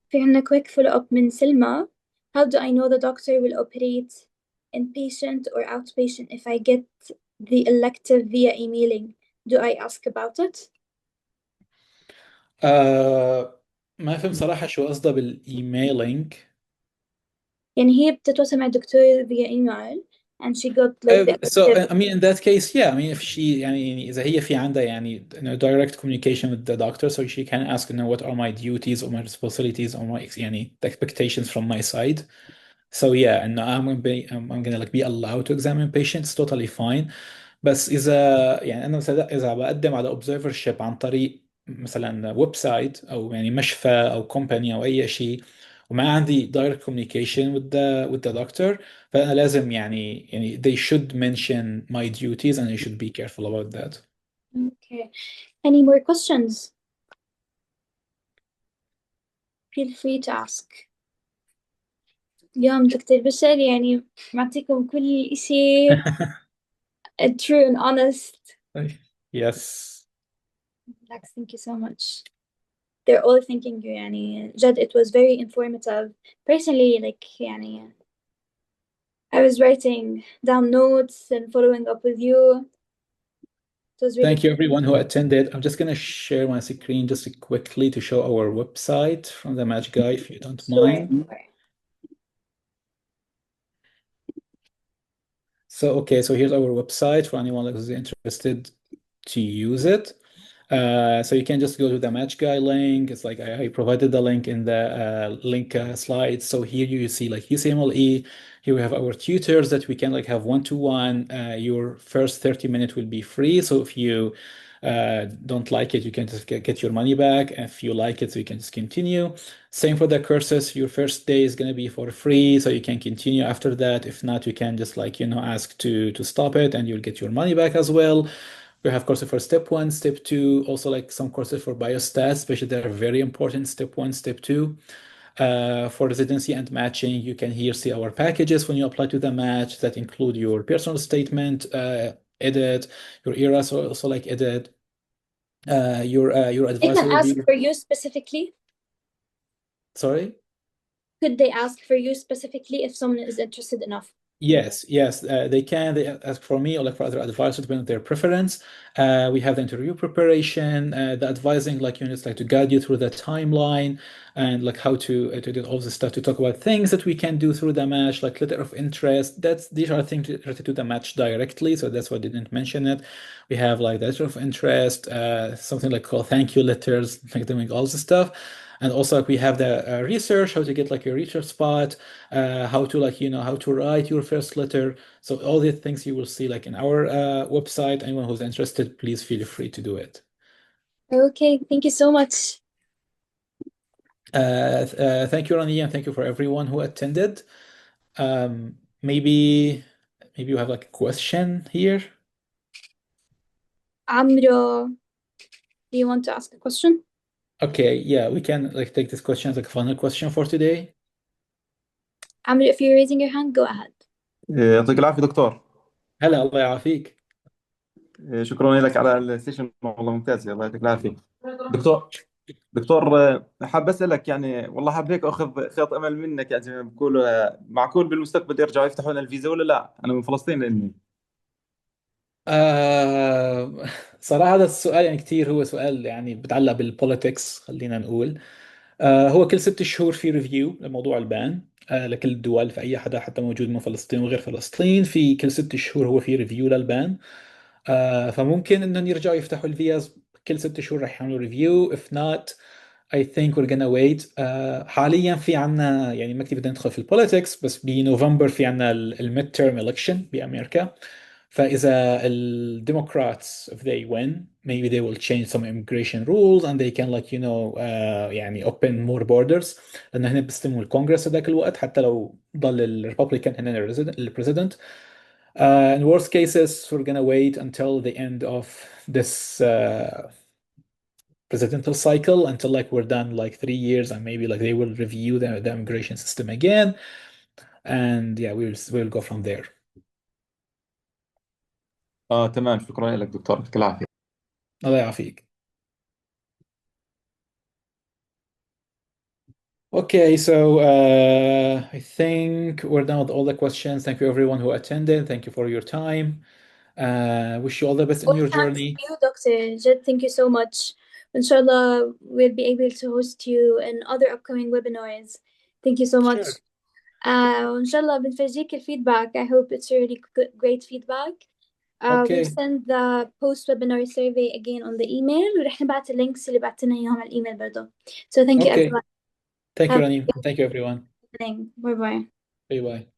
في عنا quick follow-up من سلمى. How do I know the doctor will operate inpatient or outpatient if I get the elective via emailing? Do I ask about it?
ما فهم صراحة شو قصده بالإيميلينج.
يعني هي بتتواصل مع الدكتور via email and she got like the
So
elective.
I mean in that case yeah I mean if she يعني إذا هي في عندها يعني direct communication with the doctor, so she can ask what are my duties or my responsibilities or my يعني the expectations from my side. So yeah and I'm gonna like be allowed to examine patients totally fine. بس إذا يعني أنا مثلا إذا بقدم على observership عن طريق مثلا ويب سايت أو يعني مشفى أو company أو أي شيء وما عندي direct communication with the doctor، فأنا لازم يعني they should mention my duties and I should be careful about that.
Okay. Any more questions? Feel free to ask. اليوم دكتور بشر يعني معطيكم كل إشي true and honest.
Yes.
Relax, thank you so much. They're all thanking you يعني جد it was very informative. Personally like يعني I was writing down notes and following up with you. It was really
Thank you
cool.
everyone who attended. I'm just going to share my screen just quickly to show our website from the Match Guy, if you don't
Sure.
mind. So, okay, so here's our website for anyone who's interested to use it. So you can just go to the Match Guy link. It's like I provided the link in the link slide. So here you see like UCMLE. Here we have our tutors that we can like have one-to-one. Your first 30 minutes will be free. So if you don't like it, you can just get your money back. If you like it, so you can just continue. Same for the courses. Your first day is going to be for free, so you can continue after that. If not, you can just like, ask to stop it and you'll get your money back as well. We have courses for step one, step two, also like some courses for biostats, especially they're very important, step one, step two. For residency and matching, you can here see our packages when you apply to the match that include your personal statement, edit, your ERA, so also like edit, your
They
advisor
can
will
ask
be,
for you specifically.
sorry?
Could they ask for you specifically if someone is interested enough?
Yes, yes, they can. They ask for me or like for other advisors, depending on their preference. We have the interview preparation, the advising like units like to guide you through the timeline and like how to do all this stuff to talk about things that we can do through the match, like letter of interest. These are things related to the match directly, so that's why I didn't mention it. We have like the letter of interest, something like called thank you letters, like doing all this stuff. And also like we have the research, how to get like a research spot, how to like how to write your first letter. So all the things you will see like in our website. Anyone who's interested, please feel free to do it.
Okay, thank you so much.
Thank you, Rani, and thank you for everyone who attended. Maybe you have like a question here.
Amro, do you want to ask a question?
Okay, yeah, we can like take this question as like a final question for today.
Amro, if you're raising your hand, go ahead.
يعطيك العافية دكتور.
هلا الله يعافيك.
شكرا لك على السيشن والله ممتاز الله يعطيك العافية دكتور. حاب أسألك يعني والله حاب هيك أخذ خيط أمل منك يعني زي ما بقولوا معقول بالمستقبل يرجعوا يفتحوا لنا الفيزا ولا لا؟ أنا من فلسطين لأني
صراحة هذا السؤال يعني كتير هو سؤال يعني بتعلق بالبوليتكس خلينا نقول. هو كل 6 شهور في ريفيو لموضوع البان لكل الدول، في أي حدا حتى موجود من فلسطين وغير فلسطين، في كل 6 شهور هو في ريفيو للبان. فممكن إنهم يرجعوا يفتحوا الفيز كل 6 شهور، رح يعملوا ريفيو. if not I think we're gonna wait. حاليا في عنا يعني ما كتير بدنا ندخل في البوليتكس، بس بنوفمبر في عنا الميد تيرم election بأمريكا. فإذا الديمقراطs if they win maybe they will change some immigration rules and they can like يعني open more borders، لأن هنا بيستلموا الكونغرس هذاك الوقت حتى لو ضل الريببليكان هنا البريزيدنت. In worst cases we're gonna wait until the end of this presidential cycle until like we're done like 3 years and maybe like they will review the immigration system again and yeah we'll go from there.
تمام شكرا لك دكتور يعطيك العافية.
الله يعافيك. Okay, so I think we're done with all the questions. Thank you everyone who attended. Thank you for your time. Wish you all the best in
All
your
thanks
journey.
to you, Dr. Jed. Thank you so much. Inshallah, we'll be able to host you in other upcoming webinars. Thank you so much.
Sure.
inshallah بنفرجيك الفيدباك. I hope it's really good, great feedback. We'll
Okay.
send the post-webinar survey again on the email ورح نبعت اللينكس اللي بعتنا اياهم على الايميل برضه. So thank you
Okay.
everyone.
Thank you,
Have
Rani. Thank you, everyone.
a good evening. Bye bye.
Bye bye.